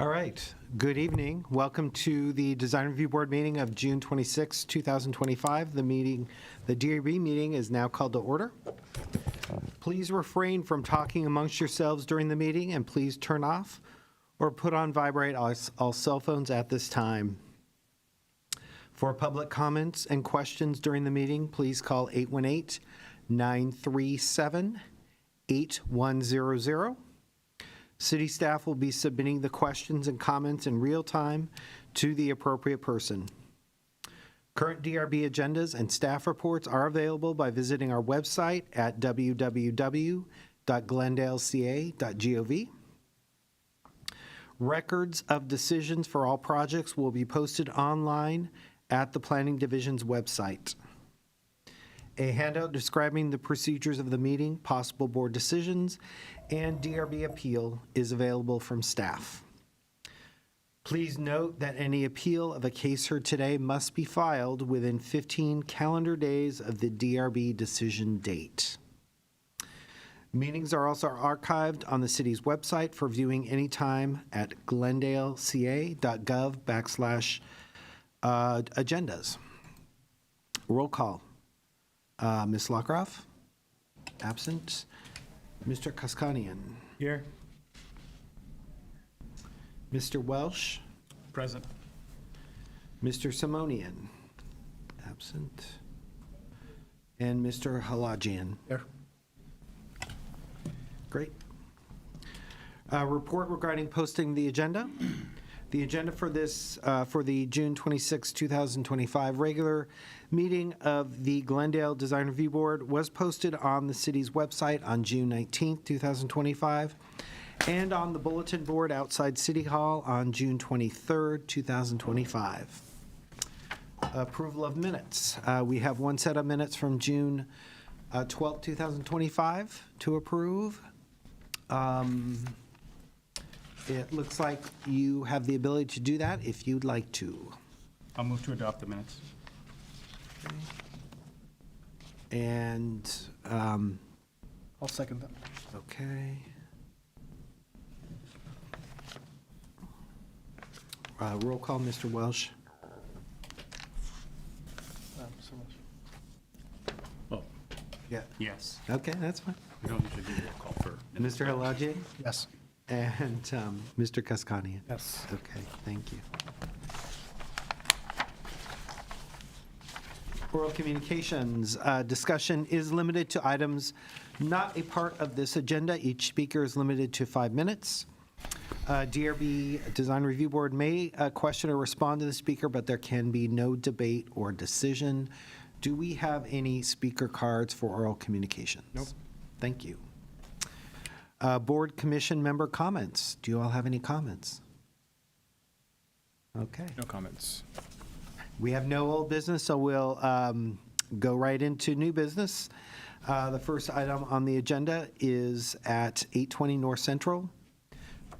All right. Good evening. Welcome to the Design Review Board meeting of June 26, 2025. The DRB meeting is now called to order. Please refrain from talking amongst yourselves during the meeting, and please turn off or put on vibrate all cell phones at this time. For public comments and questions during the meeting, please call 818-937-8100. City staff will be submitting the questions and comments in real time to the appropriate person. Current DRB agendas and staff reports are available by visiting our website at www.glendaleca.gov. Records of decisions for all projects will be posted online at the Planning Division's website. A handout describing the procedures of the meeting, possible board decisions, and DRB appeal is available from staff. Please note that any appeal of a case heard today must be filed within 15 calendar days of the DRB decision date. Meetings are also archived on the city's website for viewing anytime at glendaleca.gov/agendas. Roll call. Ms. Lockroff? Absent. Mr. Kaskanian? Here. Mr. Welsh? Present. Mr. Simonian? Absent. And Mr. Halajian? Here. Great. Report regarding posting the agenda. The agenda for this, for the June 26, 2025 regular meeting of the Glendale Design Review Board was posted on the city's website on June 19, 2025, and on the bulletin board outside City Hall on June 23, 2025. Approval of minutes. We have one set of minutes from June 12, 2025 to approve. It looks like you have the ability to do that if you'd like to. I'll move to adopt the minutes. Okay. And, I'll second that. okay. Roll call, Mr. Welsh. So much. Oh, Yeah. yes. Okay, that's fine. We don't usually do roll call for. Mr. Halaji Yes. and Mr. Kaskanian. Yes. Okay, thank you. Oral communications. Discussion is limited to items not a part of this agenda. Each speaker is limited to 5 minutes. DRB Design Review Board may question or respond to the speaker, but there can be no debate or decision. Do we have any speaker cards for oral communications? Nope. Thank you. Board commission member comments. Do you all have any comments? Okay. No comments. We have no old business, so we'll go right into new business. The first item on the agenda is at 820 North Central,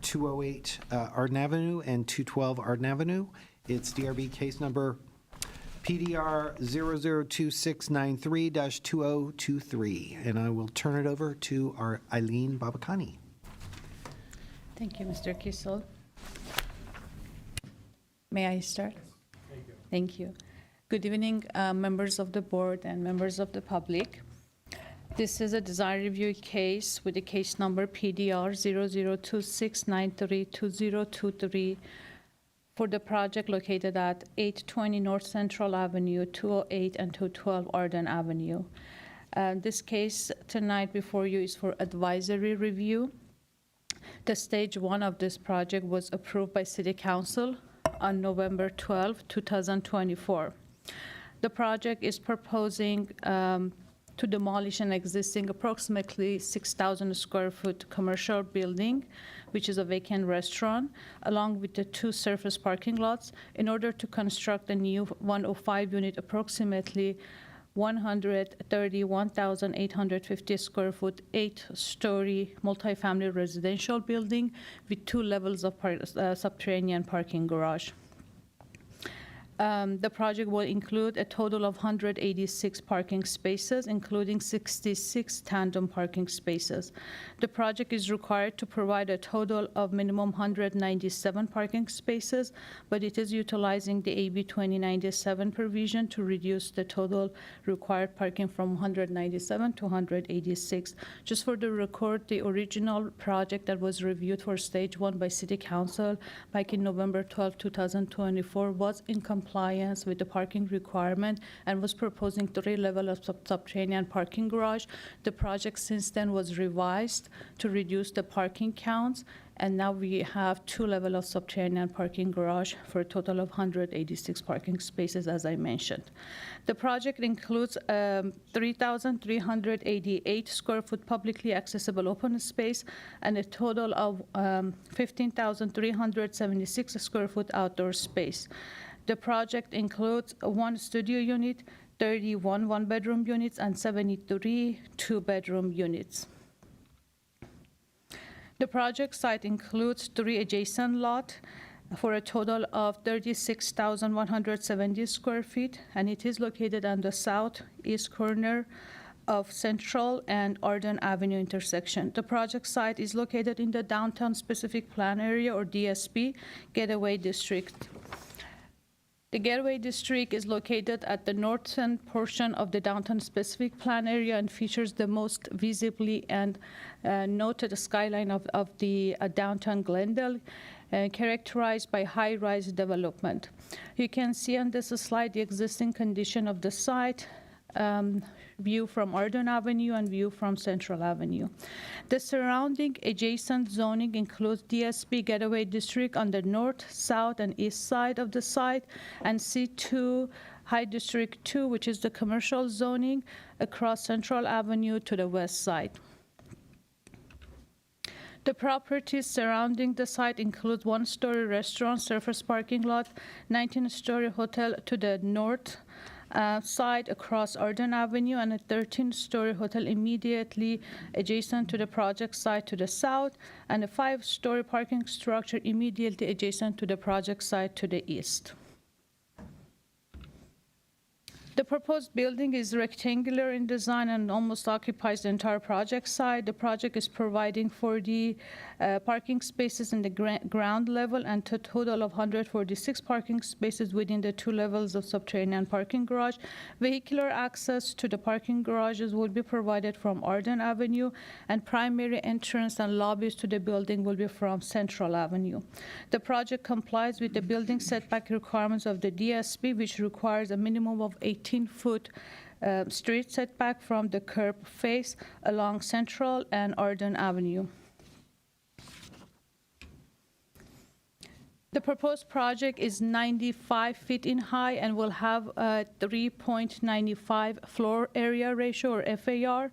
208 Arden Avenue, and 212 Arden Avenue. It's DRB case number PDR 002693-2023. And I will turn it over to our Eileen Babakani. Thank you, Mr. Kissel. May I start? Thank you. Good evening, members of the board and members of the public. This is a design review case with the case number PDR 002693-2023 for the project located at 820 North Central Avenue, 208 and 212 Arden Avenue. This case tonight before you is for advisory review. The stage 1 of this project was approved by City Council on November 12, 2024. The project is proposing to demolish an existing approximately 6,000 square foot commercial building, which is a vacant restaurant, along with the 2 surface parking lots, in order to construct a new 105 unit, approximately 131,850 square foot, 8-story multifamily residential building with 2 levels of subterranean parking garage. The project will include a total of 186 parking spaces, including 66 tandem parking spaces. The project is required to provide a total of minimum 197 parking spaces, but it is utilizing the AB 2097 provision to reduce the total required parking from 197 to 186. Just for the record, the original project that was reviewed for stage 1 by City Council back in November 12, 2024 was in compliance with the parking requirement and was proposing 3 levels of subterranean parking garage. The project since then was revised to reduce the parking counts, and now we have 2 levels of subterranean parking garage for a total of 186 parking spaces, as I mentioned. The project includes 3,388 square foot publicly accessible open space and a total of 15,376 square foot outdoor space. The project includes 1 studio unit, 31 one-bedroom units, and 73 two-bedroom units. The project site includes 3 adjacent lots for a total of 36,170 square feet, and it is located on the southeast corner of Central and Arden Avenue intersection. The project site is located in the Downtown Specific Plan Area, or DSP, Getaway District. The Getaway District is located at the northern portion of the Downtown Specific Plan Area and features the most visibly and noted skyline of the downtown Glendale, characterized by high-rise development. You can see on this slide the existing condition of the site, view from Arden Avenue and view from Central Avenue. The surrounding adjacent zoning includes DSP Getaway District on the north, south, and east side of the site, and C2 High District 2, which is the commercial zoning, across Central Avenue to the west side. The properties surrounding the site include 1-story restaurant, surface parking lot, 19-story hotel to the north side across Arden Avenue, and a 13-story hotel immediately adjacent to the project site to the south, and a 5-story parking structure immediately adjacent to the project site to the east. The proposed building is rectangular in design and almost occupies the entire project site. The project is providing 40 parking spaces in the ground level and a total of 146 parking spaces within the 2 levels of subterranean parking garage. Vehicular access to the parking garages will be provided from Arden Avenue, and primary entrance and lobbies to the building will be from Central Avenue. The project complies with the building setback requirements of the DSP, which requires a minimum of 18-foot street setback from the curb face along Central and Arden Avenue. The proposed project is 95 feet in height and will have a 3.95 floor area ratio, or FAR.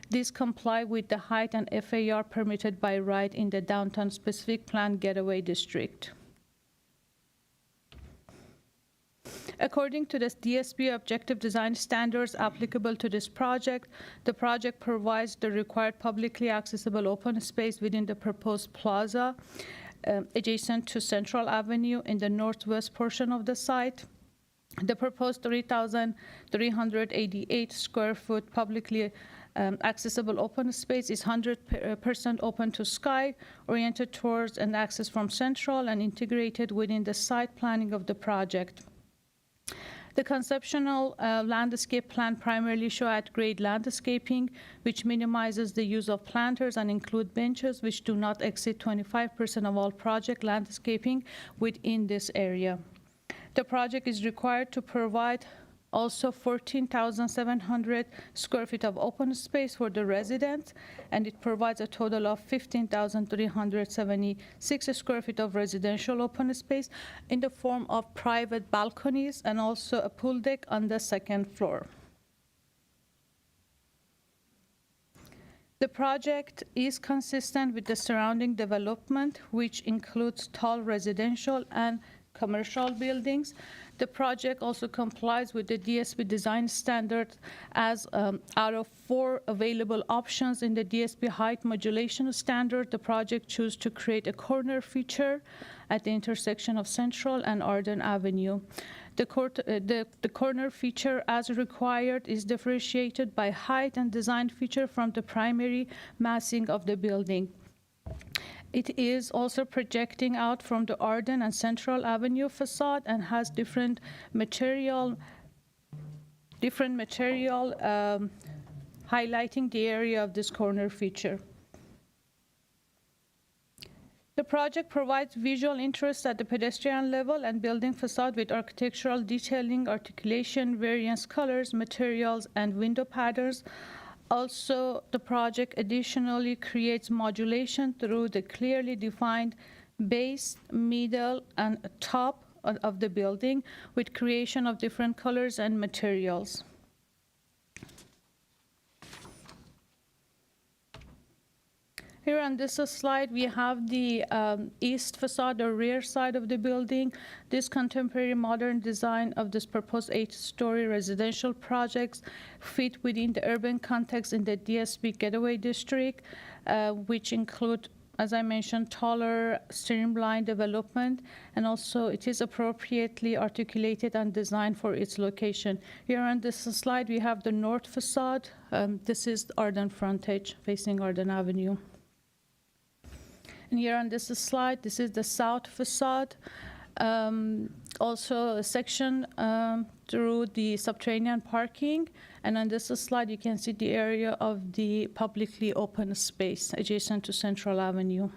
These comply with the height and FAR permitted by right in the Downtown Specific Plan Getaway District. According to the DSP objective design standards applicable to this project, the project provides the required publicly accessible open space within the proposed plaza adjacent to Central Avenue in the northwest portion of the site. The proposed 3,388 square foot publicly accessible open space is 100% open to sky, oriented towards and access from Central, and integrated within the site planning of the project. The conceptual landscape plan primarily show at-grade landscaping, which minimizes the use of planters and include benches which do not exceed 25% of all project landscaping within this area. The project is required to provide also 14,700 square feet of open space for the residents, and it provides a total of 15,376 square feet of residential open space in the form of private balconies and also a pool deck on the second floor. The project is consistent with the surrounding development, which includes tall residential and commercial buildings. The project also complies with the DSP design standard as out of 4 available options in the DSP height modulation standard, the project chose to create a corner feature at the intersection of Central and Arden Avenue. The corner feature, as required, is differentiated by height and design feature from the primary massing of the building. It is also projecting out from the Arden and Central Avenue facade and has different material highlighting the area of this corner feature. The project provides visual interest at the pedestrian level and building facade with architectural detailing, articulation, various colors, materials, and window patterns. Also, the project additionally creates modulation through the clearly defined base, middle, and top of the building with creation of different colors and materials. Here on this slide, we have the east facade or rear side of the building. This contemporary modern design of this proposed 8-story residential projects fit within the urban context in the DSP Getaway District, which include, as I mentioned, taller, streamlined development, and also it is appropriately articulated and designed for its location. Here on this slide, we have the north facade. This is Arden frontage facing Arden Avenue. And here on this slide, this is the south facade. Also a section through the subterranean parking. And on this slide, you can see the area of the publicly open space adjacent to Central Avenue.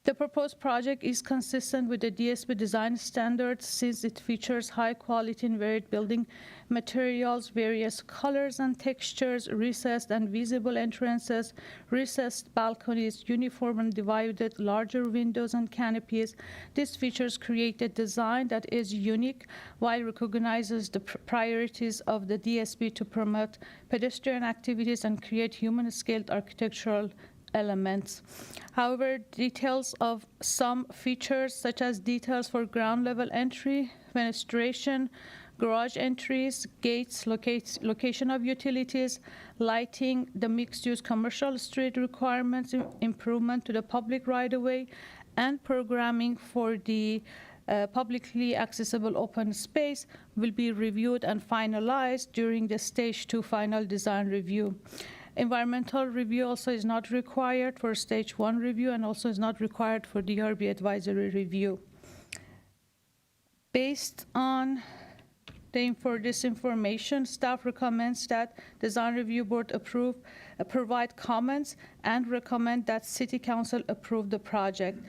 The proposed project is consistent with the DSP design standards since it features high quality and varied building materials, various colors and textures, recessed and visible entrances, recessed balconies, uniform and divided larger windows and canopies. These features create a design that is unique while recognizes the priorities of the DSP to promote pedestrian activities and create human-scaled architectural elements. However, details of some features, such as details for ground level entry, fenestration, garage entries, gates, location of utilities, lighting, the mixed-use commercial street requirements, improvement to the public right-of-way, and programming for the publicly accessible open space will be reviewed and finalized during the Stage 2 final design review. Environmental review also is not required for Stage 1 review and also is not required for DRB advisory review. Based on this information, staff recommends that Design Review Board provide comments and recommend that City Council approve the project.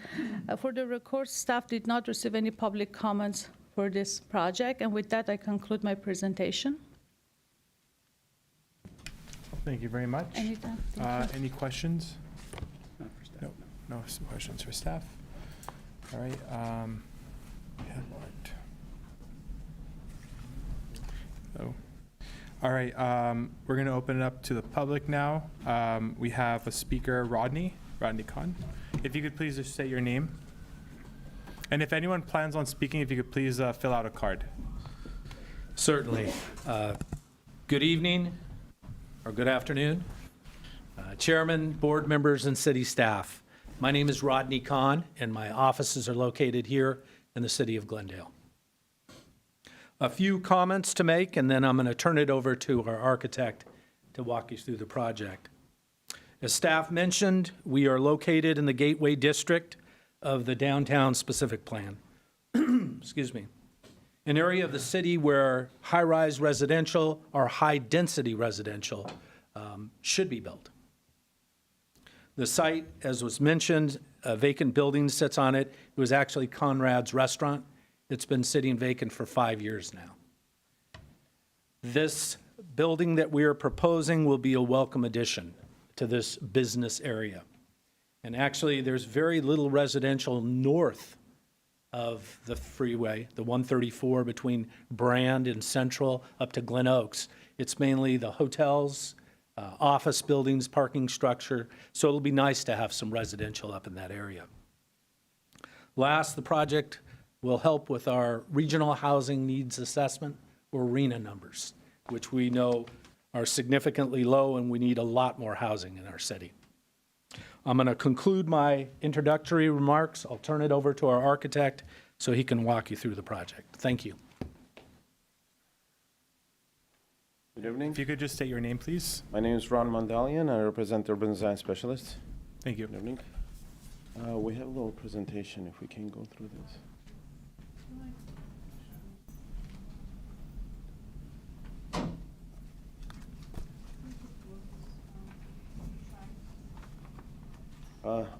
For the record, staff did not receive any public comments for this project, and with that, I conclude my presentation. Thank you very much. Anything? Thank you. Any questions? No questions for staff. All right. Oh. All right. We're going to open it up to the public now. We have a speaker, Rodney Khan. If you could please just say your name. And if anyone plans on speaking, if you could please fill out a card. Certainly. Good evening, or good afternoon. Chairman, board members, and city staff. My name is Rodney Khan, and my offices are located here in the city of Glendale. A few comments to make, and then I'm going to turn it over to our architect to walk you through the project. As staff mentioned, we are located in the Gateway District of the Downtown Specific Plan. Excuse me. An area of the city where high-rise residential or high-density residential should be built. The site, as was mentioned, a vacant building sits on it. It was actually Conrad's Restaurant. It's been sitting vacant for 5 years now. This building that we are proposing will be a welcome addition to this business area. And actually, there's very little residential north of the freeway, the 134 between Brand and Central up to Glen Oaks. It's mainly the hotels, office buildings, parking structure, so it'll be nice to have some residential up in that area. Last, the project will help with our regional housing needs assessment, or RENA numbers, which we know are significantly low and we need a lot more housing in our city. I'm going to conclude my introductory remarks. I'll turn it over to our architect so he can walk you through the project. Thank you. Good evening. If you could just state your name, please. My name is Ron Mandalian. I represent Urban Design Specialists. Thank you. Good evening. We have a little presentation if we can go through this.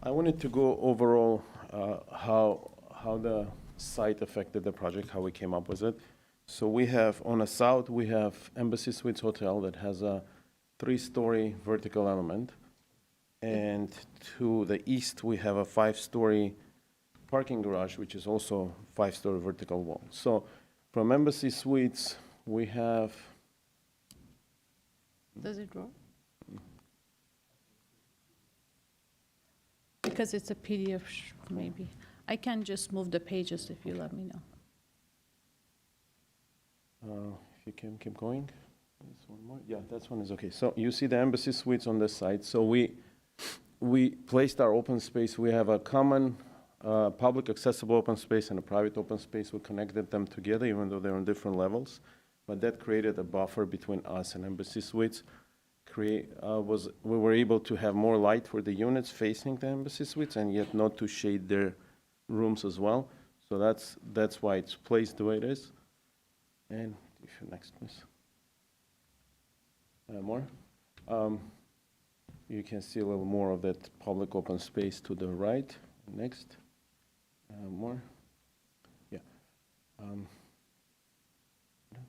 I wanted to go overall how the site affected the project, how we came up with it. So we have, on the south, we have Embassy Suites Hotel that has a 3-story vertical element. And to the east, we have a 5-story parking garage, which is also 5-story vertical wall. So from Embassy Suites, we have, Does it work? Because it's a PDF, maybe. I can just move the pages if you let me know. if you can keep going, there's one more. Yeah, that one is okay. So you see the Embassy Suites on this side. So we placed our open space. We have a common public accessible open space and a private open space. We connected them together, even though they're on different levels. But that created a buffer between us and Embassy Suites. We were able to have more light for the units facing the Embassy Suites, and yet not to shade their rooms as well. So that's why it's placed the way it is. And if you next, please. More. You can see a little more of that public open space to the right. Next. More. Yeah. I don't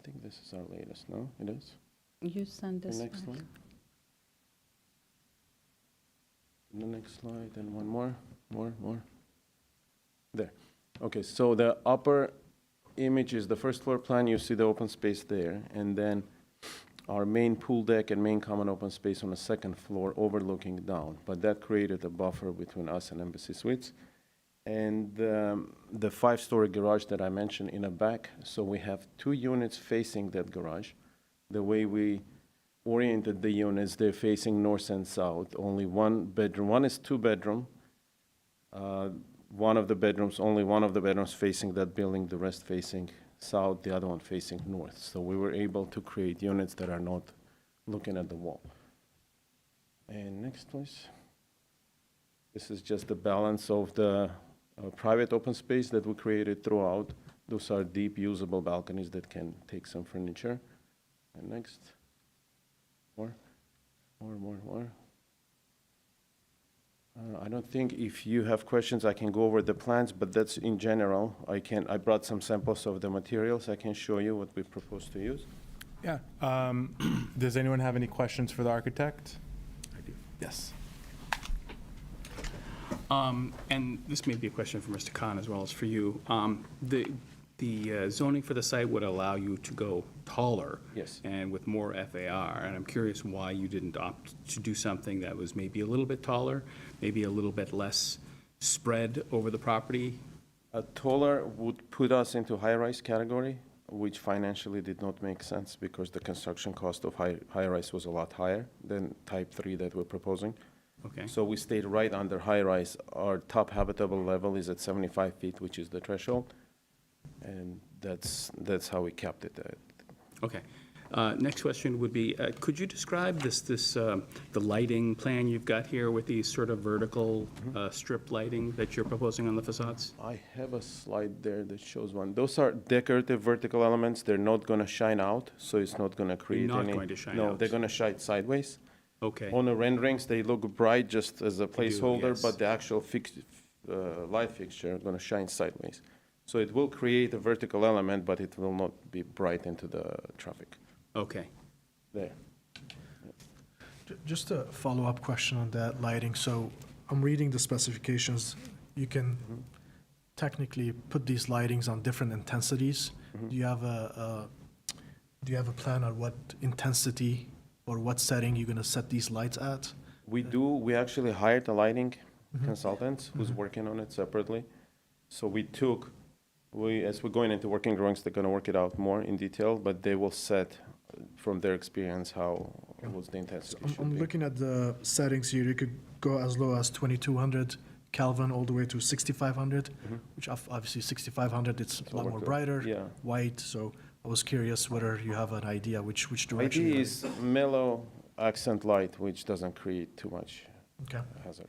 think this is our latest, no? It is? You send The this next back. one. The next slide, and one more. There. Okay, so the upper image is the first floor plan. You see the open space there. And then our main pool deck and main common open space on the second floor overlooking down. But that created a buffer between us and Embassy Suites. And the 5-story garage that I mentioned in the back. So we have 2 units facing that garage. The way we oriented the units, they're facing north and south. Only one bedroom. One is 2-bedroom. Only one of the bedrooms facing that building, the rest facing south, the other one facing north. So we were able to create units that are not looking at the wall. And next, please. This is just the balance of the private open space that we created throughout. Those are deep, usable balconies that can take some furniture. And next. More. I don't think if you have questions, I can go over the plans, but that's in general. I brought some samples of the materials. I can show you what we propose to use. Yeah. Does anyone have any questions for the architect? I do. Yes. And this may be a question for Mr. Khan as well as for you. The zoning for the site would allow you to go taller. Yes. And with more FAR, and I'm curious why you didn't opt to do something that was maybe a little bit taller, maybe a little bit less spread over the property? A taller would put us into high-rise category, which financially did not make sense because the construction cost of high-rise was a lot higher than type 3 that we're proposing. Okay. So we stayed right under high-rise. Our top habitable level is at 75 feet, which is the threshold. And that's how we kept it. Okay. Next question would be, could you describe the lighting plan you've got here with these sort of vertical strip lighting that you're proposing on the facades? I have a slide there that shows one. Those are decorative vertical elements. They're not going to shine out, so it's not going to create not any... going to shine No, out. they're going to shine sideways. Okay. On the renderings, they look bright just as a placeholder, yes. but the actual light fixture is going to shine sideways. So it will create a vertical element, but it will not be bright into the traffic. Okay. There. Just a follow-up question on that lighting. So I'm reading the specifications. You can technically put these lightings on different intensities. Do you have a plan on what intensity or what setting you're going to set these lights at? We do. We actually hired a lighting consultant who's working on it separately. So we took as we're going into working drawings, they're gonna work it out more in detail, but they will set from their experience how, what's the intensity should I'm be. looking at the settings here. You could go as low as 2200 Kelvin all the way to 6500, which obviously 6500, it's a lot more overkill. brighter, Yeah. white. So I was curious whether you have an idea which direction. Idea you're is mellow accent light, which doesn't create too much Okay. hazard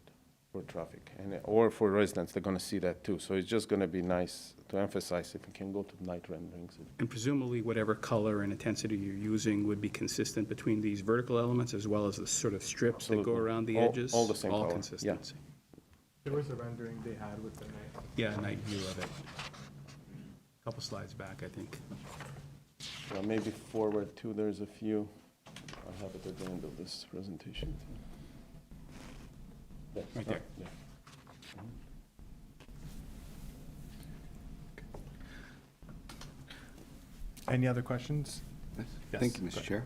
for traffic, and, or for residents, they're gonna see that too. So it's just gonna be nice to emphasize if we can go to night renderings. And presumably, whatever color and intensity you're using would be consistent between these vertical elements as well as the sort of strips that go Absolutely. around the All- edges? all the same color, yeah. consistency. There was a rendering they had with the night. Yeah, night view of it. Couple slides back, I think. Maybe forward too, there's a few. I'll have it at the end of this presentation. That's- Right there. yeah. Any other questions? Thank you, Yes, Mr. Chair.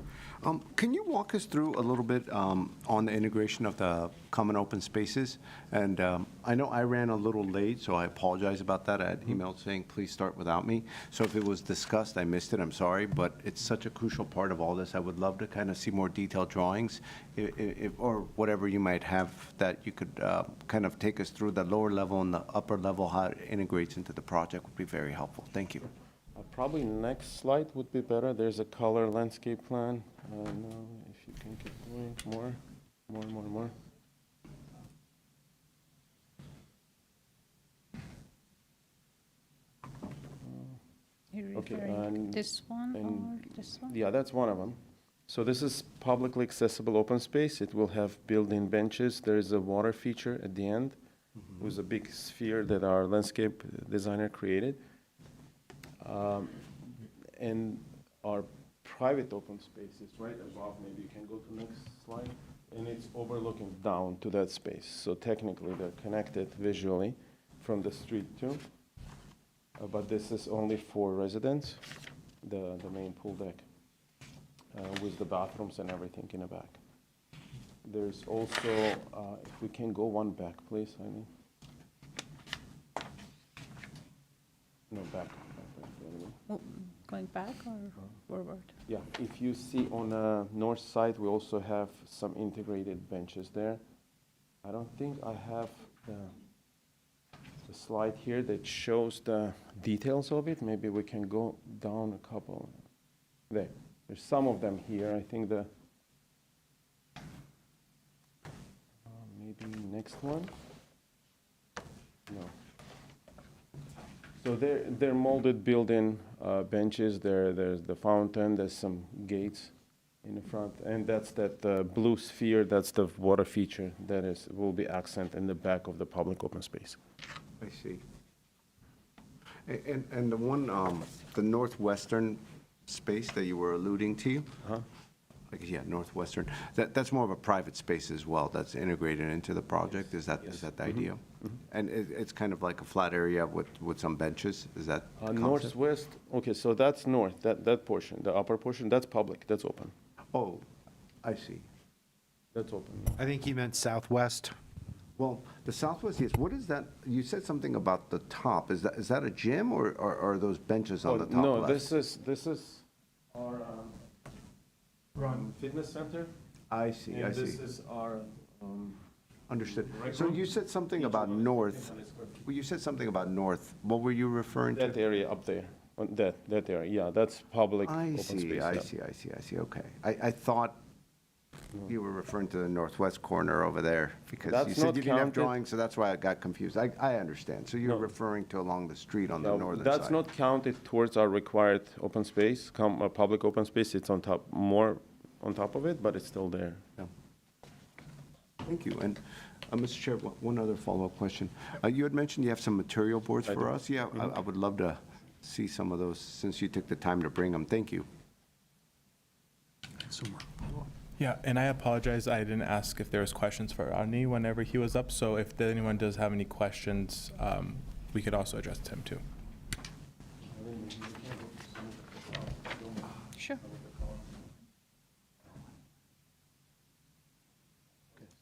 Can you walk us through a little bit on the integration of the common open spaces? And I know I ran a little late, so I apologize about that. I had emailed saying, please start without me. So if it was discussed, I missed it, I'm sorry, but it's such a crucial part of all this. I would love to kind of see more detailed drawings, or whatever you might have, that you could kind of take us through the lower level and the upper level, how it integrates into the project would be very helpful. Thank you. Probably next slide would be better. There's a color landscape plan. Now, if you can keep going, more. You're Okay, referring this one and- or this one? Yeah, that's one of them. So this is publicly accessible open space. It will have built-in benches. There is a water feature at the end, with a big sphere that our landscape designer created. And our private open space is right above. Maybe you can go to next slide. And it's overlooking down to that space. So technically, they're connected visually from the street too. But this is only for residents, the main pool deck, with the bathrooms and everything in the back. There's also, if we can go one back, please, Eileen. No, back. the other way. Oh, going back or forward? Yeah, if you see on the north side, we also have some integrated benches there. I don't think I have the slide here that shows the details of it. Maybe we can go down a couple. There, there's some of them here. I think maybe next one. No. So they're molded built-in benches. There's the fountain. There's some gates in the front, and that's that blue sphere. That's the water feature that will be accent in the back of the public open space. I see. And the one, the northwestern space that you were alluding to? Uh-huh. Like, yeah, northwestern, that's more of a private space as well, that's integrated into the project, is that the idea? And it's kind of like a flat area with some benches, is that the concept? Northwest, okay, so that's north, that portion, the upper portion, that's public, that's open. Oh, I see. That's open. I think he meant southwest. Well, the southwest, yes, what is that, you said something about the top, is that a gym, or are those benches on the top No, left? this is our fitness center. I see, I And this see, is our, understood. Right So room? you said something about north, well, you said something about north, what were you referring to? that area up there, on that area, yeah, that's public I open space. see, I yeah. see, okay. I thought you were referring to the northwest corner over there, because you That's said not you didn't have counted. drawings, so that's why I got confused. I understand. So you're No. referring to along the street on the No, northern side? that's not counted towards our required open space, public open space, it's on top, more on top of it, but it's still there. Thank you. And, Mr. Chair, one other follow-up question. You had mentioned you have some material boards I for do. Mm-hmm. us? Yeah, I would love to see some of those, since you took the time to bring them. Thank you. Yeah, and I apologize, I didn't ask if there was questions for Rodney whenever he was up, so if anyone does have any questions, we could also address to him too. Sure.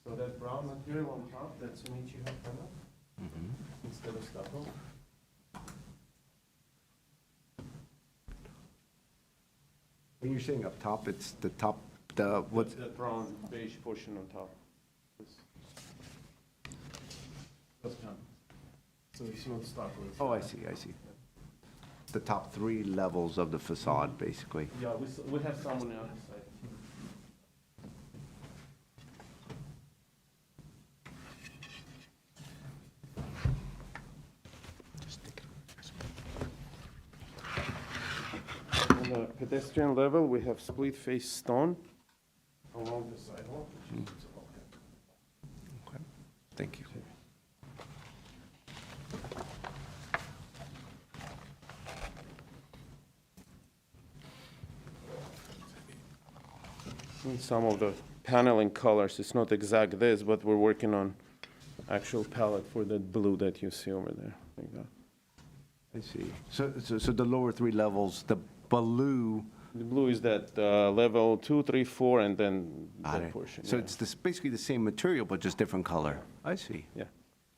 So that brown material on top, that's an Ichigo panel, instead of stucco. When you're saying up top, it's the top, what's, That brown beige portion on top. That's kind. So you see what stucco is. oh, I see. The top 3 levels of the facade, basically. Yeah, we have some on the other side. On the pedestrian level, we have split face stone along the sidewalk. Okay. Thank you. And some of the paneling colors, it's not exact this, but we're working on actual palette for that blue that you see over there, like that. I see. So the lower 3 levels, the blue, The blue is that level 2, 3, 4, and then got that it. portion. So yeah. it's basically the same material, but just different color. I see. Yeah.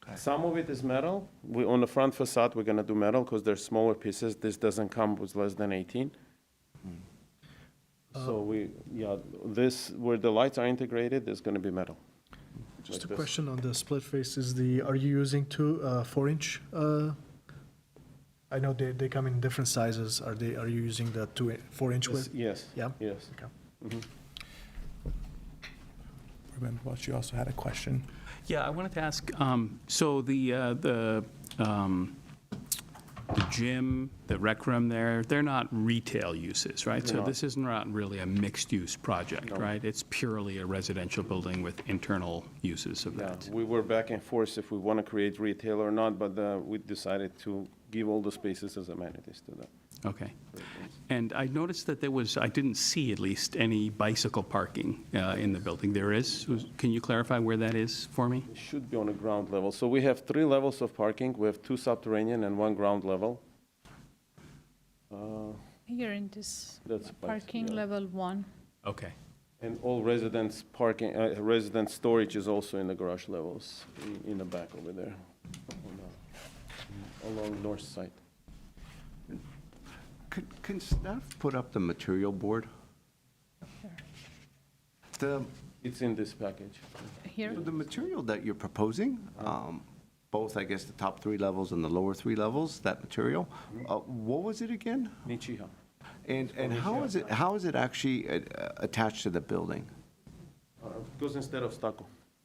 Okay. Some of it is metal. On the front facade, we're gonna do metal because they're smaller pieces. This doesn't come with less than 18. So this, where the lights are integrated, is gonna be metal. Just a Like this. question on the split face, are you using 2 4-inch? I know they come in different sizes. Are you using the 4-inch width? Yes. Yeah? Yes. Okay. Remember, Welch, you also had a question. Yeah, I wanted to ask, so the gym, the rec room there, they're not retail uses, right? They're So not. this is not really a mixed-use project, No. right? It's purely a residential building with internal uses of Yeah, that. we were back and forth if we wanna create retail or not, but we decided to give all the spaces as amenities to them. Okay. And I noticed that I didn't see at least any bicycle parking in the building. There is? Can you clarify where that is for me? It should be on the ground level. So we have 3 levels of parking. We have 2 subterranean and 1 ground level. Here in this That's parking yeah. level 1. Okay. And all residents parking, resident storage is also in the garage levels, in the back over there, along north side. Can staff put up the material board? It's in this package. Here? The material that you're proposing, both, I guess, the top 3 levels and the lower 3 levels, that material, what was it again? Nichiha. And how is it actually attached to the building? Goes instead of stucco.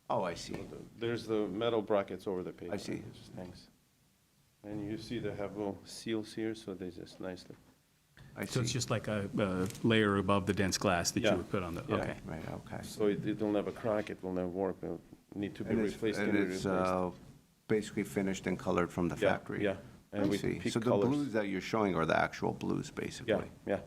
Oh, I see. There's the metal brackets over the page. I see. It just hangs. And you see they have little seals here, so they just nicely. I So it's see. just like a layer above the dense glass that you Yeah. would put on the, Yeah. okay. Right, okay. So it'll never crack, it will never warp, it'll need to be And replaced. and can be it's replaced. basically finished and colored from the Yeah, factory? yeah. And I we see. pick So the colors. blues that you're showing are the actual blues, Yeah, basically? yeah.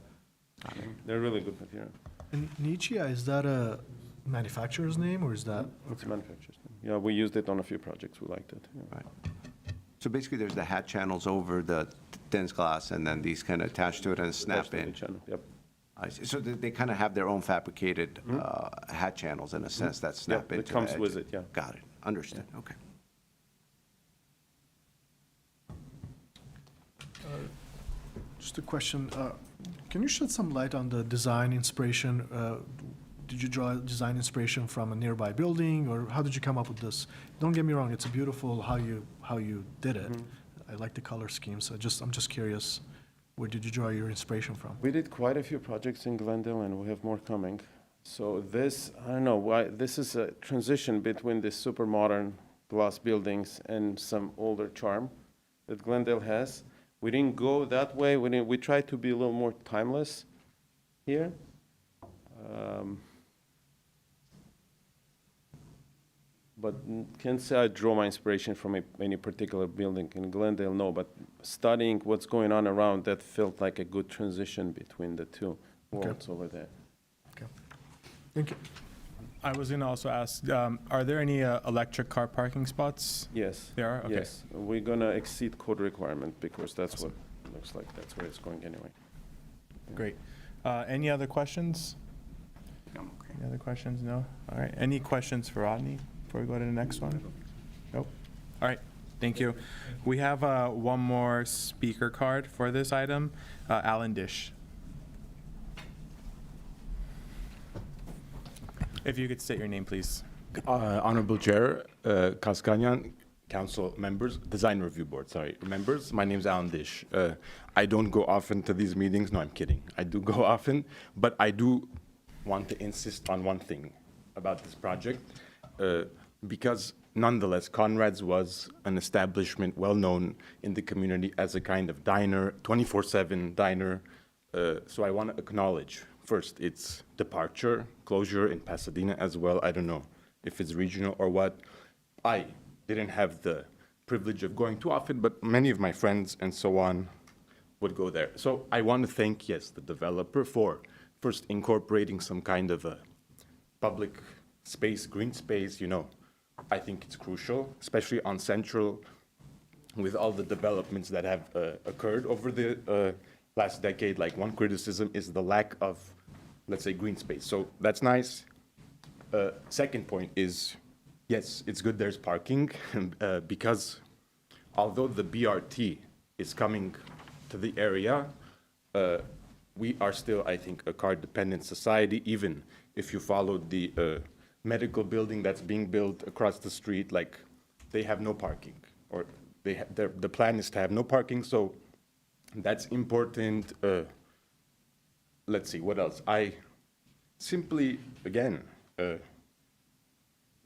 They're really good material. And Nichia, is that a manufacturer's name, or is that? It's a manufacturer's name. Yeah, we used it on a few projects, we liked it. yeah. Right. So basically, there's the hat channels over the dense glass, and then these kind of attach to it and snap Attached to the in? channel, Yep. I see. So they kind of have their own fabricated hat channels, in a sense, that snap Yeah, into it the comes edge. with it, yeah. Got it. Understood. Okay. Just a question, can you shed some light on the design inspiration? Did you draw design inspiration from a nearby building, or how did you come up with this? Don't get me wrong, it's beautiful how you did it. I like the color scheme, so I'm just curious, where did you draw your inspiration from? We did quite a few projects in Glendale, and we have more coming. So this, I don't know why, this is a transition between the super modern glass buildings and some older charm that Glendale has. We didn't go that way. We tried to be a little more timeless here. But can't say I draw my inspiration from any particular building in Glendale, no. But studying what's going on around, that felt like a good transition between the two worlds over there. Okay. Thank you. I was going to also ask, are there any electric car parking spots? Yes. There are? Okay. Yes. We're gonna exceed code requirement because that's what looks like. That's where it's going anyway. Great. Any other questions? I'm okay. Any other questions? No? All right. Any questions for Rodney before we go to the next one? Nope. All right. Thank you. We have one more speaker card for this item. Alan Dish. If you could state your name, please. Honorable Chair, Kaskanyan, council members, Design Review Board, sorry, members, my name's Alan Dish. I don't go often to these meetings, no, I'm kidding. I do go often, but I do want to insist on one thing about this project, because nonetheless, Conrad's was an establishment well-known in the community as a kind of diner, 24/7 diner. So I want to acknowledge, first, its departure, closure in Pasadena as well. I don't know if it's regional or what. I didn't have the privilege of going too often, but many of my friends and so on would go there. So I want to thank, yes, the developer for first incorporating some kind of a public space, green space, you know. I think it's crucial, especially on Central, with all the developments that have occurred over the last decade. Like, one criticism is the lack of, let's say, green space. So that's nice. Second point is, yes, it's good there's parking, because although the BRT is coming to the area, we are still, I think, a car-dependent society, even if you followed the medical building that's being built across the street, like, they have no parking, or the plan is to have no parking, so that's important. Let's see, what else? I simply, again,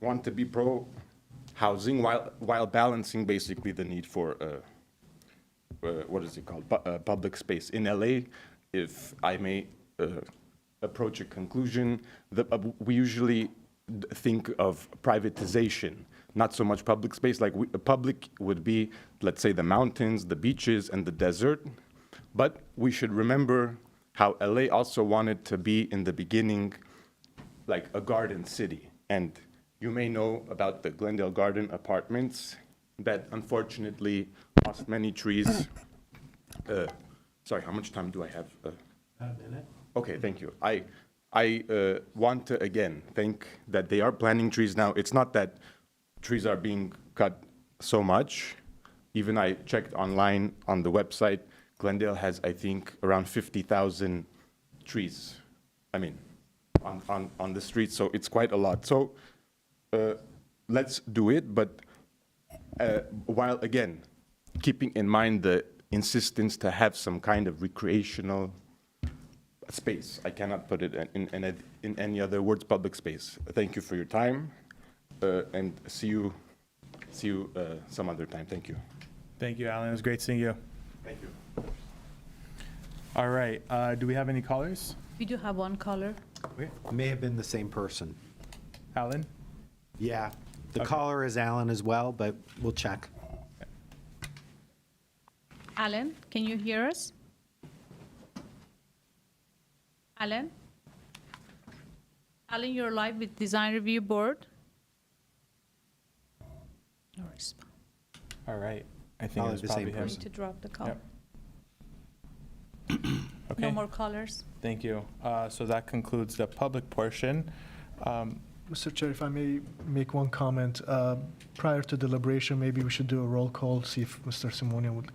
want to be pro-housing while balancing basically the need for, what is it called, public space. In LA, if I may approach a conclusion, we usually think of privatization, not so much public space. Like, public would be, let's say, the mountains, the beaches, and the desert. But we should remember how LA also wanted to be, in the beginning, like a garden city. And you may know about the Glendale Garden Apartments that unfortunately lost many trees. Sorry, how much time do I have? A minute. Okay, thank you. I want to, again, thank that they are planting trees now. It's not that trees are being cut so much. Even I checked online on the website, Glendale has, I think, around 50,000 trees. I mean, on the streets, so it's quite a lot. So let's do it, but while, again, keeping in mind the insistence to have some kind of recreational space. I cannot put it in any other words, public space. Thank you for your time, and see you some other time. Thank you. Thank you, Alan. It was great seeing you. Thank you. All right, do we have any callers? We do have one caller. May have been the same person. Alan? Yeah, the Okay. caller is Alan as well, but we'll check. Alan, can you hear us? Alan? Alan, you're live with Design Review Board. No response. All right. I think Probably it was the same probably him. Need to drop the call. Yep. No Okay, more callers. thank you. So that concludes the public portion. Mr. Chair, if I may make one comment, prior to deliberation, maybe we should do a roll call, see if Mr. Simonian would,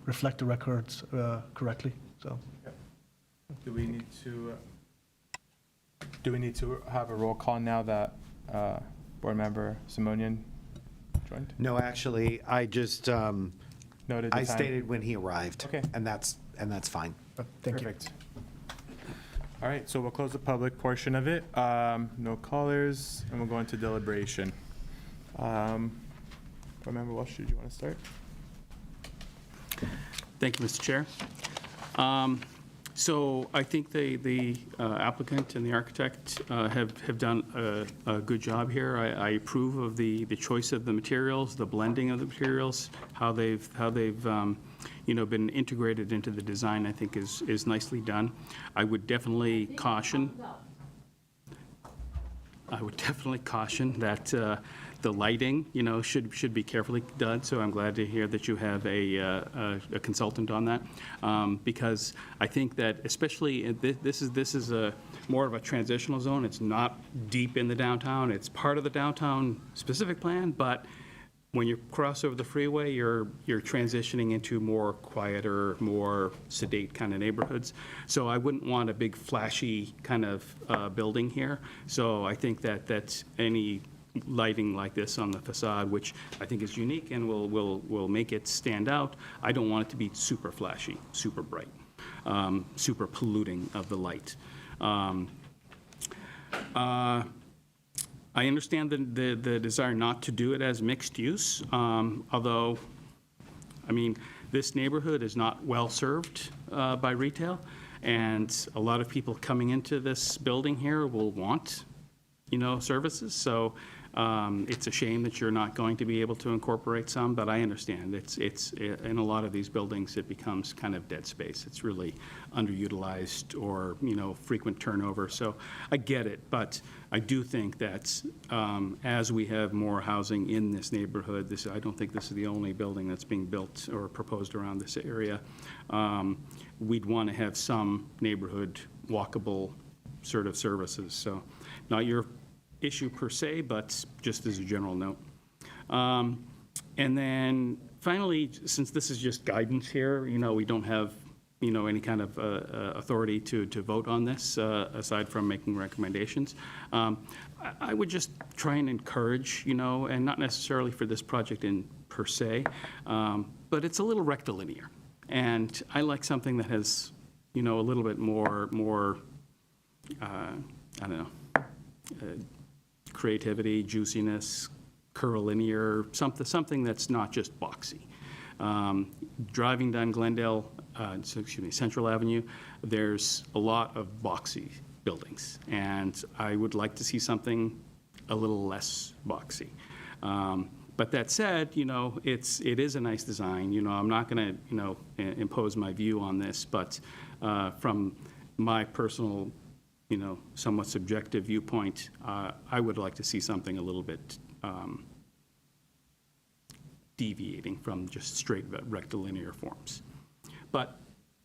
reflect the records correctly, so. Do we need to have a roll call now that Board Member Simonian joined? No, actually, I just, Noted the I time. stated when he arrived. Okay. And that's fine. Thank you. Perfect. All right, so we'll close the public portion of it. No callers, and we'll go into deliberation. Board Member Walsh, did you want to start? Thank you, Mr. Chair. So I think the applicant and the architect have done a good job here. I approve of the choice of the materials, the blending of the materials, how they've been integrated into the design, I think is nicely done. I would definitely caution that the lighting, should be carefully done, so I'm glad to hear that you have a consultant on that. Because I think that especially, this is a more of a transitional zone. It's not deep in the downtown. It's part of the downtown specific plan, but when you cross over the freeway, you're transitioning into more quieter, more sedate kind of neighborhoods. So I wouldn't want a big flashy kind of building here. So I think that's any lighting like this on the facade, which I think is unique and will make it stand out. I don't want it to be super flashy, super bright, super polluting of the light. I understand the desire not to do it as mixed use, although, I mean, this neighborhood is not well-served by retail, and a lot of people coming into this building here will want, services. So it's a shame that you're not going to be able to incorporate some, but I understand. It's in a lot of these buildings, it becomes kind of dead space. It's really underutilized or, frequent turnover. So I get it, but I do think that as we have more housing in this neighborhood, I don't think this is the only building that's being built or proposed around this area. We'd want to have some neighborhood walkable sort of services. So not your issue per se, but just as a general note. And then finally, since this is just guidance here, we don't have, any kind of authority to vote on this aside from making recommendations. I would just try and encourage, and not necessarily for this project in per se, but it's a little rectilinear. And I like something that has, a little bit more I don't know, creativity, juiciness, curvilinear, something that's not just boxy. Driving down Central Avenue, there's a lot of boxy buildings, and I would like to see something a little less boxy. But that said, it is a nice design. I'm not going to, impose my view on this, but from my personal, somewhat subjective viewpoint, I would like to see something a little bit deviating from just straight rectilinear forms. But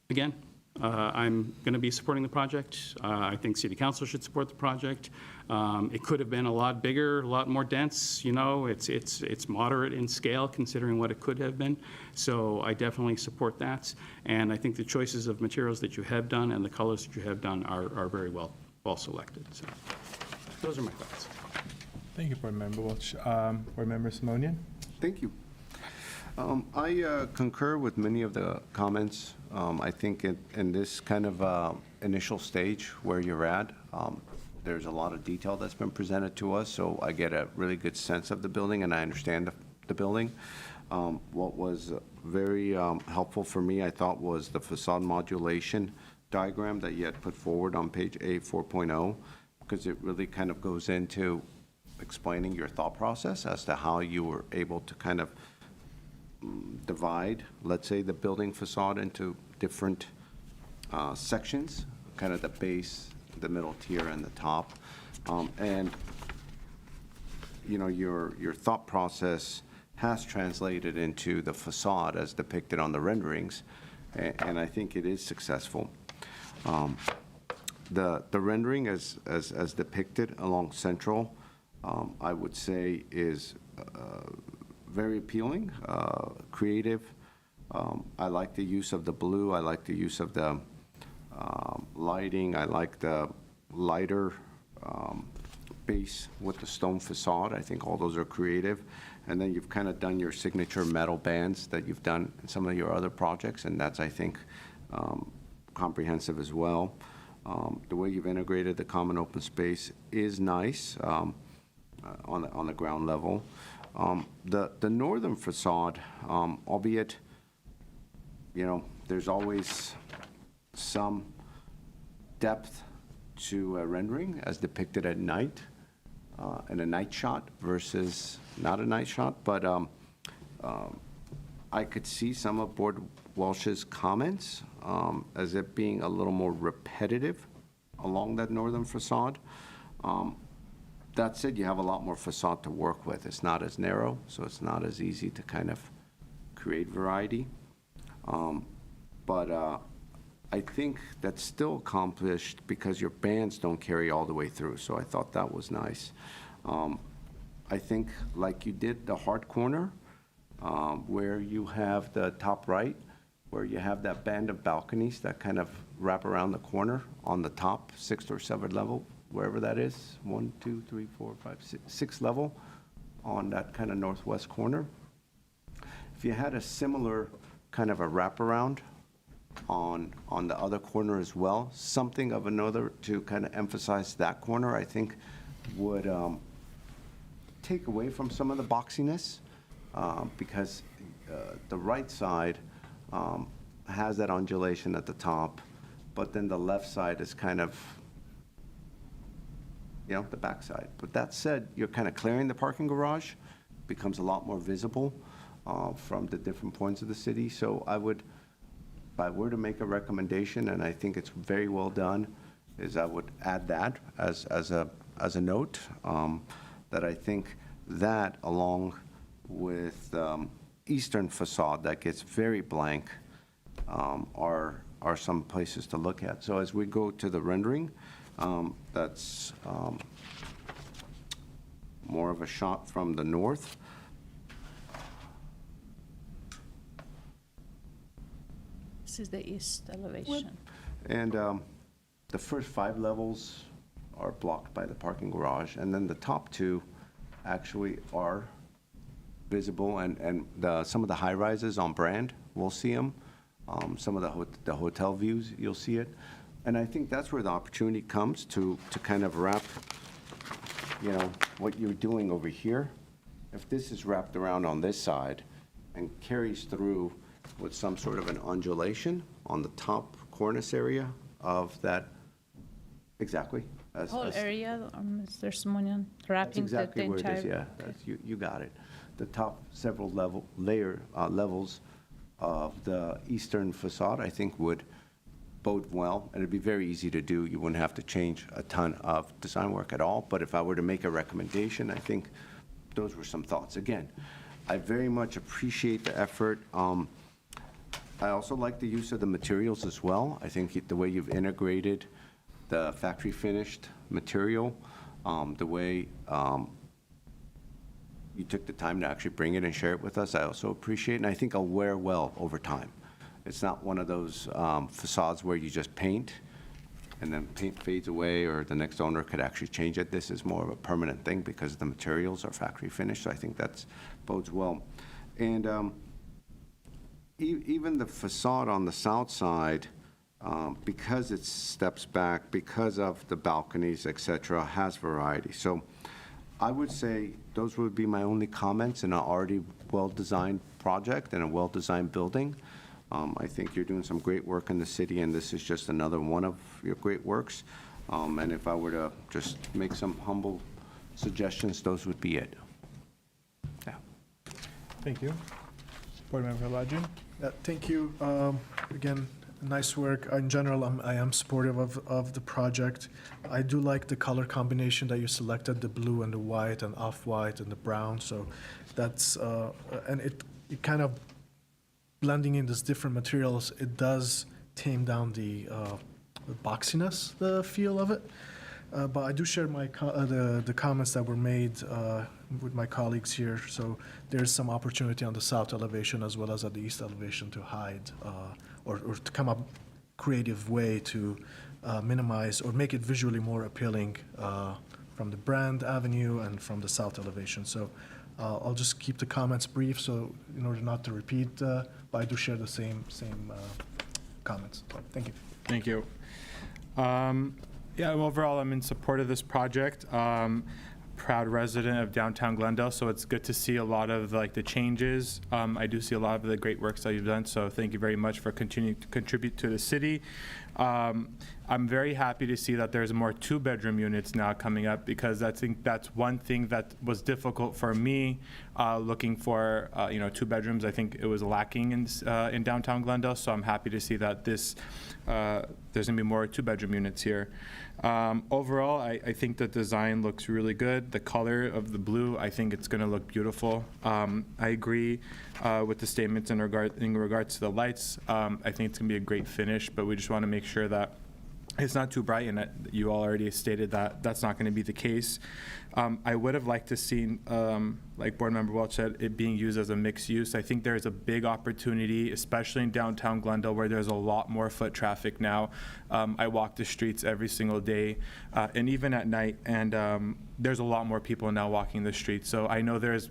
again, I'm going to be supporting the project. I think City Council should support the project. It could have been a lot bigger, a lot more dense. It's moderate in scale considering what it could have been. So I definitely support that. And I think the choices of materials that you have done and the colors that you have done are very well selected. So those are my thoughts. Thank you, Board Member Welch. Board Member Simonian? Thank you. I concur with many of the comments. I think in this kind of initial stage where you're at, there's a lot of detail that's been presented to us, so I get a really good sense of the building, and I understand the building. What was very helpful for me, I thought, was the facade modulation diagram that you had put forward on page A4.0, because it really kind of goes into explaining your thought process as to how you were able to kind of divide, let's say, the building facade into different sections, kind of the base, the middle tier, and the top. And, your thought process has translated into the facade as depicted on the renderings, and I think it is successful. The rendering as depicted along Central, I would say is very appealing, creative. I like the use of the blue. I like the use of the lighting. I like the lighter base with the stone facade. I think all those are creative. And then you've kind of done your signature metal bands that you've done in some of your other projects, and that's, I think, comprehensive as well. The way you've integrated the common open space is nice on the ground level. The northern facade, albeit, there's always some depth to a rendering as depicted at night, in a night shot versus not a night shot, but I could see some of Board Welch's comments as it being a little more repetitive along that northern facade. That said, you have a lot more facade to work with. It's not as narrow, so it's not as easy to kind of create variety. But I think that's still accomplished because your bands don't carry all the way through, so I thought that was nice. I think, like you did the hard corner, where you have the top right, where you have that band of balconies that kind of wrap around the corner on the top, sixth or seventh level, wherever that is, 1, 2, 3, 4, 5, 6 level, on that kind of northwest corner. If you had a similar kind of a wraparound on the other corner as well, something of another to kind of emphasize that corner, I think would take away from some of the boxiness, because the right side has that undulation at the top, but then the left side is kind of, the backside. But that said, you're kind of clearing the parking garage, becomes a lot more visible from the different points of the city. So if I were to make a recommendation, and I think it's very well done, is I would add that as a note, that I think that, along with eastern facade that gets very blank, are some places to look at. So as we go to the rendering, that's more of a shot from the north. This is the east elevation. And the first 5 levels are blocked by the parking garage, and then the top 2 actually are visible, and some of the high-rises on Brand, we'll see them. Some of the hotel views, you'll see it. And I think that's where the opportunity comes to kind of wrap, what you're doing over here. If this is wrapped around on this side and carries through with some sort of an undulation on the top cornice area of that, exactly. Whole area, Mr. Simonian, That's wrapping exactly the where it is, entire. yeah. You got it. The top several levels of the eastern facade, I think, would bode well, and it'd be very easy to do. You wouldn't have to change a ton of design work at all. But if I were to make a recommendation, I think those were some thoughts. Again, I very much appreciate the effort. I also like the use of the materials as well. I think the way you've integrated the factory finished material, the way you took the time to actually bring it and share it with us, I also appreciate, and I think it'll wear well over time. It's not one of those facades where you just paint and then paint fades away, or the next owner could actually change it. This is more of a permanent thing because the materials are factory finished, so I think that bodes well. And even the facade on the south side, because it steps back, because of the balconies, et cetera, has variety. So I would say those would be my only comments in an already well-designed project and a well-designed building. I think you're doing some great work in the city, and this is just another one of your great works. And if I were to just make some humble suggestions, those would be it. Yeah. Thank you. Board Member Ladjun? Thank you. Again, nice work. In general, I am supportive of the project. I do like the color combination that you selected, the blue and the white and off-white and the brown. So that's, and it kind of blending in these different materials, it does tame down the boxiness, the feel of it. But I do share the comments that were made with my colleagues here. So there's some opportunity on the south elevation as well as at the east elevation to hide or to come up creative way to minimize or make it visually more appealing from the Brand Avenue and from the south elevation. So I'll just keep the comments brief, so in order not to repeat, but I do share the same comments. So, thank you. Thank you. Yeah, overall, I'm in support of this project. Proud resident of downtown Glendale, so it's good to see a lot of the changes. I do see a lot of the great works that you've done, so thank you very much for continuing to contribute to the city. I'm very happy to see that there's more 2-bedroom units now coming up, because I think that's one thing that was difficult for me looking for 2 bedrooms. I think it was lacking in downtown Glendale, so I'm happy to see that there's gonna be more 2-bedroom units here. Overall, I think the design looks really good. The color of the blue, I think it's gonna look beautiful. I agree with the statements in regards to the lights. I think it's gonna be a great finish, but we just wanna make sure that it's not too bright, and you all already stated that that's not going to be the case. I would have liked to see, like Board Member Welch said, it being used as a mixed use. I think there's a big opportunity, especially in downtown Glendale, where there's a lot more foot traffic now. I walk the streets every single day, and even at night, and there's a lot more people now walking the streets. So I know there's,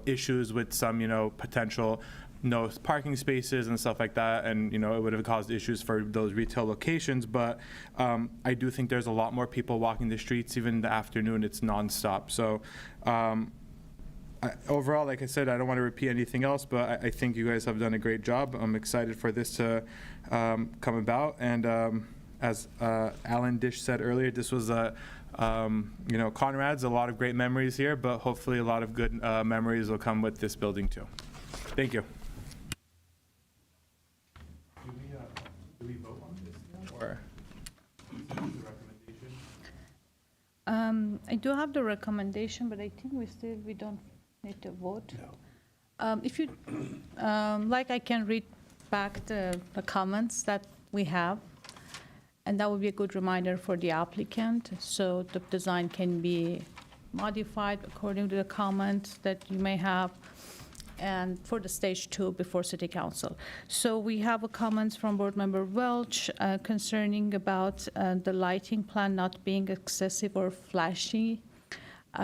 issues with some, potential no parking spaces and stuff like that, and it would have caused issues for those retail locations, but I do think there's a lot more people walking the streets. Even in the afternoon, it's nonstop. So overall, like I said, I don't want to repeat anything else, but I think you guys have done a great job. I'm excited for this to come about, and as Alan Dish said earlier, this was Conrad's, a lot of great memories here, but hopefully a lot of good memories will come with this building too. Thank you. Do we vote on this now, or the recommendation? I do have the recommendation, but I think we don't need to vote. If you, like, I can read back the comments that we have, and that would be a good reminder for the applicant, so the design can be modified according to the comments that you may have, and for the stage 2 before City Council. So we have a comments from Board Member Welch concerning about the lighting plan not being excessive or flashy,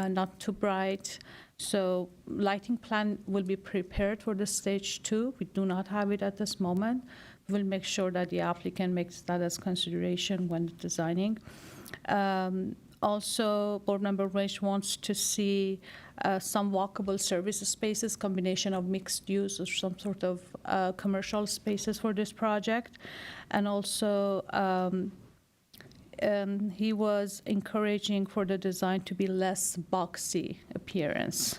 not too bright. So lighting plan will be prepared for the stage 2. We do not have it at this moment. We'll make sure that the applicant makes that as consideration when designing. Also, Board Member Welch wants to see some walkable service spaces, combination of mixed use or some sort of commercial spaces for this project. And also, he was encouraging for the design to be less boxy appearance.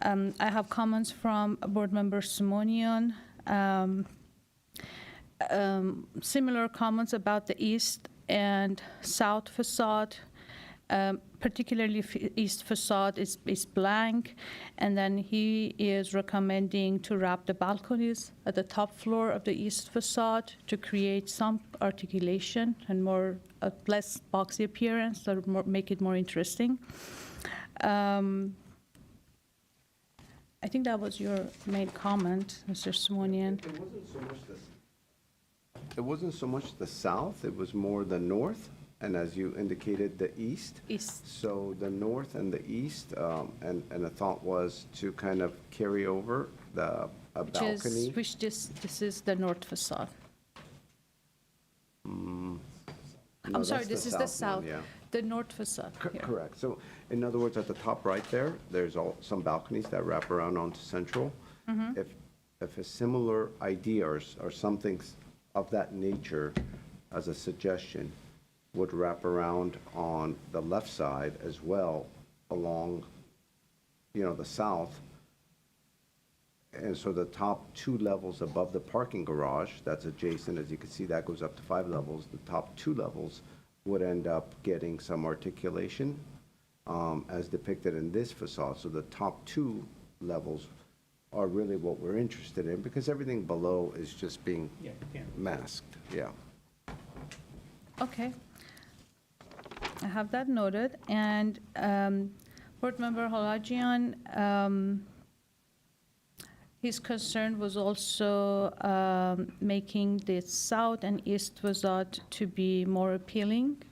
I have comments from Board Member Simonian. Similar comments about the east and south facade. Particularly east facade is blank, and then he is recommending to wrap the balconies at the top floor of the east facade to create some articulation and less boxy appearance, that would make it more interesting. I think that was your main comment, Mr. Simonian. It wasn't so much the south, it was more the north, and as you indicated, the east. East. So the north and the east, and the thought was to kind of carry over a balcony. This is the north facade. No, I'm sorry, that's this is the one, south. yeah. The north facade here. Correct. So in other words, at the top right there, there's some balconies that wrap around onto Central. Mm-hmm. If a similar idea or something of that nature, as a suggestion, would wrap around on the left side as well along, the south. And so the top 2 levels above the parking garage, that's adjacent, as you can see, that goes up to 5 levels. The top 2 levels would end up getting some articulation as depicted in this facade. So the top 2 levels are really what we're interested in, because everything below is just being masked, yeah. Okay. I have that noted. And Board Member Halajian, his concern was also making the south and east facade to be more appealing.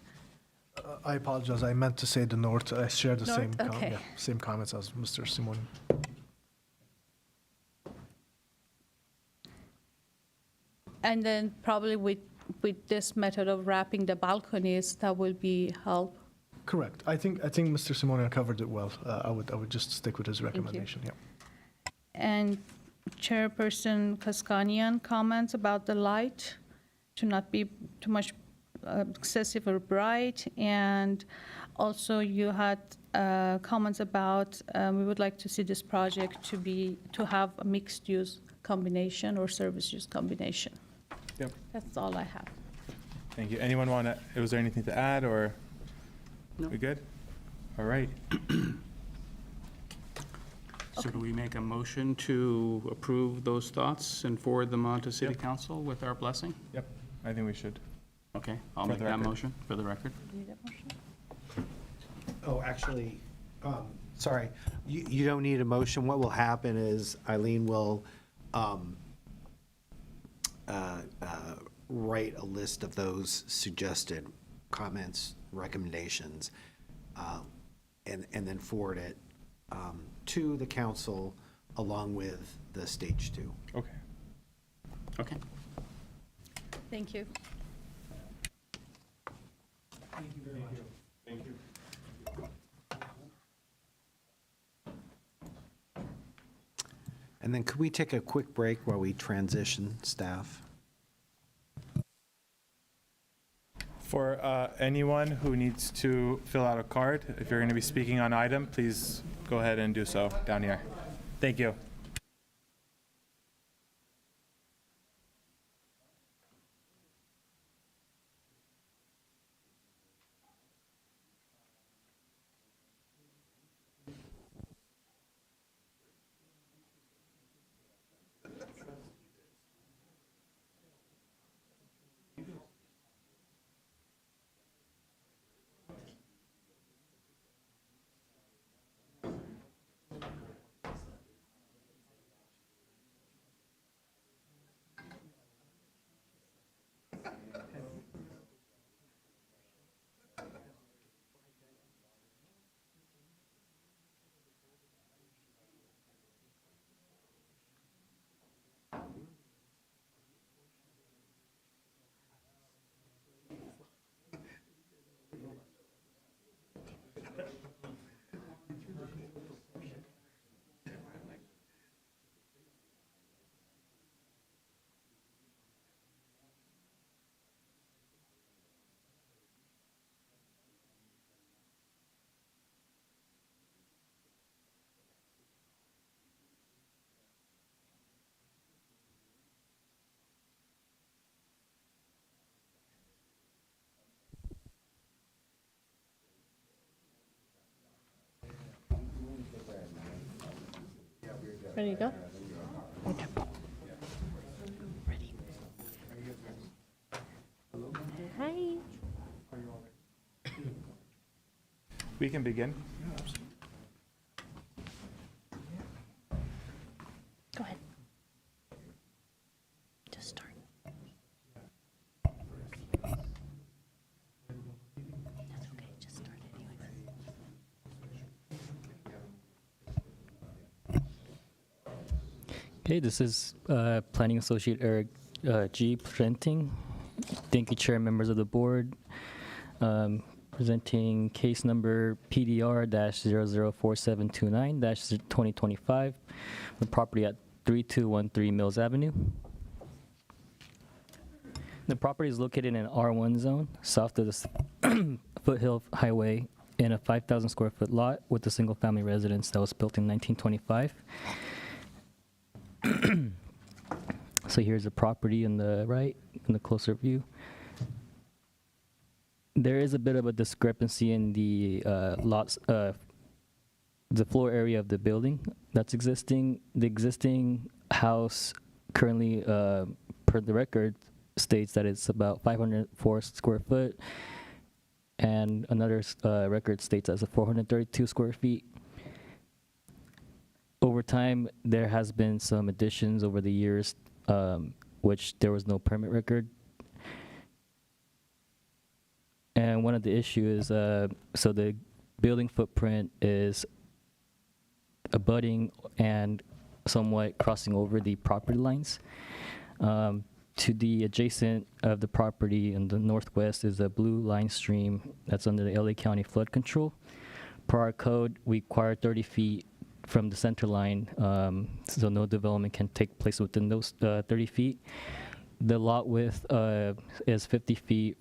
I apologize, I meant to say the north. I share the North, okay. same comments as Mr. Simon. And then probably with this method of wrapping the balconies, that will be help. Correct. I think Mr. Simonian covered it well. I would just stick with his recommendation, yeah. And Chairperson Kaskanian comments about the light to not be too much excessive or bright. And also you had comments about we would like to see this project to have a mixed use combination or service use combination. Yep. That's all I have. Thank you. Anyone was there anything to add, or? No. We good? All right. So do we make a motion to approve those thoughts and forward them on to City Yep. Council with our blessing? Yep, I think we should. Okay, I'll For make the that record. motion for the record. Do you need a motion? Oh, actually, sorry, you don't need a motion. What will happen is Eileen will write a list of those suggested comments, recommendations, and then forward it to the council along with the stage 2. Okay. Okay. Thank you. And then could we take a quick break while we transition staff? For anyone who needs to fill out a card, if you're going to be speaking on item, please go ahead and do so down here. Thank you. Ready to go? Hi. We can begin. Go ahead. Just start. That's okay, just start anyway. Okay, this is Planning Associate Eric G. presenting. Thank you, Chair, members of the board. Presenting case number PDR-004729-2025, the property at 3213 Mills Avenue. The property is located in an R1 zone, south of the Foothill Highway, in a 5,000 square foot lot with a single family residence that was built in 1925. So here's the property in the right, in the closer view. There is a bit of a discrepancy in the lots, the floor area of the building that's existing. The existing house currently, per the record, states that it's about 504 square foot, and another record states as a 432 square feet. Over time, there has been some additions over the years, which there was no permit record. And one of the issues is, so the building footprint is abutting and somewhat crossing over the property lines. To the adjacent of the property in the northwest is a blue line stream that's under the LA County flood control. Per our code, we require 30 feet from the center line, so no development can take place within those 30 feet. The lot width is 50 feet,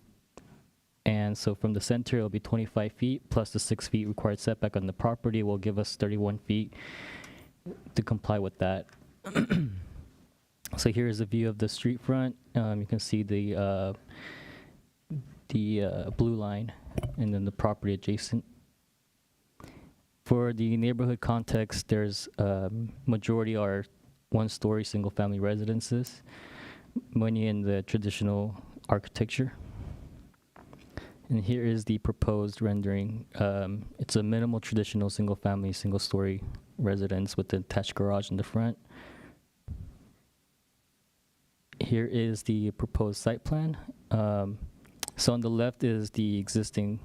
and so from the center it'll be 25 feet, plus the 6 feet required setback on the property will give us 31 feet to comply with that. So here's a view of the street front. You can see the blue line, and then the property adjacent. For the neighborhood context, there's majority are one-story single-family residences, many in the traditional architecture. And here is the proposed rendering. It's a minimal traditional single-family, single-story residence with an attached garage in the front. Here is the proposed site plan. So on the left is the existing,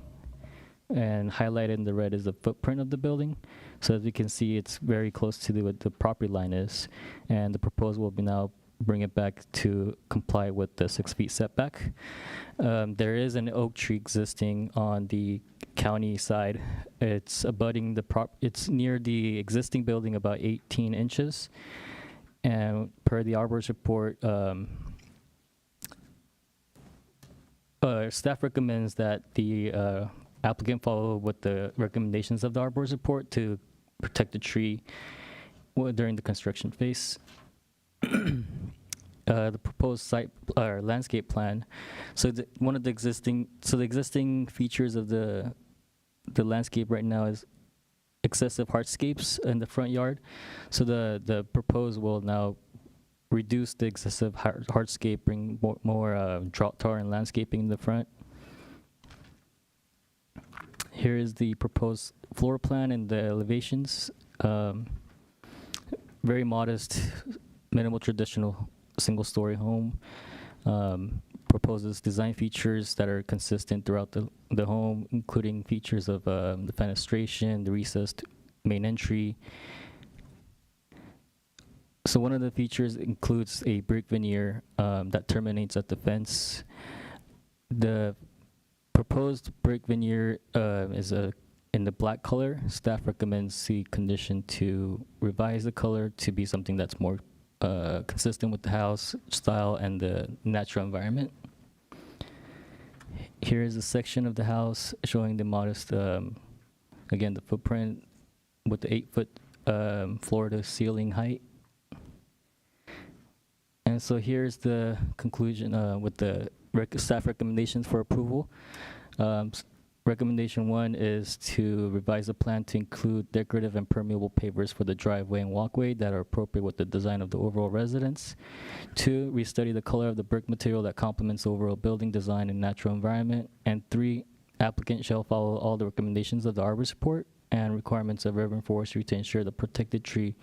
and highlighted in the red is the footprint of the building. So as you can see, it's very close to what the property line is, and the proposal will be now bring it back to comply with the 6 feet setback. There is an oak tree existing on the county side. It's abutting it's near the existing building about 18 inches. And per the arborist report, staff recommends that the applicant follow with the recommendations of the arborist report to protect the tree during the construction phase. The proposed site or landscape plan. So the existing features of the landscape right now is excessive hardscapes in the front yard. So the proposed will now reduce the excessive hardscape, bring more drought tolerant landscaping in the front. Here is the proposed floor plan and the elevations. Very modest, minimal traditional single-story home. Proposes design features that are consistent throughout the home, including features of the fenestration, the recessed main entry. So one of the features includes a brick veneer that terminates at the fence. The proposed brick veneer is in the black color. Staff recommends the condition to revise the color to be something that's more consistent with the house style and the natural environment. Here is a section of the house showing the modest, again, the footprint with the 8-foot floor to ceiling height. And so here's the conclusion with the staff recommendations for approval. Recommendation 1 is to revise the plan to include decorative and permeable pavers for the driveway and walkway that are appropriate with the design of the overall residence. 2, restudy the color of the brick material that complements the overall building design and natural environment. And 3, applicant shall follow all the recommendations of the arborist report and requirements of urban forestry to ensure the protected tree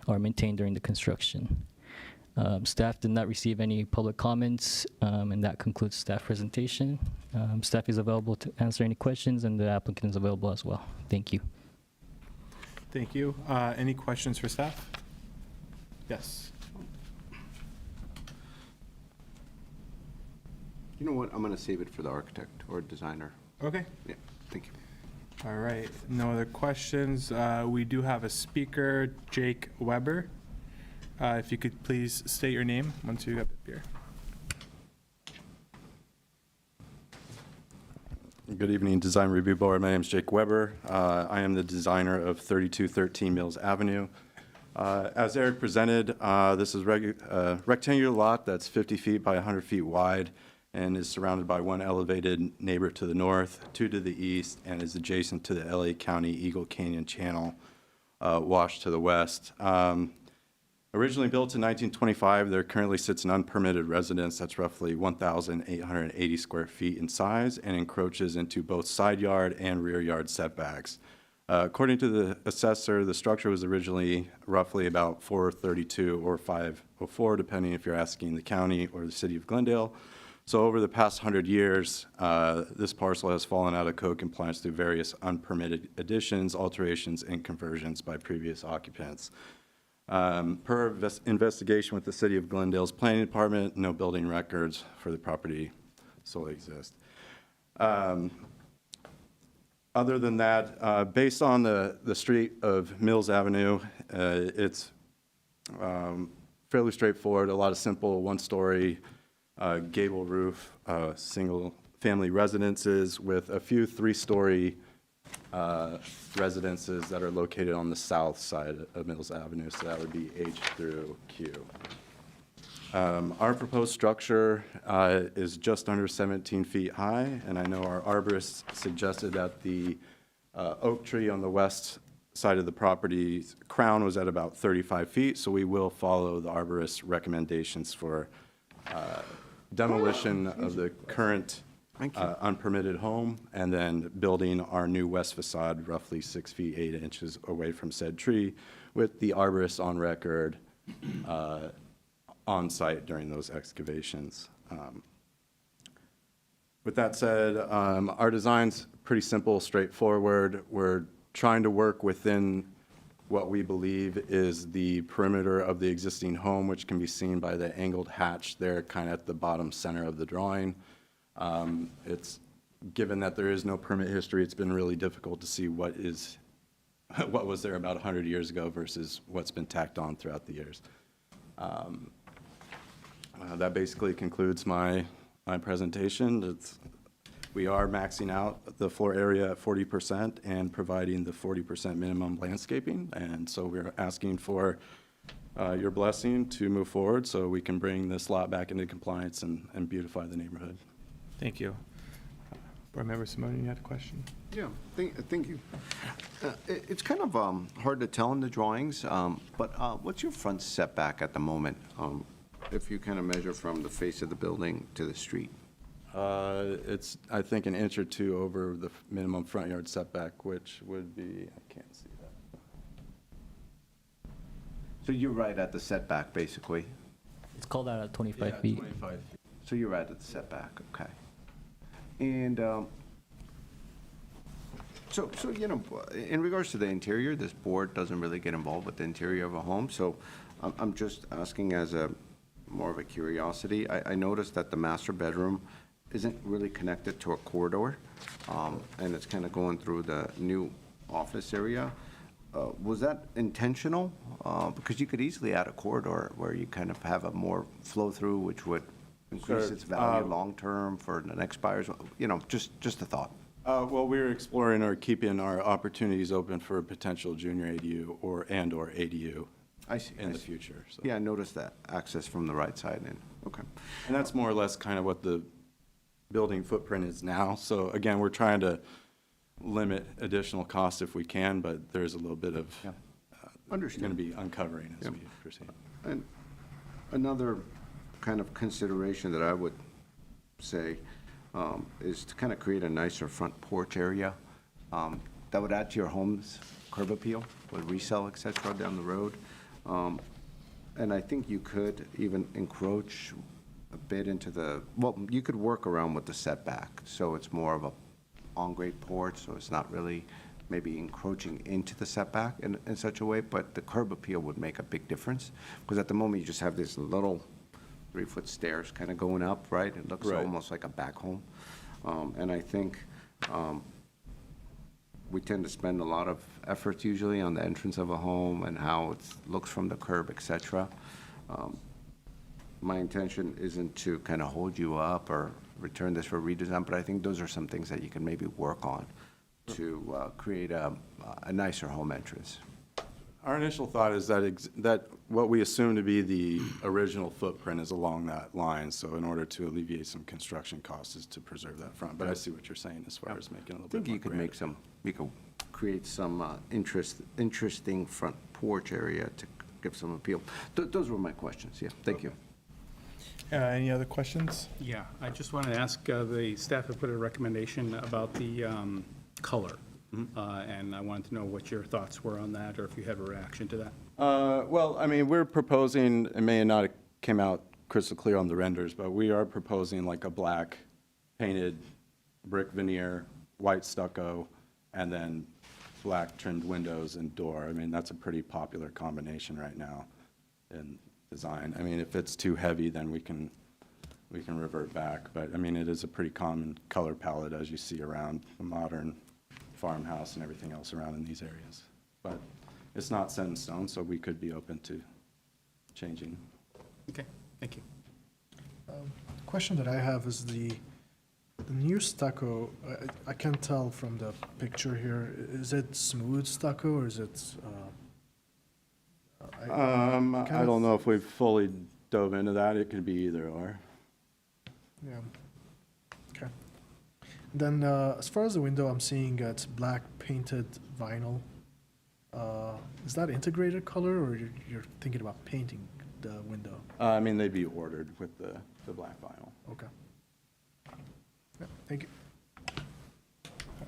are maintained during the construction. Staff did not receive any public comments, and that concludes staff presentation. Staff is available to answer any questions, and the applicant is available as well. Thank you. Thank you. Any questions for staff? Yes. You know what? I'm going to save it for the architect or designer. Okay. Yeah, thank you. All right. No other questions. We do have a speaker, Jake Weber. If you could please state your name once you get up here. Good evening, Design Review Board. My name is Jake Weber. I am the designer of 3213 Mills Avenue. As Eric presented, this is a rectangular lot that's 50 feet by 100 feet wide and is surrounded by one elevated neighbor to the north, 2 to the east, and is adjacent to the LA County Eagle Canyon Channel wash to the west. Originally built in 1925, there currently sits an unpermitted residence that's roughly 1,880 square feet in size and encroaches into both side yard and rear yard setbacks. According to the assessor, the structure was originally roughly about 432 or 504, depending if you're asking the county or the city of Glendale. So over the past 100 years, this parcel has fallen out of code compliance through various unpermitted additions, alterations, and conversions by previous occupants. Per investigation with the City of Glendale's Planning Department, no building records for the property solely exist. Other than that, based on the street of Mills Avenue, it's fairly straightforward, a lot of simple one-story gable roof, single-family residences with a few 3-story residences that are located on the south side of Mills Avenue, so that would be H through Q. Our proposed structure is just under 17 feet high, and I know our arborist suggested that the oak tree on the west side of the property's crown was at about 35 feet, so we will follow the arborist's recommendations for demolition of the current Thank you. unpermitted home, and then building our new west facade roughly 6 feet 8 inches away from said tree, with the arborist on record on site during those excavations. With that said, our design's pretty simple, straightforward. We're trying to work within what we believe is the perimeter of the existing home, which can be seen by the angled hatch there, kind of at the bottom center of the drawing. It's, given that there is no permit history, it's been really difficult to see what was there about 100 years ago versus what's been tacked on throughout the years. That basically concludes my presentation. We are maxing out the floor area at 40% and providing the 40% minimum landscaping. And so we're asking for your blessing to move forward so we can bring this lot back into compliance and beautify the neighborhood. Thank you. Board Member Simone, you had a question? Yeah, thank you. It's kind of hard to tell in the drawings, but what's your front setback at the moment? If you kind of measure from the face of the building to the street? It's, I think, an inch or two over the minimum front yard setback, which would be, I can't see that. So you're right at the setback, basically? It's called out at 25 feet. 25 feet. So you're right at the setback, okay. And so, you know, in regards to the interior, this board doesn't really get involved with the interior of a home, so I'm just asking as a, more of a curiosity. I noticed that the master bedroom isn't really connected to a corridor, and it's kind of going through the new office area. Was that intentional? Because you could easily add a corridor where you kind of have a more flow-through, which would increase Sure. its value long-term for the next buyers, you know, just a thought. Well, we're exploring or keeping our opportunities open for a potential junior ADU or ADU I see. in I the see. future. So. Yeah, I noticed that, access from the right side in, okay. And that's more or less kind of what the building footprint is now. So again, we're trying to limit additional costs if we can, but there's a little bit of, Yeah. going to Understood. be uncovering as Yeah. we proceed. And another kind of consideration that I would say is to kind of create a nicer front porch area that would add to your home's curb appeal with resale, et cetera, down the road. And I think you could even encroach a bit into the, well, you could work around with the setback, so it's more of a on-grade porch, so it's not really maybe encroaching into the setback in such a way, but the curb appeal would make a big difference, because at the moment, you just have this little 3-foot stairs kind of going up, right? It looks Right. almost like a back home. And I think we tend to spend a lot of effort usually on the entrance of a home and how it looks from the curb, et cetera. My intention isn't to kind of hold you up or return this for redesign, but I think those are some things that you can maybe work on to create a nicer home entrance. Our initial thought is that what we assume to be the original footprint is along that line. So in order to alleviate some construction costs is to preserve that front. But I see what you're saying as far as making it a I little think bit more you could grand. make some, you could create some interesting front porch area to give some appeal. Those were my questions, yeah, thank you. Any other questions? Yeah, I just wanted to ask, the staff have put a recommendation about the color, and I wanted to know what your thoughts were on that, or if you had a reaction to that. Well, I mean, we're proposing, it may not have came out crystal clear on the renders, but we are proposing like a black painted brick veneer, white stucco, and then black trimmed windows and door. I mean, that's a pretty popular combination right now in design. I mean, if it's too heavy, then we can revert back. But I mean, it is a pretty common color palette as you see around the modern farmhouse and everything else around in these areas. But it's not set in stone, so we could be open to changing. Okay, thank you. Question that I have is the new stucco, I can't tell from the picture here, is it smooth stucco or is it? I don't know if we've fully dove into that. It could be either or. Yeah. Okay. Then, as far as the window, I'm seeing it's black painted vinyl. Is that integrated color, or you're thinking about painting the window? I mean, they'd be ordered with the black vinyl. Okay. Thank you.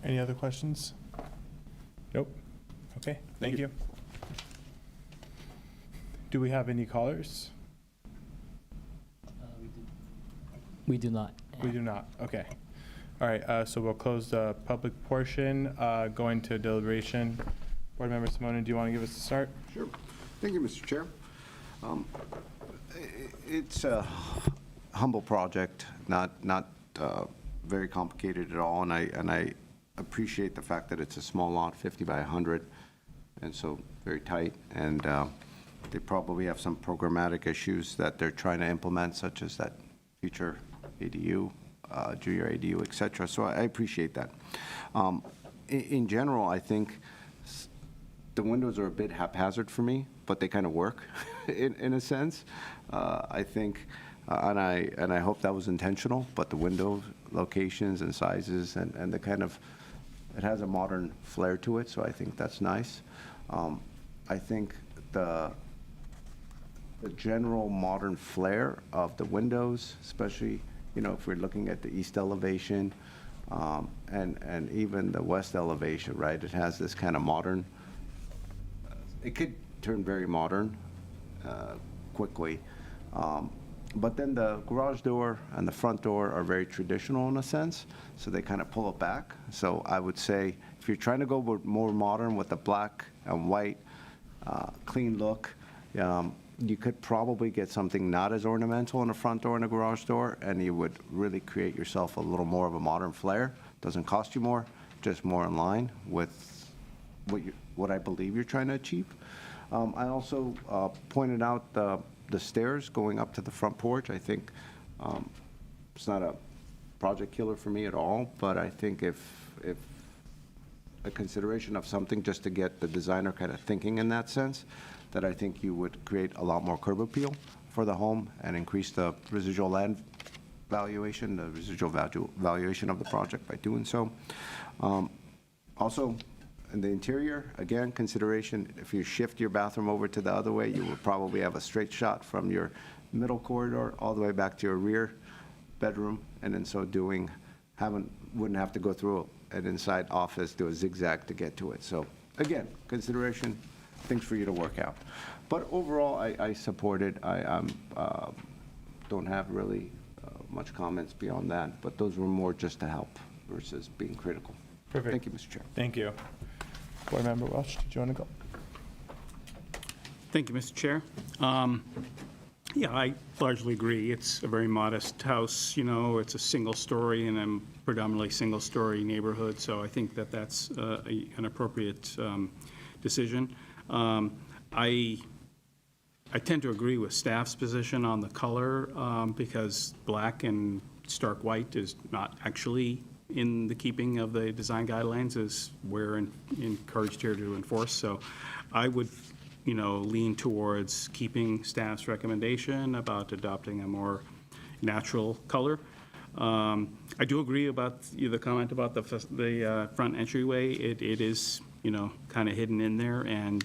Any other questions? Nope. Okay, thank you. Do we have any callers? We do not. We do not. Okay. All right, so we'll close the public portion, go into deliberation. Board Member Simone, do you want to give us a start? Sure. Thank you, Mr. Chair. It's a humble project, not very complicated at all, and I appreciate the fact that it's a small lot, 50 by 100, and so very tight, and they probably have some programmatic issues that they're trying to implement, such as that future ADU, junior ADU, et cetera, so I appreciate that. In general, I think the windows are a bit haphazard for me, but they kind of work in a sense. I think, and I hope that was intentional, but the window locations and sizes and the kind of, it has a modern flair to it, so I think that's nice. I think the general modern flair of the windows, especially, you know, if we're looking at the east elevation and even the west elevation, right? It has this kind of modern, it could turn very modern quickly. But then the garage door and the front door are very traditional in a sense, so they kind of pull it back. So I would say if you're trying to go more modern with a black and white clean look, you could probably get something not as ornamental in the front door and the garage door, and you would really create yourself a little more of a modern flair. Doesn't cost you more, just more in line with what I believe you're trying to achieve. I also pointed out the stairs going up to the front porch. I think it's not a project killer for me at all, but I think if a consideration of something just to get the designer kind of thinking in that sense, that I think you would create a lot more curb appeal for the home and increase the residual land valuation, the residual valuation of the project by doing so. Also, in the interior, again, consideration, if you shift your bathroom over to the other way, you will probably have a straight shot from your middle corridor all the way back to your rear bedroom, and in so doing, wouldn't have to go through an inside office, do a zigzag to get to it. So again, consideration, things for you to work out. But overall, I support it. I don't have really much comments beyond that, but those were more just to help versus being critical. Perfect. Thank you, Mr. Chair. Thank you. Board Member Welch, did you want to go? Thank you, Mr. Chair. Yeah, I largely agree. It's a very modest house, you know, it's a single story in a predominantly single story neighborhood, so I think that that's an appropriate decision. I tend to agree with staff's position on the color because black and stark white is not actually in the keeping of the design guidelines, as we're encouraged here to enforce. So I would, you know, lean towards keeping staff's recommendation about adopting a more natural color. I do agree about the comment about the front entryway. It is, you know, kind of hidden in there, and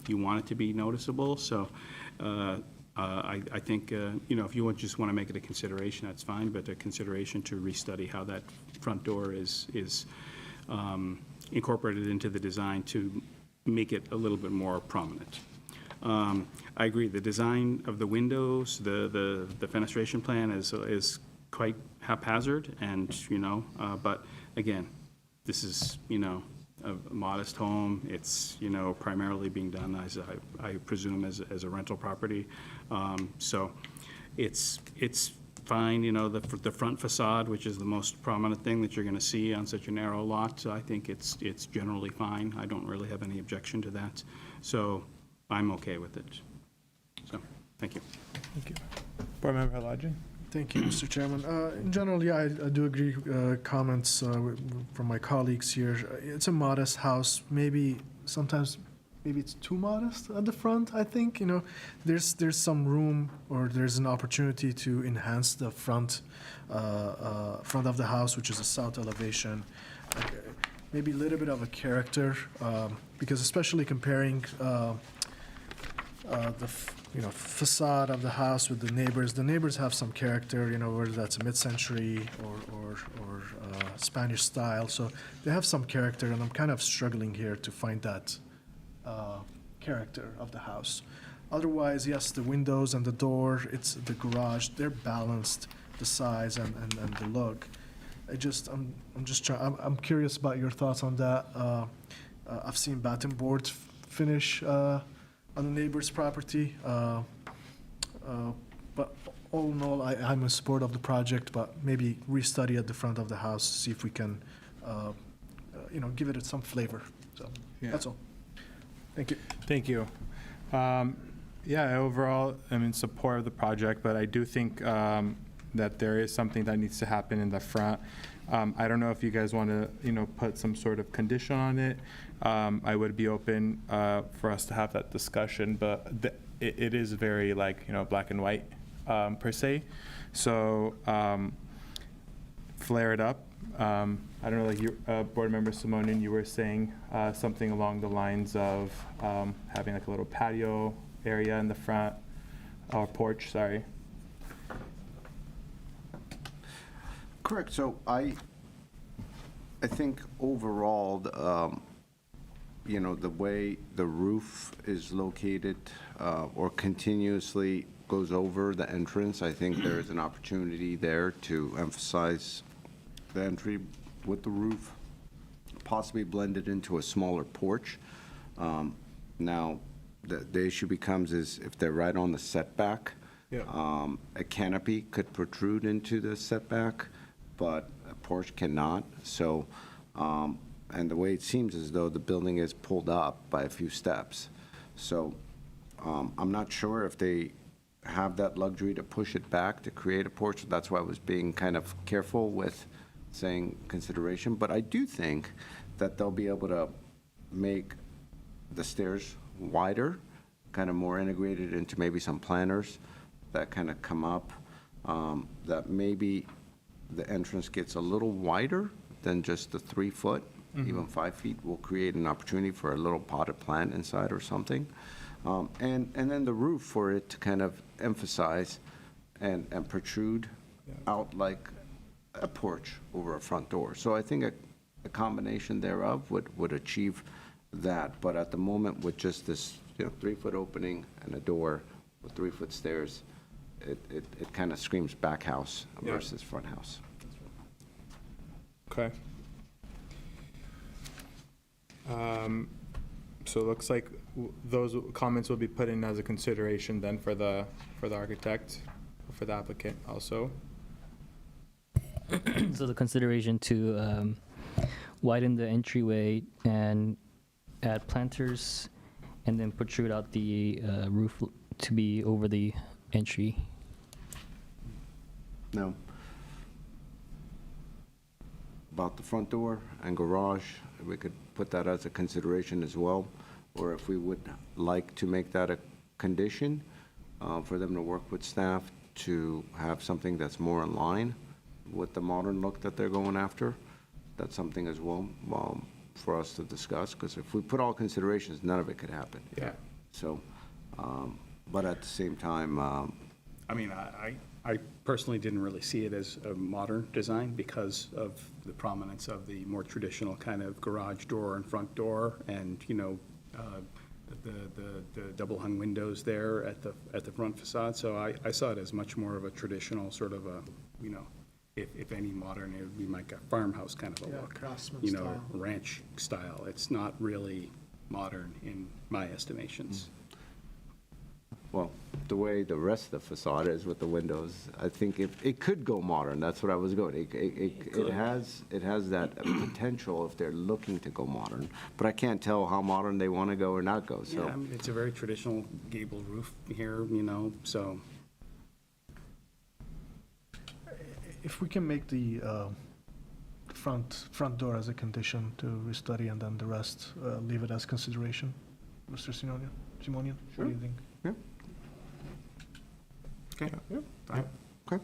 you want it to be noticeable. So I think, you know, if you just want to make it a consideration, that's fine, but a consideration to restudy how that front door is incorporated into the design to make it a little bit more prominent. I agree, the design of the windows, the fenestration plan is quite haphazard, and, you know, but again, this is, you know, a modest home. It's, you know, primarily being done, as I presume, as a rental property. So it's fine, you know, the front facade, which is the most prominent thing that you're going to see on such a narrow lot, I think it's generally fine. I don't really have any objection to that. So I'm okay with it. So, thank you. Thank you. Board Member Haladjian? Thank you, Mr. Chairman. In general, yeah, I do agree comments from my colleagues here. It's a modest house. Maybe it's too modest at the front, I think. You know, there's some room, or there's an opportunity to enhance the front of the house, which is a south elevation. Maybe a little bit of a character, because especially comparing facade of the house with the neighbors. The neighbors have some character, whether that's mid-century or Spanish style. So they have some character, and I'm kind of struggling here to find that character of the house. Otherwise, yes, the windows and the door, it's the garage, they're balanced, the size and the look. I'm curious about your thoughts on that. I've seen batten boards finish on the neighbor's property. But all in all, I'm in support of the project, but maybe restudy at the front of the house, see if we can, give it some flavor. So, Yeah. that's all. Thank you. Thank you. Yeah, overall, I'm in support of the project, but I do think that there is something that needs to happen in the front. I don't know if you guys want to, put some sort of condition on it. I would be open for us to have that discussion, but it is very black and white per se. So flare it up. I don't know, like you, Board Member Simonian, you were saying something along the lines of having like a little patio area in the front, or porch, sorry. Correct. So I think overall, the way the roof is located or continuously goes over the entrance, I think there is an opportunity there to emphasize the entry with the roof, possibly blend it into a smaller porch. Now, the issue becomes is if they're right on the setback, a canopy could protrude into the setback, but a porch cannot. So, and the way it seems as though the building is pulled up by a few steps. So I'm not sure if they have that luxury to push it back to create a porch. That's why I was being kind of careful with saying consideration. But I do think that they'll be able to make the stairs wider, kind of more integrated into maybe some planters that kind of come up, that maybe the entrance gets a little wider than just the 3 foot, even 5 feet will create an opportunity for a little potted plant inside or something. And then the roof for it to kind of emphasize and protrude out like a porch over a front door. So I think a combination thereof would achieve that. But at the moment, with just this 3 foot opening and a door with 3 foot stairs, it kind of screams back house versus front house. Okay. So it looks like those comments will be put in as a consideration then for the architect, for the applicant also. So the consideration to widen the entryway and add planters, and then protrude out the roof to be over the entry. No. About the front door and garage, we could put that as a consideration as well. Or if we would like to make that a condition, for them to work with staff to have something that's more in line with the modern look that they're going after. That's something as well for us to discuss, because if we put all considerations, none of it could happen. Yeah. So, but at the same time, I mean, I personally didn't really see it as a modern design because of the prominence of the more traditional kind of garage door and front door, and, the double hung windows there at the front facade. So I saw it as much more of a traditional sort of a, if any modern, it would be like a farmhouse kind of a look. Craftsman style. Ranch style. It's not really modern in my estimations. well, the way the rest of the facade is with the windows, I think it could go modern. That's what I was going. It has that potential if they're looking to go modern, but I can't tell how modern they want to go or not go. So Yeah, I mean, it's a very traditional gable roof here, so. If we can make the front door as a condition to restudy, and then the rest, leave it as consideration. Mr. Simonian, what do you think? yeah, Okay. Yeah. okay.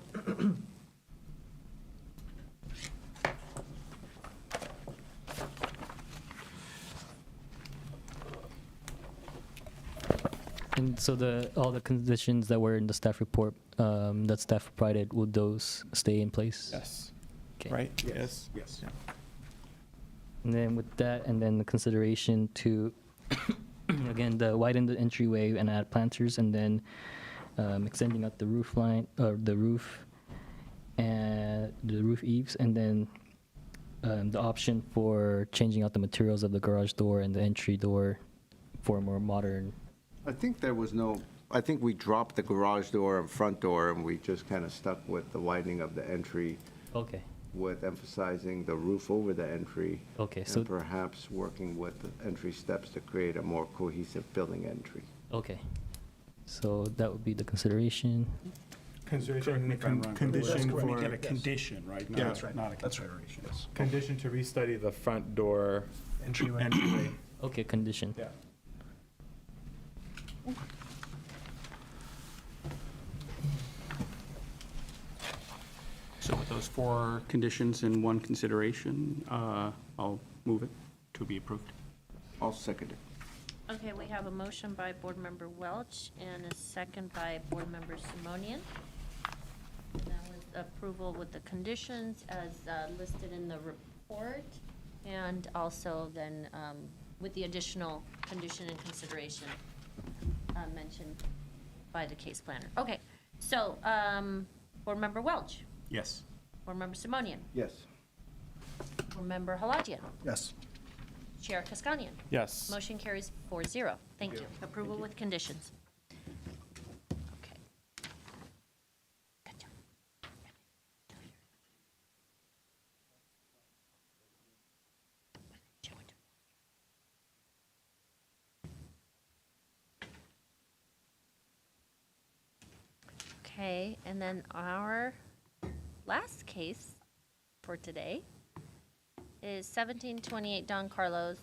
And so all the conditions that were in the staff report that staff provided, will those stay in place? Yes. Okay. Right? Yes. Yes. Yeah. And then with that, and then the consideration to, again, widen the entryway and add planters, and then extending out the roof line, or the roof, and the roof eaves, and then the option for changing out the materials of the garage door and the entry door for a more modern. I think I think we dropped the garage door and front door, and we just kind of stuck with the widening of the entry, Okay. with emphasizing the roof over the entry. Okay, so- And perhaps working with the entry steps to create a more cohesive building entry. Okay. So that would be the consideration. Consideration Condition We for, get a condition, right? Yeah. Not not a consideration. condition to restudy the front door Entryway. entryway. Okay, condition. Yeah. So with those 4 conditions and 1 consideration, I'll move it to be approved. I'll second it. Okay, we have a motion by Board Member Welch and a second by Board Member Simonian. That was approval with the conditions as listed in the report, and also then with the additional condition and consideration mentioned by the case planner. Okay, so Board Member Welch, Yes. Board Member Simonian, Yes. Board Member Haladian, Yes. Chair Kaskanian. Yes. Motion carries 4-0. Thank you. Approval with conditions. Okay. Good job. Okay, and then our last case for today is 1728 Don Carlos.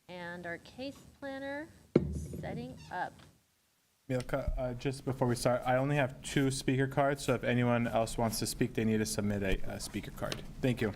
And our case planner is setting up. Milka, just before we start, I only have 2 speaker cards, so if anyone else wants to speak, they need to submit a speaker card. Thank you.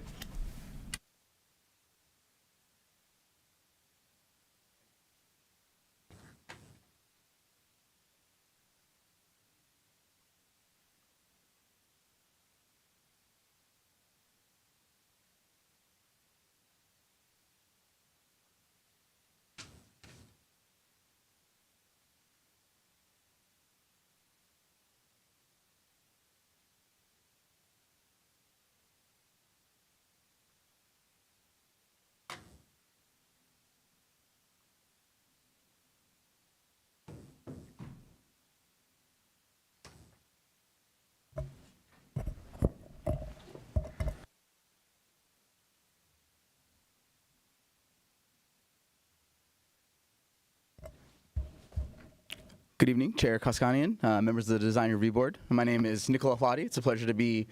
Good evening, Chair Koskanian, members of the Design Review Board. My name is Nicola Flati. It's a pleasure to be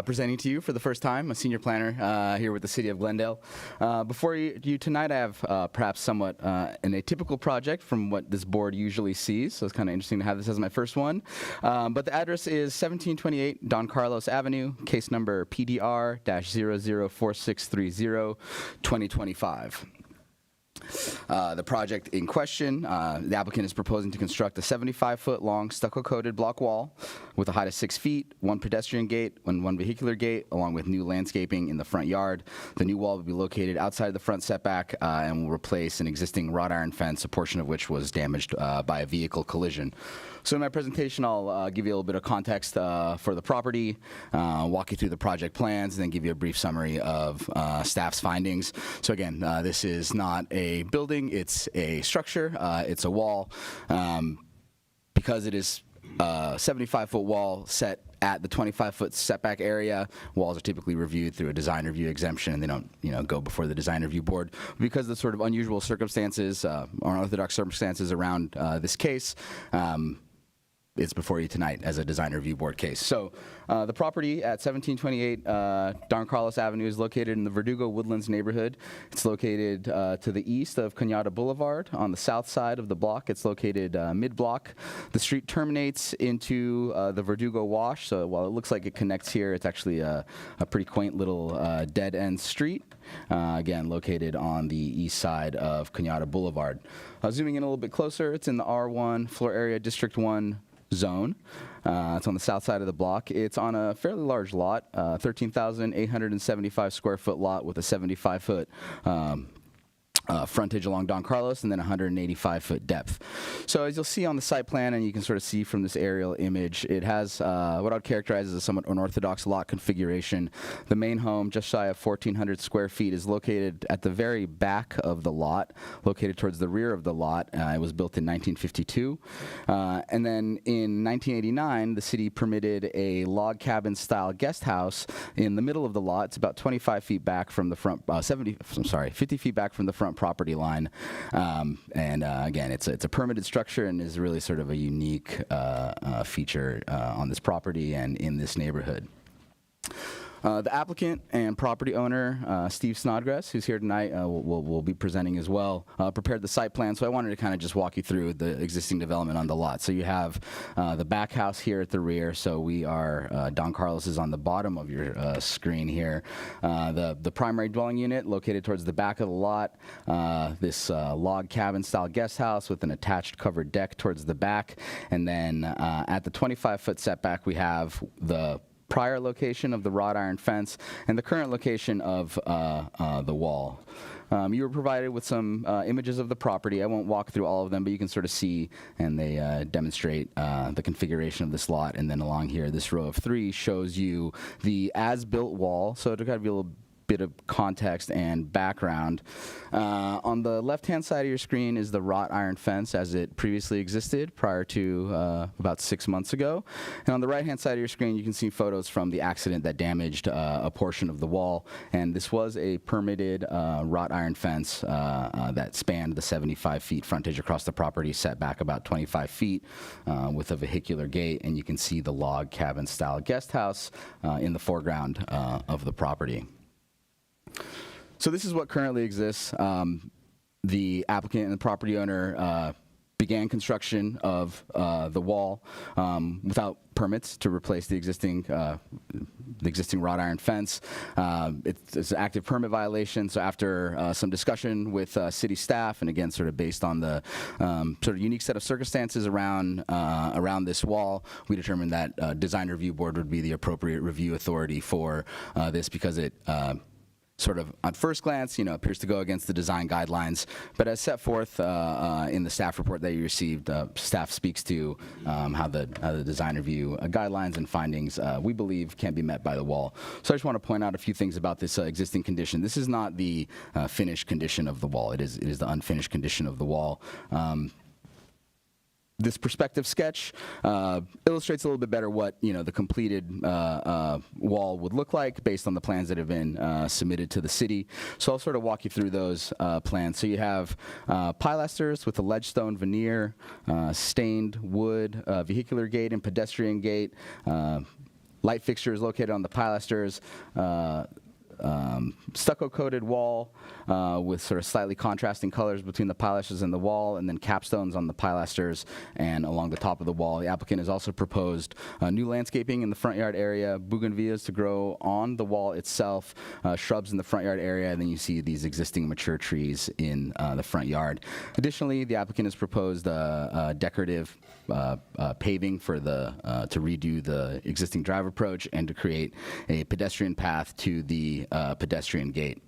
presenting to you for the first time, a senior planner here with the City of Glendale. Before you tonight, I have perhaps somewhat an atypical project from what this board usually sees, so it's kind of interesting to have this as my first one. But the address is 1728 Don Carlos Avenue, case number PDR-004630, 2025. The project in question, the applicant is proposing to construct a 75-foot long stucco-coated block wall with a height of 6 feet, 1 pedestrian gate and 1 vehicular gate, along with new landscaping in the front yard. The new wall will be located outside the front setback and will replace an existing wrought iron fence, a portion of which was damaged by a vehicle collision. So in my presentation, I'll give you a little bit of context for the property, walk you through the project plans, and then give you a brief summary of staff's findings. So again, this is not a building, it's a structure, it's a wall. Because it is a 75-foot wall set at the 25-foot setback area, walls are typically reviewed through a design review exemption, and they don't, go before the design review board. Because of the sort of unusual circumstances, or unorthodox circumstances around this case, it's before you tonight as a design review board case. So the property at 1728 Don Carlos Avenue is located in the Verdugo Woodlands neighborhood. It's located to the east of Cañada Boulevard. On the south side of the block, it's located mid-block. The street terminates into the Verdugo Wash, so while it looks like it connects here, it's actually a pretty quaint little dead-end street. Again, located on the east side of Cañada Boulevard. Zooming in a little bit closer, it's in the R1 floor area District 1 zone. It's on the south side of the block. It's on a fairly large lot, 13,875 square foot lot with a 75-foot frontage along Don Carlos, and then 185-foot depth. So as you'll see on the site plan, and you can sort of see from this aerial image, it has what I'd characterize as a somewhat unorthodox lot configuration. The main home, just shy of 1,400 square feet, is located at the very back of the lot, located towards the rear of the lot. It was built in 1952. And then in 1989, the city permitted a log cabin style guest house in the middle of the lot. It's about 25 feet back from the front, 50 feet back from the front property line. Again, it's a permitted structure and is really sort of a unique feature on this property and in this neighborhood. The applicant and property owner, Steve Snodgrass, who's here tonight, will be presenting as well, prepared the site plan. So I wanted to kind of just walk you through the existing development on the lot. So you have the back house here at the rear. So we are, Don Carlos is on the bottom of your screen here. The primary dwelling unit located towards the back of the lot, this log cabin style guest house with an attached covered deck towards the back. And then at the 25-foot setback, we have the prior location of the wrought iron fence and the current location of the wall. You were provided with some images of the property. I won't walk through all of them, but you can sort of see, and they demonstrate the configuration of this lot. And then along here, this row of 3 shows you the as-built wall. So to kind of be a little bit of context and background. On the left-hand side of your screen is the wrought iron fence as it previously existed prior to about 6 months ago. And on the right-hand side of your screen, you can see photos from the accident that damaged a portion of the wall. And this was a permitted wrought iron fence that spanned the 75 feet frontage across the property, set back about 25 feet with a vehicular gate. And you can see the log cabin-style guest house in the foreground of the property. So this is what currently exists. The applicant and the property owner began construction of the wall without permits to replace the existing wrought iron fence. It's an active permit violation. So after some discussion with city staff, and again, sort of based on the sort of unique set of circumstances around this wall, we determined that design review board would be the appropriate review authority for this because it sort of, on first glance, appears to go against the design guidelines. But as set forth in the staff report that you received, staff speaks to how the design review guidelines and findings we believe can be met by the wall. So I just want to point out a few things about this existing condition. This is not the finished condition of the wall. It is the unfinished condition of the wall. This perspective sketch illustrates a little bit better what the completed wall would look like based on the plans that have been submitted to the city. So I'll sort of walk you through those plans. So you have pilasters with a ledge stone veneer, stained wood, vehicular gate and pedestrian gate, light fixtures located on the pilasters, stucco-coated wall with sort of slightly contrasting colors between the pilasters and the wall, and then capstones on the pilasters and along the top of the wall. The applicant has also proposed new landscaping in the front yard area, bougainvilleas to grow on the wall itself, shrubs in the front yard area, and then you see these existing mature trees in the front yard. Additionally, the applicant has proposed decorative paving for to redo the existing drive approach and to create a pedestrian path to the pedestrian gate.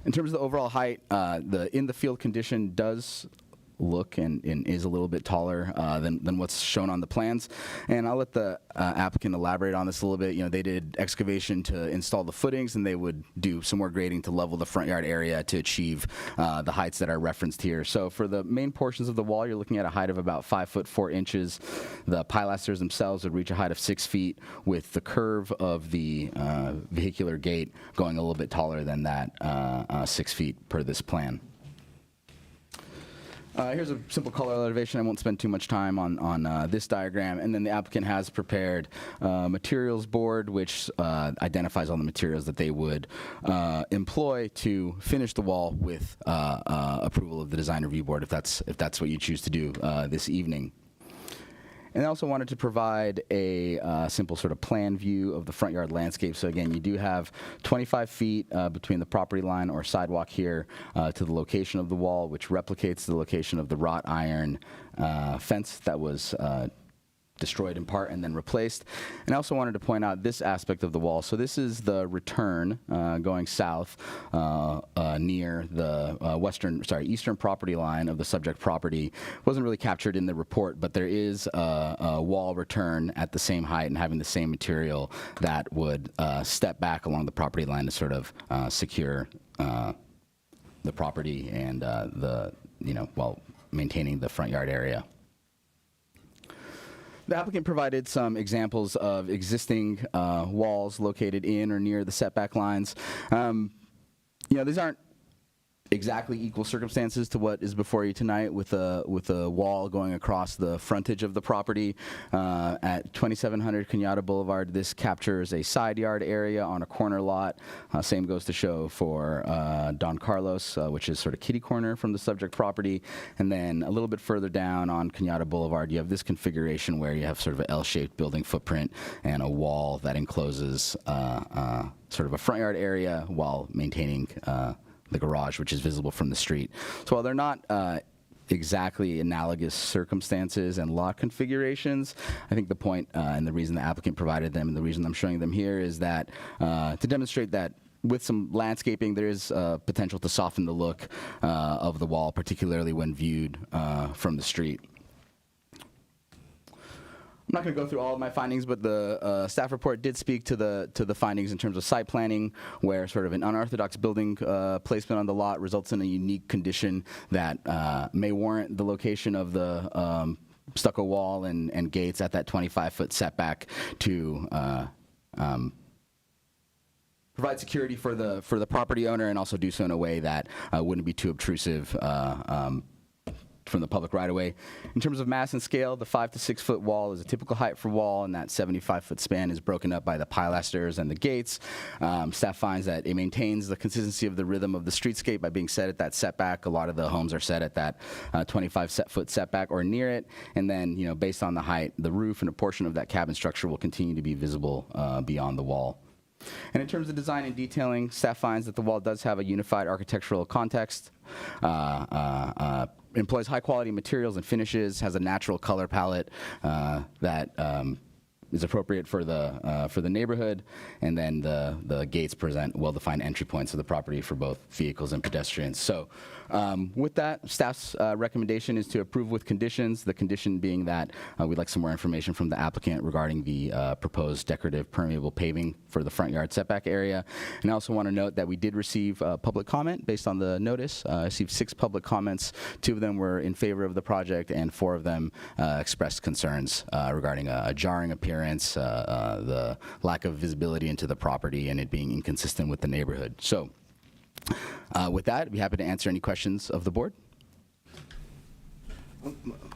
In terms of the overall height, the in-the-field condition does look and is a little bit taller than what's shown on the plans. And I'll let the applicant elaborate on this a little bit. They did excavation to install the footings, and they would do some more grading to level the front yard area to achieve the heights that are referenced here. So for the main portions of the wall, you're looking at a height of about 5 foot 4 inches. The pilasters themselves would reach a height of 6 feet, with the curve of the vehicular gate going a little bit taller than that 6 feet per this plan. Here's a simple color elevation. I won't spend too much time on this diagram. And then the applicant has prepared a materials board, which identifies all the materials that they would employ to finish the wall with approval of the design review board, if that's what you choose to do this evening. And I also wanted to provide a simple sort of plan view of the front yard landscape. So again, you do have 25 feet between the property line or sidewalk here to the location of the wall, which replicates the location of the wrought iron fence that was destroyed in part and then replaced. And I also wanted to point out this aspect of the wall. So this is the return going south near the eastern property line of the subject property. Wasn't really captured in the report, but there is a wall return at the same height and having the same material that would step back along the property line to sort of secure the property and while maintaining the front yard area. The applicant provided some examples of existing walls located in or near the setback lines. These aren't exactly equal circumstances to what is before you tonight with a wall going across the frontage of the property. At 2700 Cañada Boulevard, this captures a side yard area on a corner lot. Same goes to show for Don Carlos, which is sort of kitty corner from the subject property. And then a little bit further down on Cañada Boulevard, you have this configuration where you have sort of an L-shaped building footprint and a wall that encloses sort of a front yard area while maintaining the garage, which is visible from the street. So while they're not exactly analogous circumstances and lot configurations, I think the point and the reason the applicant provided them and the reason I'm showing them here is that to demonstrate that with some landscaping, there is potential to soften the look of the wall, particularly when viewed from the street. I'm not going to go through all of my findings, but the staff report did speak to the findings in terms of site planning, where sort of an unorthodox building placement on the lot results in a unique condition that may warrant the location of the stucco wall and gates at that 25-foot setback to provide security for the property owner and also do so in a way that wouldn't be too obtrusive from the public right-of-way. In terms of mass and scale, the 5 to 6 foot wall is a typical height for wall, and that 75-foot span is broken up by the pilasters and the gates. Staff finds that it maintains the consistency of the rhythm of the streetscape by being set at that setback. A lot of the homes are set at that 25-foot setback or near it, and then, based on the height, the roof and a portion of that cabin structure will continue to be visible beyond the wall. And in terms of design and detailing, staff finds that the wall does have a unified architectural context, employs high-quality materials and finishes, has a natural color palette that is appropriate for the neighborhood, and then the gates present well-defined entry points to the property for both vehicles and pedestrians. So with that, staff's recommendation is to approve with conditions, the condition being that we'd like some more information from the applicant regarding the proposed decorative permeable paving for the front yard setback area. And I also want to note that we did receive public comment based on the notice. I received 6 public comments. 2 of them were in favor of the project, and 4 of them expressed concerns regarding a jarring appearance, the lack of visibility into the property, and it being inconsistent with the neighborhood. So with that, I'd be happy to answer any questions of the board.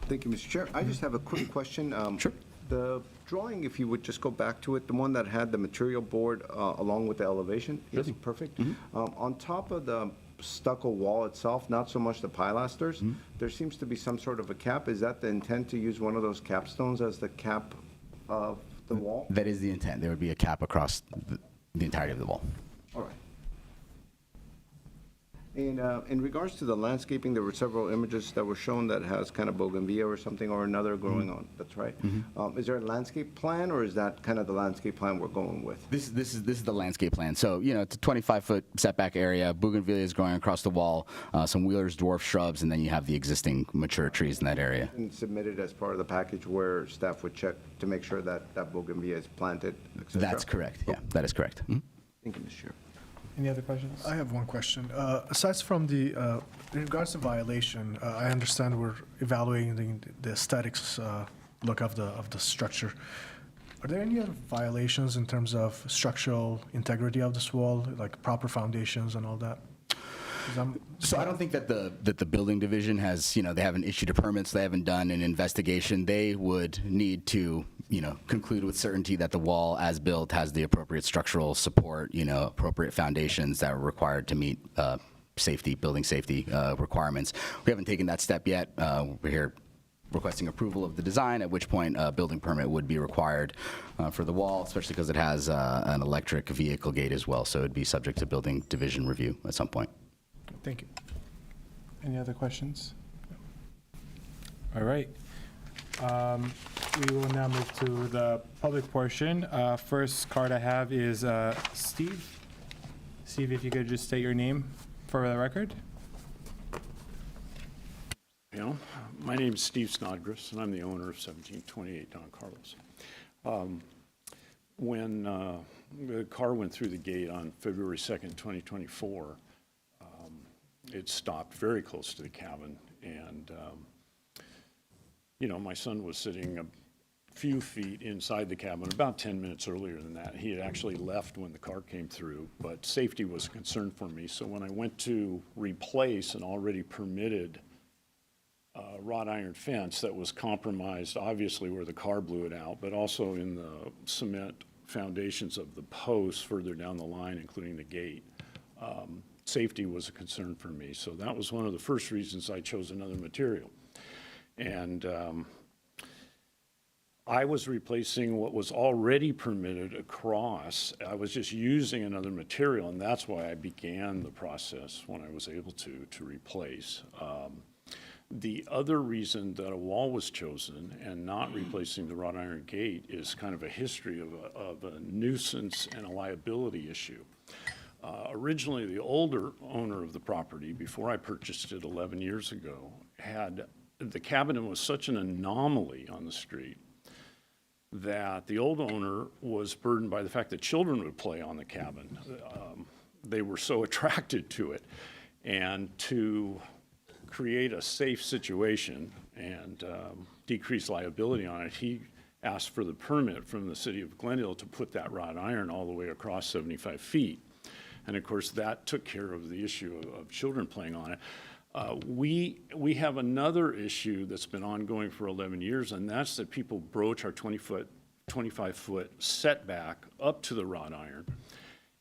Thank you, Mr. Chair. I just have a quick question. Sure. The drawing, if you would just go back to it, the one that had the material board along with the elevation, is perfect. On top of the stucco wall itself, not so much the pilasters, there seems to be some sort of a cap. Is that the intent, to use one of those capstones as the cap of the wall? That is the intent. There would be a cap across the entirety of the wall. All right. And in regards to the landscaping, there were several images that were shown that has kind of bougainvillea or something or another growing on. That's right. Is there a landscape plan, or is that kind of the landscape plan we're going with? This is the landscape plan. So, it's a 25-foot setback area. Bougainvillea is growing across the wall, some Wheeler's dwarf shrubs, and then you have the existing mature trees in that area. And submitted as part of the package where staff would check to make sure that that bougainvillea is planted, et cetera? That's correct. Yeah, that is correct. Thank you, Mr. Chair. Any other questions? I have one question. Aside from in regards to violation, I understand we're evaluating the aesthetics look of the structure. Are there any other violations in terms of structural integrity of this wall, like proper foundations and all that? So I don't think that the building division has, they haven't issued a permit, so they haven't done an investigation. They would need to, conclude with certainty that the wall as built has the appropriate structural support, appropriate foundations that are required to meet building safety requirements. We haven't taken that step yet. We're here requesting approval of the design, at which point a building permit would be required for the wall, especially because it has an electric vehicle gate as well, so it'd be subject to building division review at some point. Thank you. Any other questions? All right. We will now move to the public portion. First card I have is Steve. Steve, if you could just state your name for the record. My name is Steve Snodgrass, and I'm the owner of 1728 Don Carlos. When the car went through the gate on February 2nd, 2024, it stopped very close to the cabin, and my son was sitting a few feet inside the cabin, about 10 minutes earlier than that. He had actually left when the car came through, but safety was a concern for me. So when I went to replace an already permitted wrought iron fence that was compromised, obviously where the car blew it out, but also in the cement foundations of the posts further down the line, including the gate, safety was a concern for me. So that was one of the first reasons I chose another material. And I was replacing what was already permitted across. I was just using another material, and that's why I began the process when I was able to replace. The other reason that a wall was chosen and not replacing the wrought iron gate is kind of a history of a nuisance and a liability issue. Originally, the older owner of the property, before I purchased it 11 years ago, the cabinet was such an anomaly on the street that the old owner was burdened by the fact that children would play on the cabin. They were so attracted to it. And to create a safe situation and decrease liability on it, he asked for the permit from the city of Glendale to put that wrought iron all the way across 75 feet. And of course, that took care of the issue of children playing on it. We have another issue that's been ongoing for 11 years, and that's that people broach our 25-foot setback up to the wrought iron.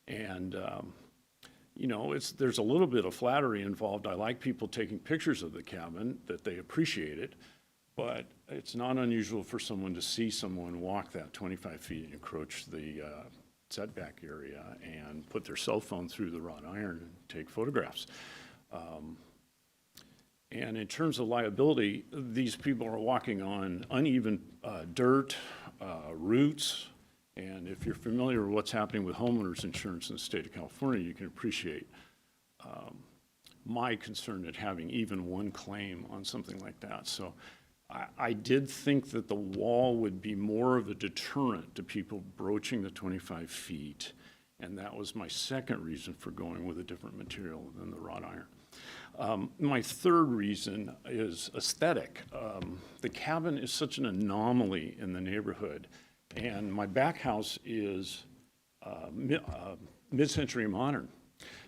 And there's a little bit of flattery involved. I like people taking pictures of the cabin, that they appreciate it, but it's not unusual for someone to see someone walk that 25 feet and encroach the setback area and put their cell phone through the wrought iron and take photographs. And in terms of liability, these people are walking on uneven dirt, roots, and if you're familiar with what's happening with homeowners insurance in the state of California, you can appreciate my concern at having even one claim on something like that. So I did think that the wall would be more of a deterrent to people broaching the 25 feet, and that was my second reason for going with a different material than the wrought iron. My third reason is aesthetic. The cabin is such an anomaly in the neighborhood. And my back house is mid-century modern.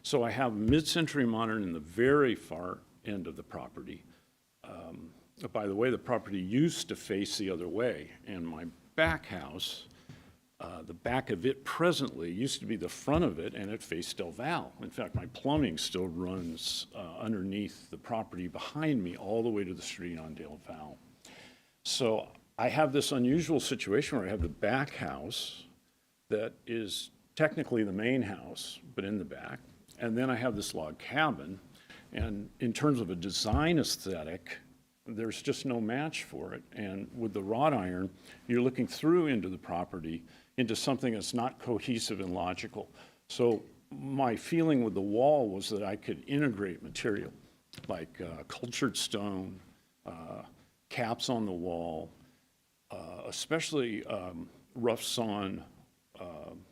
So I have mid-century modern in the very far end of the property. By the way, the property used to face the other way. And my back house, the back of it presently used to be the front of it, and it faced Del Val. In fact, my plumbing still runs underneath the property behind me all the way to the street on Del Val. So I have this unusual situation where I have the back house that is technically the main house, but in the back. And then I have this log cabin. And in terms of a design aesthetic, there's just no match for it. And with the wrought iron, you're looking through into the property, into something that's not cohesive and logical. So my feeling with the wall was that I could integrate material like cultured stone, caps on the wall, especially rough sawn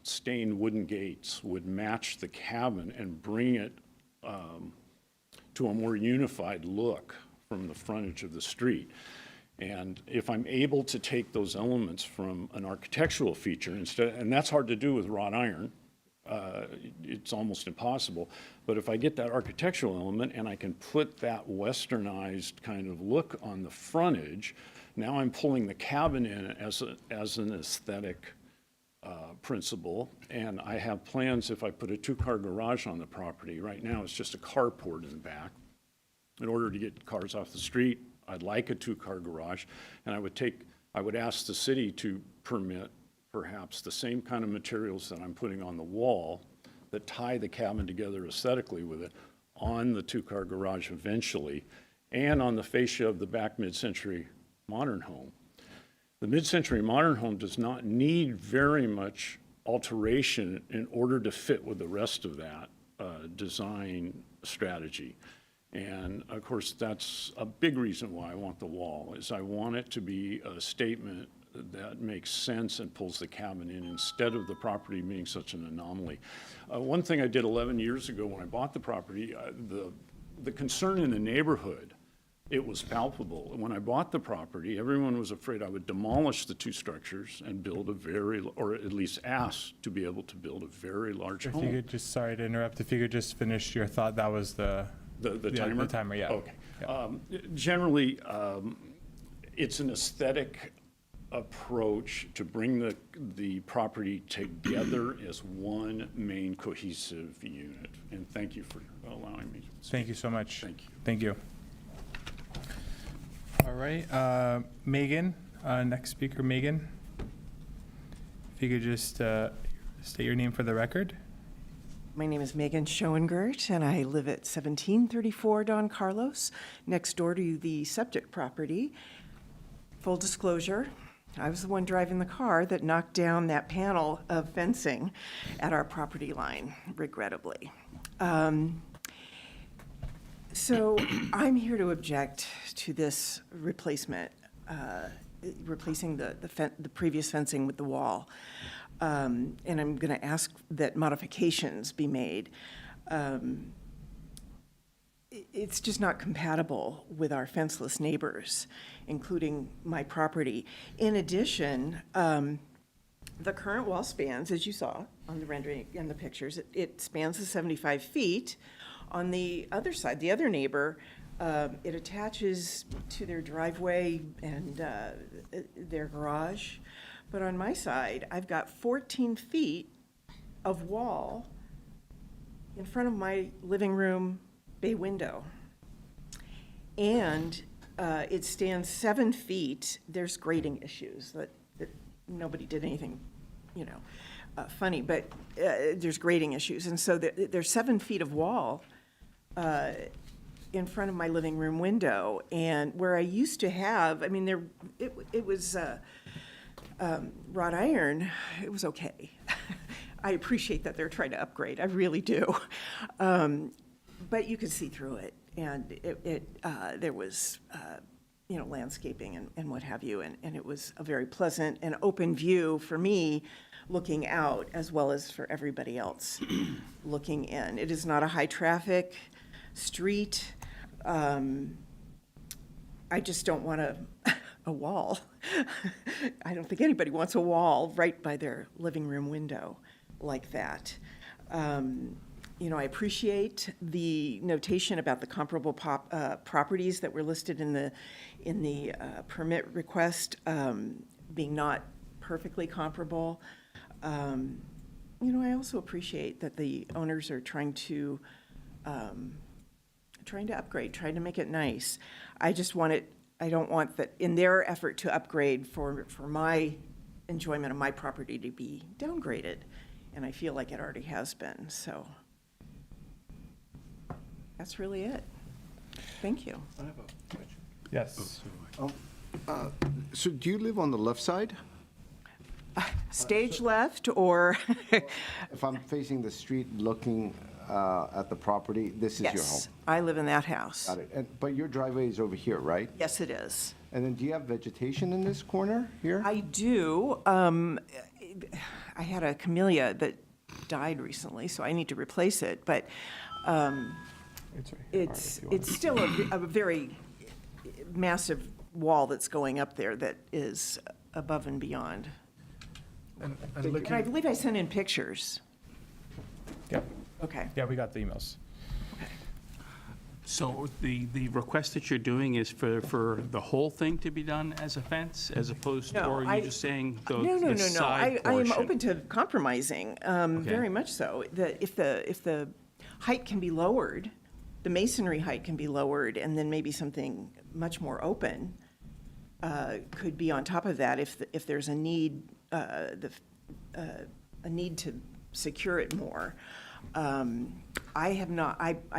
stained wooden gates would match the cabin and bring it to a more unified look from the frontage of the street. And if I'm able to take those elements from an architectural feature instead, and that's hard to do with wrought iron, it's almost impossible. But if I get that architectural element and I can put that westernized kind of look on the frontage, now I'm pulling the cabin in as an aesthetic principle, and I have plans if I put a two-car garage on the property. Right now, it's just a carport in the back. In order to get cars off the street, I'd like a two-car garage, and I would ask the city to permit perhaps the same kind of materials that I'm putting on the wall that tie the cabin together aesthetically with it on the two-car garage eventually, and on the fascia of the back mid-century modern home. The mid-century modern home does not need very much alteration in order to fit with the rest of that design strategy. And of course, that's a big reason why I want the wall, is I want it to be a statement that makes sense and pulls the cabin in instead of the property being such an anomaly. One thing I did 11 years ago when I bought the property, the concern in the neighborhood, it was palpable. When I bought the property, everyone was afraid I would demolish the two structures and build or at least ask to be able to build a very large If home. you could just, sorry to interrupt, if you could just finish your thought, that was the timer? The timer, yeah. Okay. Yeah. Generally, it's an aesthetic approach to bring the property together as one main cohesive unit. And thank you for allowing me to speak. Thank you so much. Thank you. Thank you. All right, Megan, next speaker, Megan. If you could just state your name for the record. My name is Megan Schoengert, and I live at 1734 Don Carlos, next door to the septic property. Full disclosure, I was the one driving the car that knocked down that panel of fencing at our property line, regrettably. So I'm here to object to this replacement, replacing the previous fencing with the wall. And I'm going to ask that modifications be made. It's just not compatible with our fenceless neighbors, including my property. In addition, the current wall spans, as you saw on the rendering and the pictures, it spans the 75 feet. On the other side, the other neighbor, it attaches to their driveway and their garage. But on my side, I've got 14 feet of wall in front of my living room bay window. And it stands 7 feet. There's grading issues that nobody did anything, funny, but there's grading issues. And so there's 7 feet of wall in front of my living room window. And where I used to have, it was wrought iron, it was okay. I appreciate that they're trying to upgrade, I really do. But you could see through it, and there was, landscaping and what have you, and it was a very pleasant and open view for me looking out, as well as for everybody else looking in. It is not a high-traffic street. I just don't want a wall. I don't think anybody wants a wall right by their living room window like that. I appreciate the notation about the comparable properties that were listed in the permit request being not perfectly comparable. I also appreciate that the owners are trying to upgrade, trying to make it nice. I don't want that in their effort to upgrade for my enjoyment of my property to be downgraded, and I feel like it already has been, so that's really it. Thank you. I have a question. Yes. So do you live on the left side? Stage left, or? If I'm facing the street looking at the property, this is your home? Yes, I live in that house. Got it. But your driveway is over here, right? Yes, it is. And then do you have vegetation in this corner here? I do. I had a camellia that died recently, so I need to replace it, but it's still a very massive wall that's going up there that is above and beyond. And And I believe I sent in pictures. Okay. Yeah, we got the emails. So the request that you're doing is for the whole thing to be done as a fence, as opposed to, No, or are I- you just saying No, the side I am portion? open to compromising, very much so. If the height can be lowered, the masonry height can be lowered, and then maybe something much more open could be on top of that if there's a need, a need to secure it more. I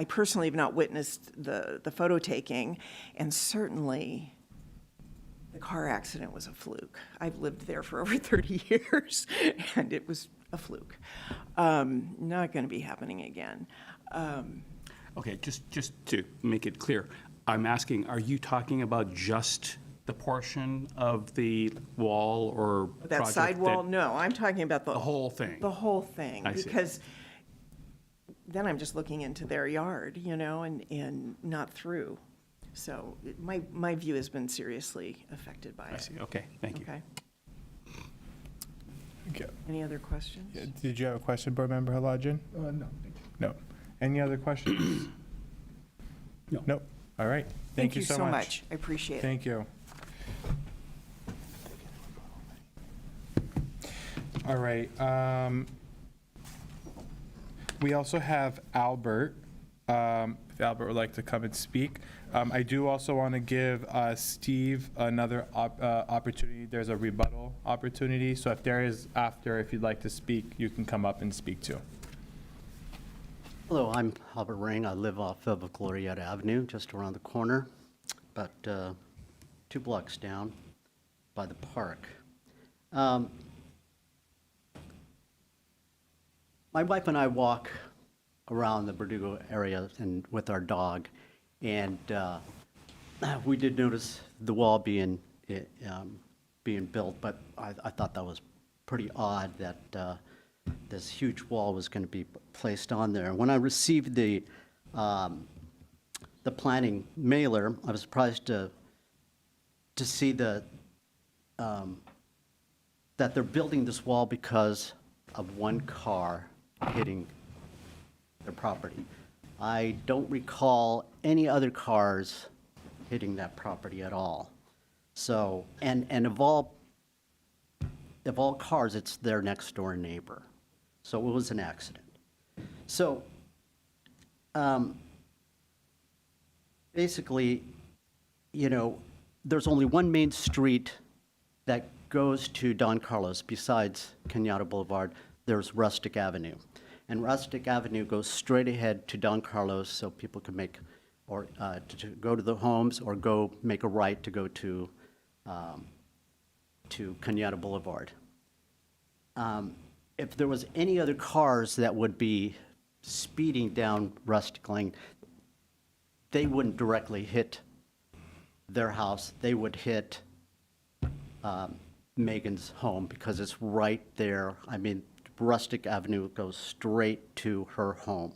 personally have not witnessed the photo taking, and certainly the car accident was a fluke. I've lived there for over 30 years, and it was a fluke. Not going to be happening again. Okay, just to make it clear, I'm asking, are you talking about just the portion of the wall or That project side wall, no, I'm talking about The whole thing? the whole thing. I see. Because then I'm just looking into their yard, and not through. So my view has been seriously affected by it. I see, okay, thank you. Okay. Okay. Any other questions? Did you have a question, Board Member Halajian? No. No. Any other questions? No. Nope. All right. Thank you so much. I appreciate it. Thank you. All right. We also have Albert. If Albert would like to come and speak. I do also want to give Steve another opportunity. There's a rebuttal opportunity. So if there is after, if you'd like to speak, you can come up and speak too. Hello, I'm Albert Ring. I live off of Glorietta Avenue, just around the corner, about 2 blocks down by the park. My wife and I walk around the Verdugo area and with our dog, and we did notice the wall being built, but I thought that was pretty odd that this huge wall was going to be placed on there. When I received the planning mailer, I was surprised to see that they're building this wall because of one car hitting their property. I don't recall any other cars hitting that property at all. So, and of all cars, it's their next door neighbor. So it was an accident. So, basically, there's only one main street that goes to Don Carlos besides Kenyatta Boulevard. There's Rustic Avenue. And Rustic Avenue goes straight ahead to Don Carlos so people can make, or to go to the homes or go make a right to go to Kenyatta Boulevard. If there was any other cars that would be speeding down Rustic Lane, they wouldn't directly hit their house. They would hit Megan's home because it's right there. I mean, Rustic Avenue goes straight to her home.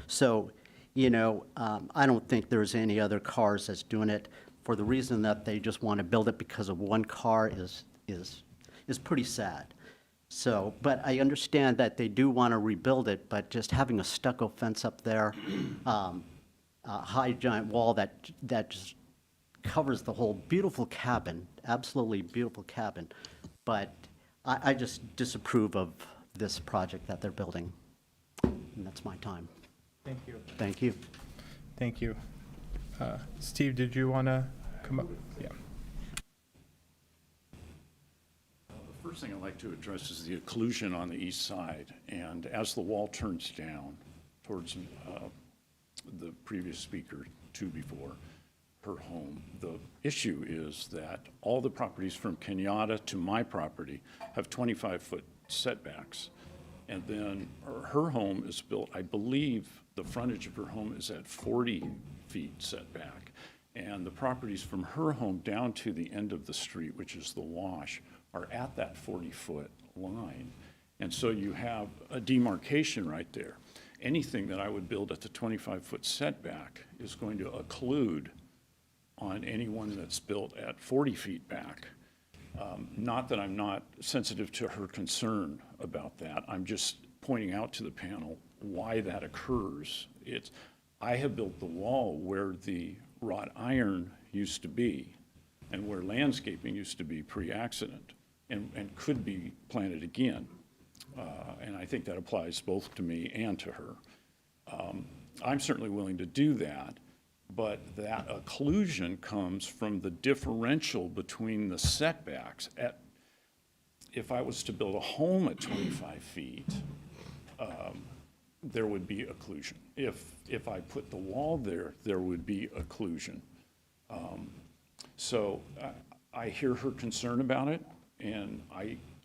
So, I don't think there's any other cars that's doing it for the reason that they just want to build it because of one car is pretty sad. So, but I understand that they do want to rebuild it, but just having a stucco fence up there, a high giant wall that just covers the whole beautiful cabin, absolutely beautiful cabin. But I just disapprove of this project that they're building. And that's my time. Thank you. Thank you. Thank you. Steve, did you want to come up? Yeah. The first thing I'd like to address is the occlusion on the east side. And as the wall turns down towards the previous speaker, two before, her home, the issue is that all the properties from Kenyatta to my property have 25-foot setbacks. And then her home is built, I believe the frontage of her home is at 40 feet setback. And the properties from her home down to the end of the street, which is the wash, are at that 40-foot line. And so you have a demarcation right there. Anything that I would build at the 25-foot setback is going to occlude on anyone that's built at 40 feet back. Not that I'm not sensitive to her concern about that. I'm just pointing out to the panel why that occurs. I have built the wall where the wrought iron used to be and where landscaping used to be pre-accident and could be planted again. And I think that applies both to me and to her. I'm certainly willing to do that, but that occlusion comes from the differential between the setbacks. If I was to build a home at 25 feet, there would be occlusion. If I put the wall there, there would be occlusion. So I hear her concern about it, and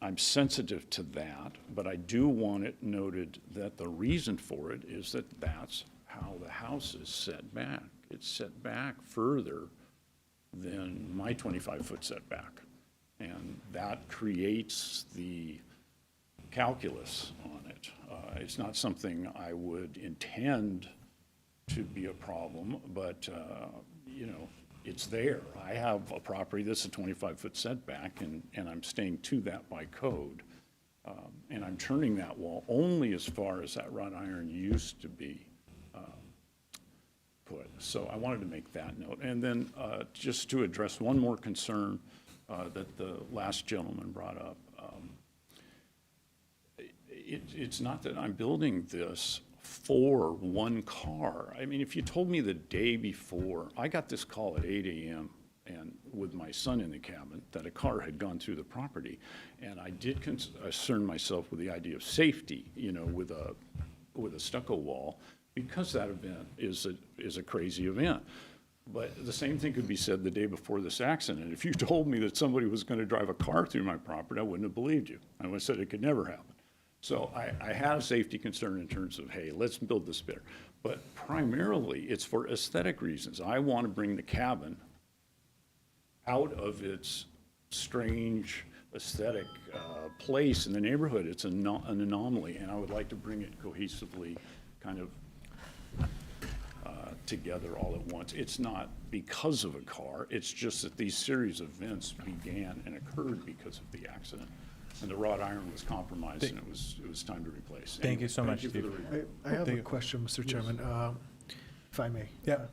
I'm sensitive to that, but I do want it noted that the reason for it is that that's how the house is set back. It's set back further than my 25-foot setback. And that creates the calculus on it. It's not something I would intend to be a problem, but, you know, it's there. I have a property that's a 25-foot setback, and I'm staying to that by code. And I'm turning that wall only as far as that wrought iron used to be put. So I wanted to make that note. And then just to address one more concern that the last gentleman brought up. It's not that I'm building this for one car. I mean, if you told me the day before, I got this call at 8 a.m. and with my son in the cabin that a car had gone through the property, and I did concern myself with the idea of safety, you know, with a stucco wall, because that event is a crazy event. But the same thing could be said the day before this accident. If you told me that somebody was going to drive a car through my property, I wouldn't have believed you. I would have said it could never happen. So I had a safety concern in terms of, hey, let's build this better. But primarily, it's for aesthetic reasons. I want to bring the cabin out of its strange aesthetic place in the neighborhood. It's an anomaly, and I would like to bring it cohesively kind of together all at once. It's not because of a car, it's just that these series of events began and occurred because of the accident. And the wrought iron was compromised, and it was time to replace. Thank you so much, Thank you for the Steve. report. I have a Thank you. question, Mr. Chairman, if I may. Yeah.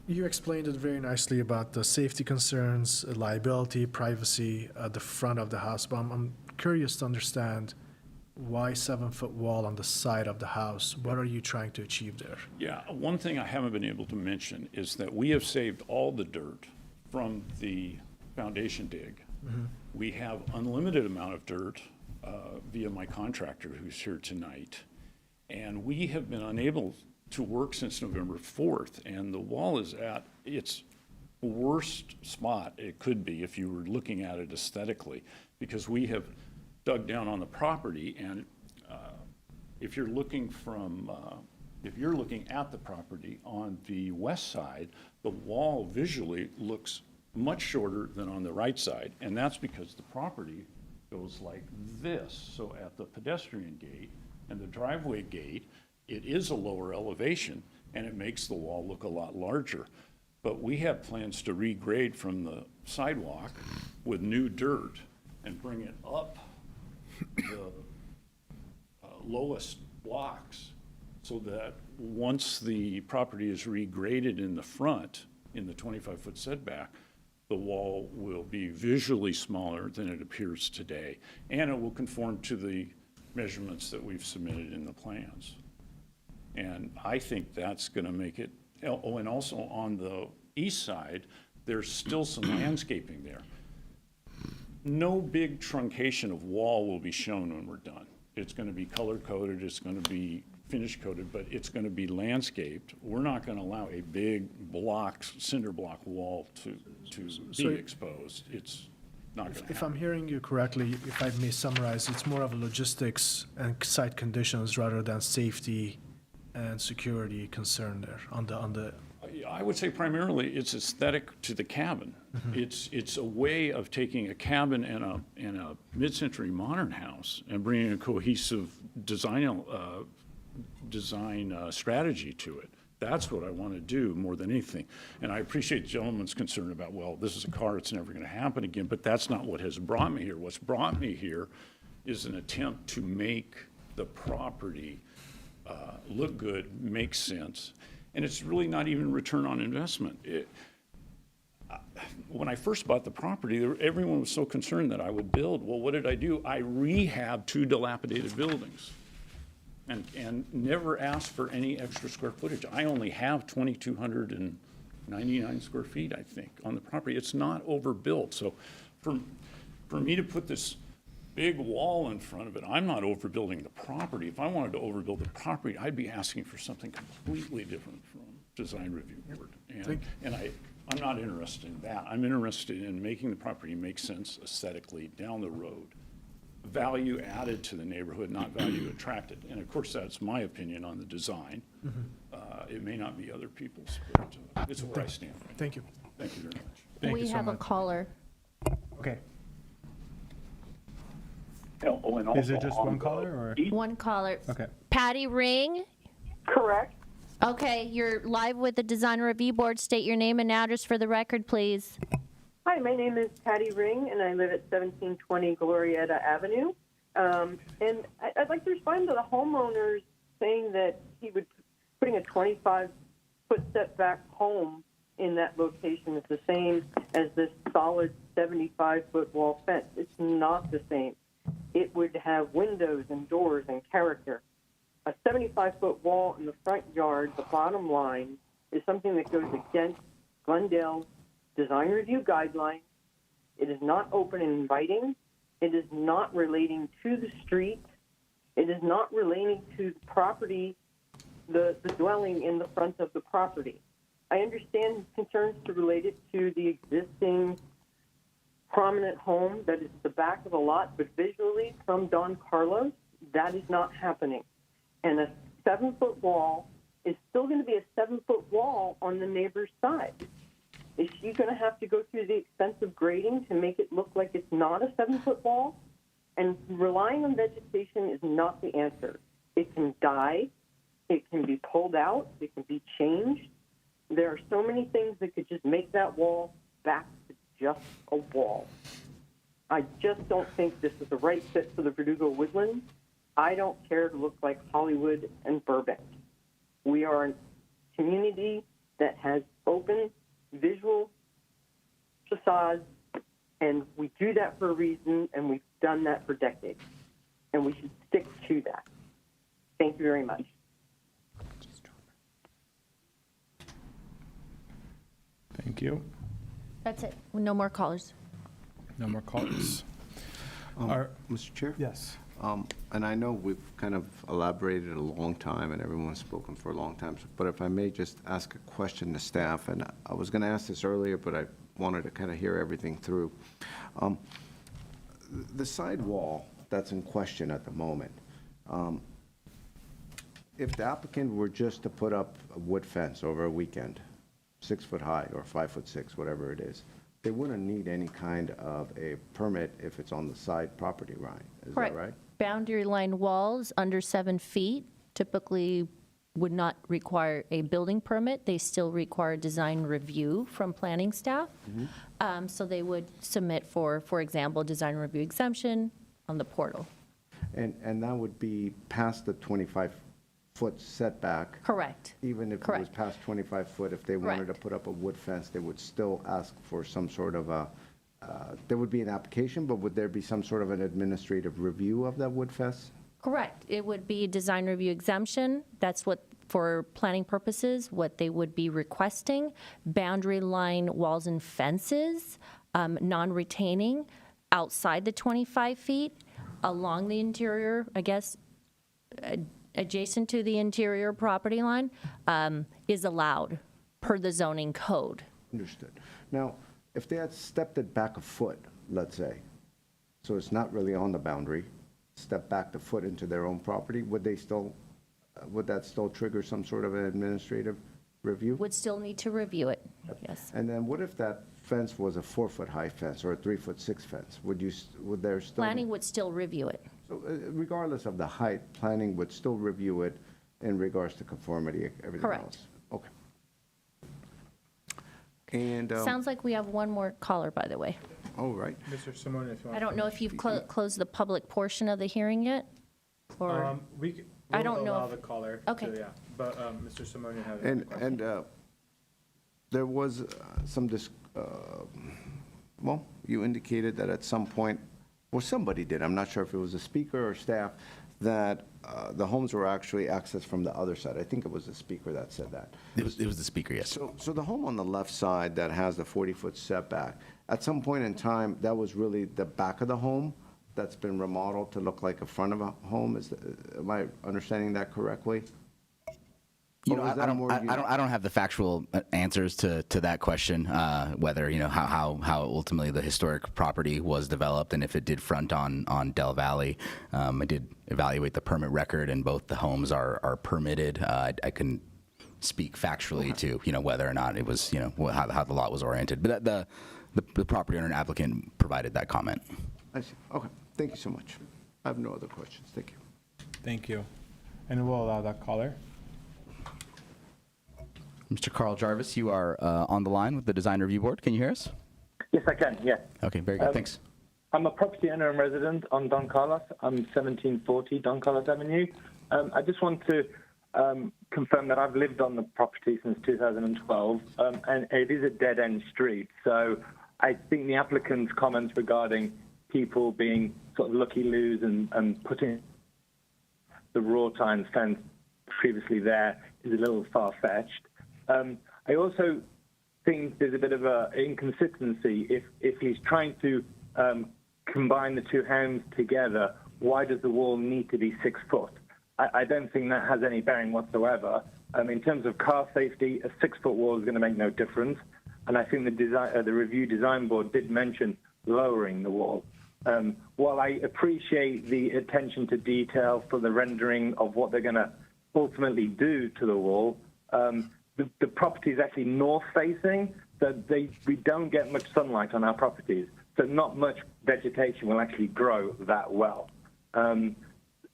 You explained it very nicely about the safety concerns, liability, privacy at the front of the house, but I'm curious to understand why 7-foot wall on the side of the house? What are you trying to achieve there? Yeah, one thing I haven't been able to mention is that we have saved all the dirt from the foundation dig. We have unlimited amount of dirt via my contractor who's here tonight. And we have been unable to work since November 4th, and the wall is at its worst spot it could be if you were looking at it aesthetically, because we have dug down on the property, and if you're looking at the property on the west side, the wall visually looks much shorter than on the right side, and that's because the property goes like this. So at the pedestrian gate and the driveway gate, it is a lower elevation, and it makes the wall look a lot larger. But we have plans to regrade from the sidewalk with new dirt and bring it up the lowest blocks, so that once the property is regraded in the front, in the 25-foot setback, the wall will be visually smaller than it appears today, and it will conform to the measurements that we've submitted in the plans. And I think that's going to make it, oh, and also on the east side, there's still some landscaping there. No big truncation of wall will be shown when we're done. It's going to be color-coded, it's going to be finish-coated, but it's going to be landscaped. We're not going to allow a big block, cinder block wall to So- be exposed. It's not going to happen. If I'm hearing you correctly, if I may summarize, it's more of a logistics and site conditions rather than safety and security concern there on the. I would say primarily it's aesthetic to the cabin. It's a way of taking a cabin and a mid-century modern house and bringing a cohesive design strategy to it. That's what I want to do more than anything. And I appreciate the gentleman's concern about, well, this is a car, it's never going to happen again, but that's not what has brought me here. What's brought me here is an attempt to make the property look good, make sense, and it's really not even return on investment. When I first bought the property, everyone was so concerned that I would build. Well, what did I do? I rehabbed 2 dilapidated buildings and never asked for any extra square footage. I only have 2,299 square feet, I think, on the property. It's not overbuilt. So for me to put this big wall in front of it, I'm not overbuilding the property. If I wanted to overbuild the property, I'd be asking for something completely different from Design Review Board. And I'm not interested in that. I'm interested in making the property make sense aesthetically down the road. Value added to the neighborhood, not value attracted. And of course, that's my opinion on the design. It may not be other people's, but it's where I stand. Thank you. Thank you very much. Thank We you so have a much. caller. Okay. Is it just one caller or? One caller. Okay. Patty Ring? Correct. Okay, you're live with the Design Review Board. State your name and address for the record, please. Hi, my name is Patty Ring, and I live at 1720 Glorietta Avenue. And I'd like to respond to the homeowners saying that he would putting a 25-foot setback home in that location is the same as this solid 75-foot wall fence. It's not the same. It would have windows and doors and character. A 75-foot wall in the front yard, the bottom line, is something that goes against Glendale's design review guidelines. It is not open and inviting. It is not relating to the street. It is not relating to the property, the dwelling in the front of the property. I understand his concerns to relate it to the existing prominent home that is at the back of the lot, but visually from Don Carlos, that is not happening. And a 7-foot wall is still going to be a 7-foot wall on the neighbor's side. Is she going to have to go through the expense of grading to make it look like it's not a 7-foot wall? And relying on vegetation is not the answer. It can die. It can be pulled out. It can be changed. There are so many things that could just make that wall back to just a wall. I just don't think this is the right fit for the Verdugo Woodlands. I don't care to look like Hollywood and Burbank. We are a community that has open visual facades, and we do that for a reason, and we've done that for decades, and we should stick to that. Thank you very much. Thank you. That's it. No more callers. No more callers. Mr. Chair? Yes. And I know we've kind of elaborated a long time, and everyone's spoken for a long time, but if I may just ask a question to staff, and I was going to ask this earlier, but I wanted to kind of hear everything through. The side wall that's in question at the moment, if the applicant were just to put up a wood fence over a weekend, 6 foot high or 5'6", whatever it is, they wouldn't need any kind of a permit if it's on the side property line. Is that right? Boundary line walls under 7 feet typically would not require a building permit. They still require design review from planning staff. So they would submit for example, design review exemption on the portal. And that would be past the 25-foot setback? Correct. Even if it was past 25 foot, if they wanted to put up a wood fence, they would still ask for some sort of a, there would be an application, but would there be some sort of an administrative review of that wood fence? Correct. It would be design review exemption. That's what, for planning purposes, what they would be requesting. Boundary line walls and fences, non-retaining, outside the 25 feet, along the interior, I guess, adjacent to the interior property line, is allowed per the zoning code. Understood. Now, if they had stepped it back a foot, let's say, so it's not really on the boundary, step back the foot into their own property, would they still, would that still trigger some sort of an administrative review? Would still need to review it, yes. And then what if that fence was a 4-foot high fence or a 3'6" fence? Would there still? Planning would still review it. So regardless of the height, planning would still review it in regards to conformity, everything Correct. else? Okay. And, Sounds like we have one more caller, by the way. all right. Mr. Simone, if you want. I don't know if you've closed the public portion of the hearing yet? Or, I We'll don't know allow if- the caller Okay. to, yeah. But Mr. Simonian has a And, question. and there was some, well, you indicated that at some point, or somebody did, I'm not sure if it was a speaker or staff, that the homes were actually accessed from the other side. I think it was the speaker that said that. It was the speaker, yes. So the home on the left side that has the 40-foot setback, at some point in time, that was really the back of the home that's been remodeled to look like a front of a home? Am I understanding that correctly? You Or know, was that more I don't have the factual answers to that question, whether, you know, how ultimately the historic property was developed and if it did front on Del Valley. I did evaluate the permit record and both the homes are permitted. I couldn't speak factually to, you know, whether or not it was, you know, how the lot was oriented. But the property owner and applicant provided that comment. I see. Okay. Thank you so much. I have no other questions. Thank you. Thank you. And we'll allow that caller. Mr. Carl Jarvis, you are on the line with the Design Review Board. Can you hear us? Yes, I can, yes. Okay, very good. Thanks. I'm a property owner and resident on Don Carlos. I'm 1740 Don Carlos Avenue. I just want to confirm that I've lived on the property since 2012, and it is a dead-end street. So I think the applicant's comments regarding people being sort of looky-loos and putting the wrought iron fence previously there is a little far-fetched. I also think there's a bit of an inconsistency. If he's trying to combine the two homes together, why does the wall need to be 6 foot? I don't think that has any bearing whatsoever. In terms of car safety, a 6-foot wall is going to make no difference. And I think the Review Design Board did mention lowering the wall. While I appreciate the attention to detail for the rendering of what they're going to ultimately do to the wall, the property is actually north-facing, so we don't get much sunlight on our properties. So not much vegetation will actually grow that well. And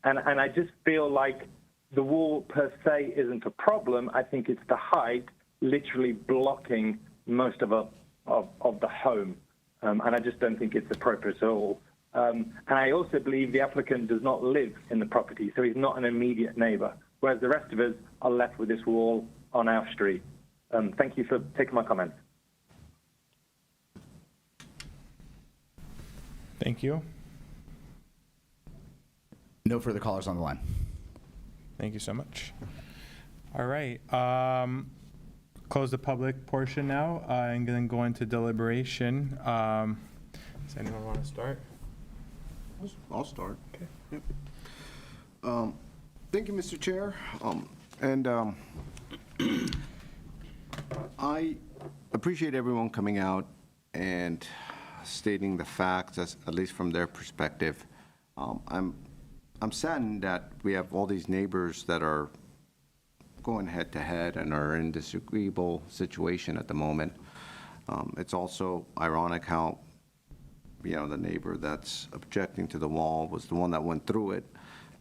I just feel like the wall per se isn't a problem. I think it's the height literally blocking most of the home. And I just don't think it's appropriate at all. And I also believe the applicant does not live in the property, so he's not an immediate neighbor, whereas the rest of us are left with this wall on our street. Thank you for taking my comments. Thank you. No further callers on the line. Thank you so much. All right. Close the public portion now and then go into deliberation. Does anyone want to start? I'll start. Okay. Yep. Thank you, Mr. Chair. I appreciate everyone coming out and stating the facts, at least from their perspective. I'm saddened that we have all these neighbors that are going head to head and are in disagreeable situation at the moment. It's also ironic how, you know, the neighbor that's objecting to the wall was the one that went through it.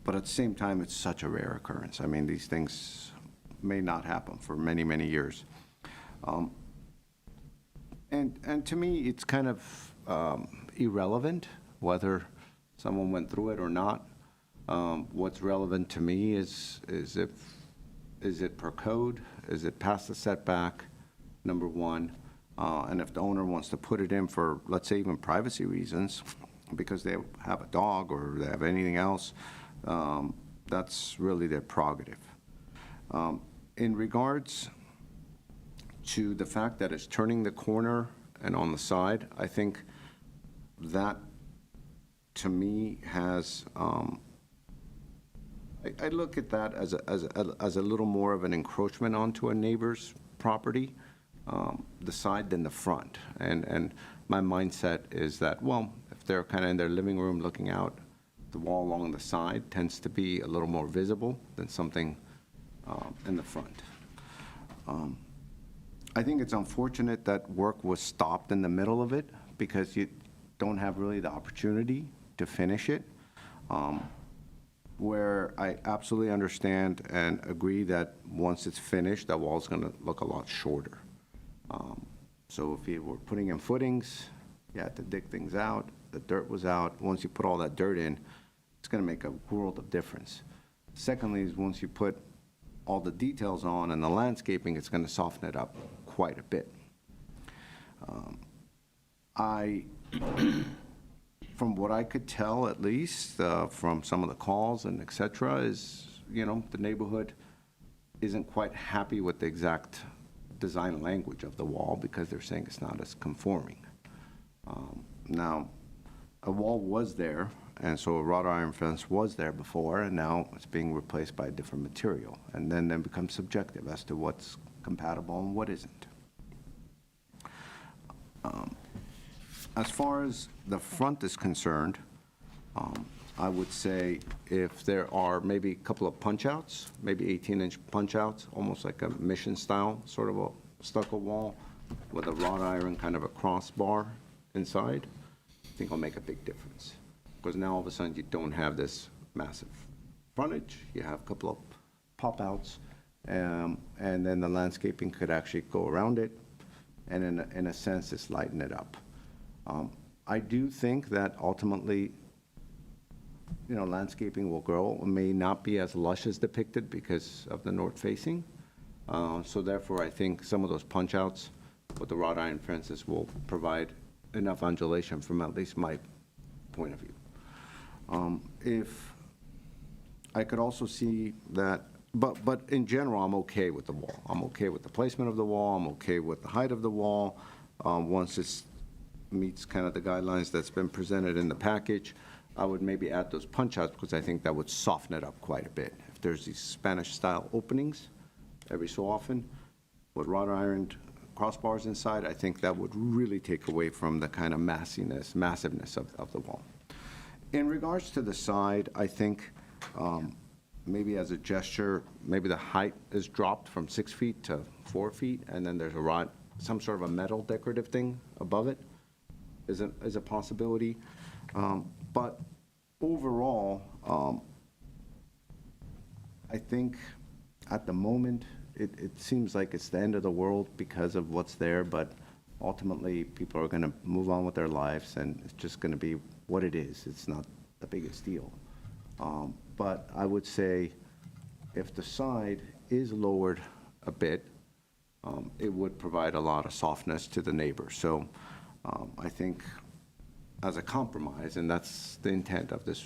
But at the same time, it's such a rare occurrence. I mean, these things may not happen for many, many years. And to me, it's kind of irrelevant whether someone went through it or not. What's relevant to me is it per code? Is it past the setback, number one? And if the owner wants to put it in for, let's say, even privacy reasons, because they have a dog or they have anything else, that's really their prerogative. In regards to the fact that it's turning the corner and on the side, I think that, to me, has, I look at that as a little more of an encroachment onto a neighbor's property, the side than the front. And my mindset is that, well, if they're kind of in their living room looking out, the wall along the side tends to be a little more visible than something in the front. I think it's unfortunate that work was stopped in the middle of it because you don't have really the opportunity to finish it. Where I absolutely understand and agree that once it's finished, that wall's going to look a lot shorter. So if you were putting in footings, you had to dig things out, the dirt was out. Once you put all that dirt in, it's going to make a world of difference. Secondly, is once you put all the details on and the landscaping, it's going to soften it up quite a bit. From what I could tell, at least, from some of the calls and et cetera, is, the neighborhood isn't quite happy with the exact design language of the wall because they're saying it's not as conforming. Now, a wall was there, and so a wrought iron fence was there before, and now it's being replaced by a different material. And then it becomes subjective as to what's compatible and what isn't. As far as the front is concerned, I would say if there are maybe a couple of punch-outs, maybe 18-inch punch-outs, almost like a mission-style sort of a stucco wall with a wrought iron kind of a crossbar inside, I think will make a big difference. Because now all of a sudden you don't have this massive frontage, you have a couple of pop-outs, and then the landscaping could actually go around it, and in a sense, it's lighten it up. I do think that ultimately, landscaping will grow. It may not be as lush as depicted because of the north facing. So therefore, I think some of those punch-outs with the wrought iron fences will provide enough undulation from at least my point of view. If I could also see that, but in general, I'm okay with the wall. I'm okay with the placement of the wall. I'm okay with the height of the wall. Once it meets kind of the guidelines that's been presented in the package, I would maybe add those punch-outs because I think that would soften it up quite a bit. If there's these Spanish-style openings every so often with wrought iron crossbars inside, I think that would really take away from the kind of massiveness of the wall. In regards to the side, I think maybe as a gesture, maybe the height is dropped from 6 feet to 4 feet, and then there's some sort of a metal decorative thing above it is a possibility. But overall, I think at the moment, it seems like it's the end of the world because of what's there, but ultimately, people are going to move on with their lives, and it's just going to be what it is. It's not the biggest deal. But I would say if the side is lowered a bit, it would provide a lot of softness to the neighbors. So I think as a compromise, and that's the intent of this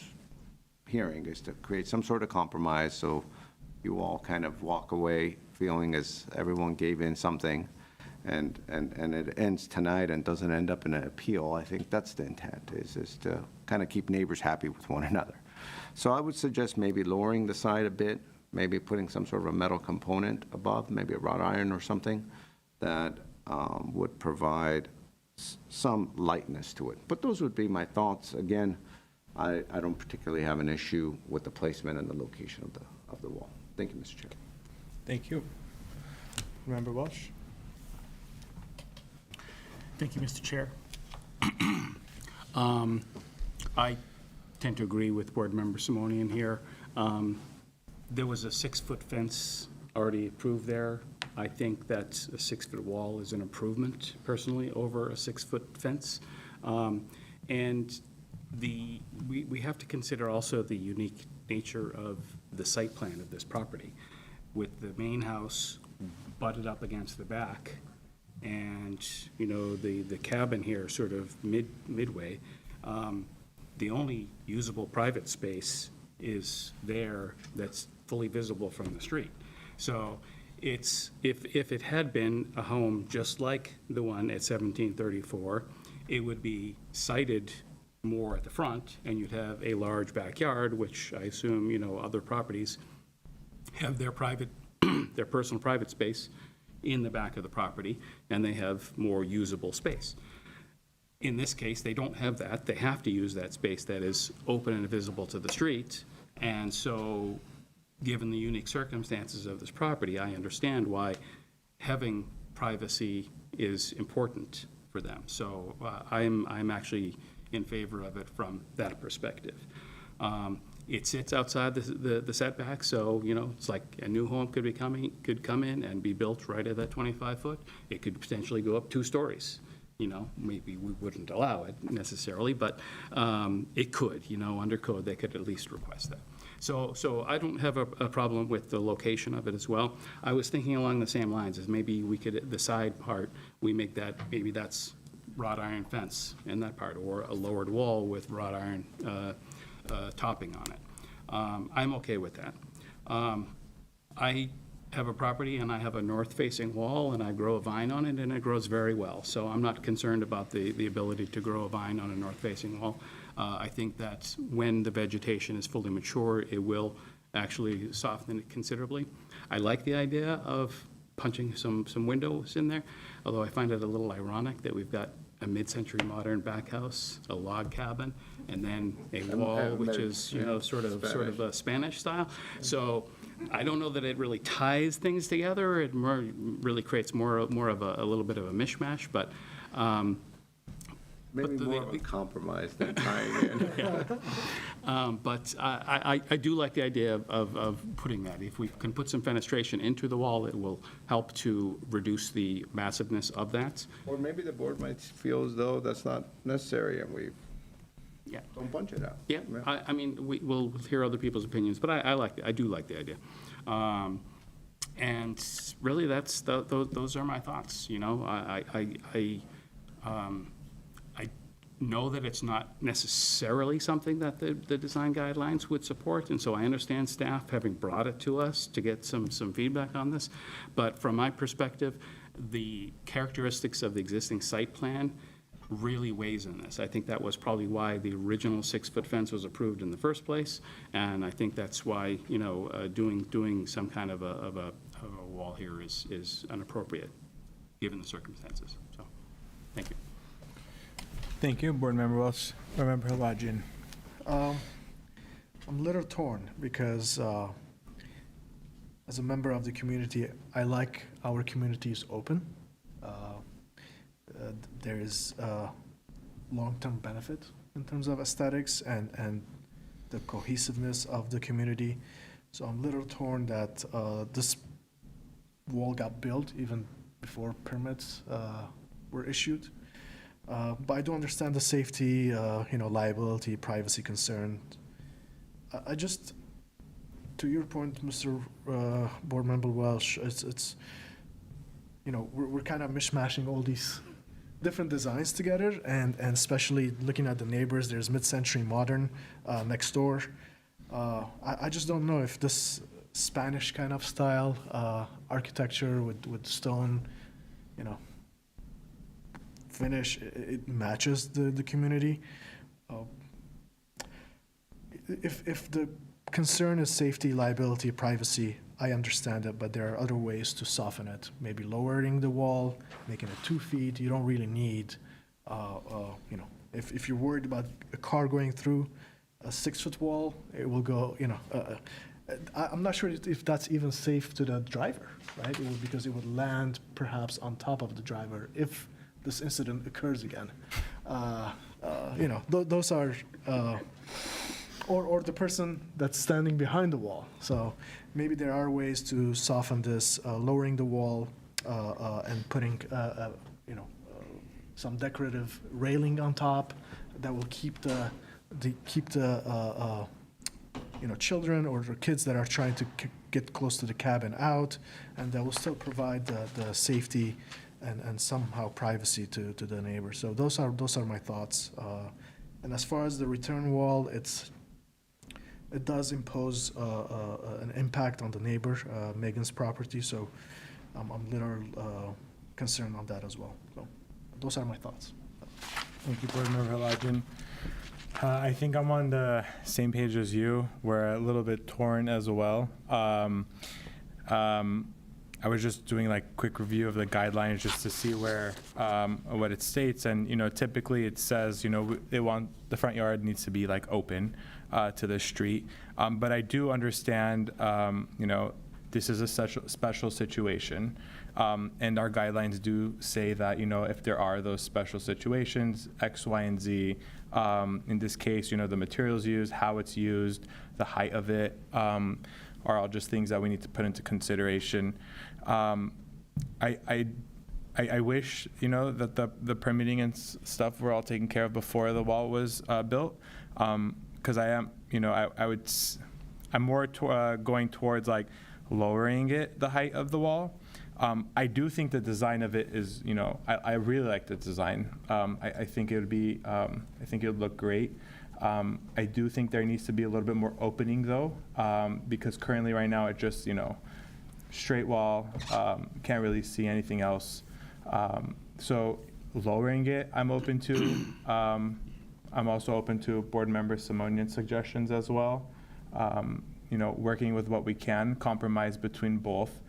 hearing, is to create some sort of compromise so you all kind of walk away feeling as everyone gave in something, and it ends tonight and doesn't end up in an appeal. I think that's the intent, is to kind of keep neighbors happy with one another. So I would suggest maybe lowering the side a bit, maybe putting some sort of a metal component above, maybe a wrought iron or something that would provide some lightness to it. But those would be my thoughts. Again, I don't particularly have an issue with the placement and the location of the wall. Thank you, Mr. Chair. Thank you. Member Welch? Thank you, Mr. Chair. I tend to agree with Board Member Simonian here. There was a 6-foot fence already approved there. I think that a 6-foot wall is an improvement, personally, over a 6-foot fence. And we have to consider also the unique nature of the site plan of this property, with the main house butted up against the back, and the cabin here sort of midway. The only usable private space is there that's fully visible from the street. So if it had been a home just like the one at 1734, it would be sited more at the front, and you'd have a large backyard, which I assume, other properties have their their personal private space in the back of the property, and they have more usable space. In this case, they don't have that. They have to use that space that is open and visible to the street. And so, given the unique circumstances of this property, I understand why having privacy is important for them. So I'm actually in favor of it from that perspective. It sits outside the setback, so it's like a new home could come in and be built right at that 25 foot. It could potentially go up 2 stories, maybe we wouldn't allow it necessarily, but it could, under code, they could at least request that. So I don't have a problem with the location of it as well. I was thinking along the same lines, as maybe we could, the side part, we make that, maybe that's wrought iron fence in that part, or a lowered wall with wrought iron topping on it. I'm okay with that. I have a property and I have a north-facing wall and I grow a vine on it and it grows very well. So I'm not concerned about the ability to grow a vine on a north-facing wall. I think that when the vegetation is fully mature, it will actually soften it considerably. I like the idea of punching some windows in there, although I find it a little ironic that we've got a mid-century modern back house, a log cabin, and then a wall which is, sort of a Spanish style. So I don't know that it really ties things together. It really creates more of a little bit of a mishmash, but. Maybe more of a compromise than tying in. But I do like the idea of putting that. If we can put some fenestration into the wall, it will help to reduce the massiveness of that. Or maybe the board might feel as though that's not necessary and we don't punch it out. Yeah, I mean, we'll hear other people's opinions, but I do like the idea. And really, those are my thoughts, I know that it's not necessarily something that the design guidelines would support, and so I understand staff having brought it to us to get some feedback on this. But from my perspective, the characteristics of the existing site plan really weighs in this. I think that was probably why the original 6-foot fence was approved in the first place, and I think that's why, doing some kind of a wall here is inappropriate, given the circumstances. So, thank you. Thank you, Board Member Welch. Board Member Halajian. I'm a little torn because as a member of the community, I like our community is open. There is long-term benefit in terms of aesthetics and the cohesiveness of the community. So I'm a little torn that this wall got built even before permits were issued. But I do understand the safety, liability, privacy concern. I just, to your point, Mr. Board Member Welch, it's we're kind of mishmashing all these different designs together, and especially looking at the neighbors. There's mid-century modern next door. I just don't know if this Spanish kind of style architecture with stone, finish, it matches the community. If the concern is safety, liability, privacy, I understand it, but there are other ways to soften it. Maybe lowering the wall, making it 2 feet. You don't really need, if you're worried about a car going through a 6-foot wall, it will go, I'm not sure if that's even safe to the driver, right? Because it would land perhaps on top of the driver if this incident occurs again. Those are, or the person that's standing behind the wall. So maybe there are ways to soften this, lowering the wall and putting, some decorative railing on top that will keep the children or the kids that are trying to get close to the cabin out, and that will still provide the safety and somehow privacy to the neighbor. So those are my thoughts. And as far as the return wall, it does impose an impact on the neighbor, Megan's property. So I'm a little concerned on that as well. So those are my thoughts. Thank you, Board Member Halajian. I think I'm on the same page as you. We're a little bit torn as well. I was just doing like quick review of the guidelines just to see where what it states, and typically it says they want the front yard needs to be like open to the street, but I do understand this is a special situation, and our guidelines do say that if there are those special situations, X, Y, and Z. In this case, the materials used, how it's used, the height of it, are all just things that we need to put into consideration. I I wish, you know, that the permitting and stuff were all taken care of before the wall was built. Because I am, you know, I'm more going towards like lowering the height of the wall. I do think the design of it is, you know, I really like the design. I think it would be, I think it would look great. I do think there needs to be a little bit more opening though, because currently right now it just, you know, straight wall, can't really see anything else. So lowering it, I'm open to. I'm also open to Board Member Simonian's suggestions as well. You know, working with what we can, compromise between both.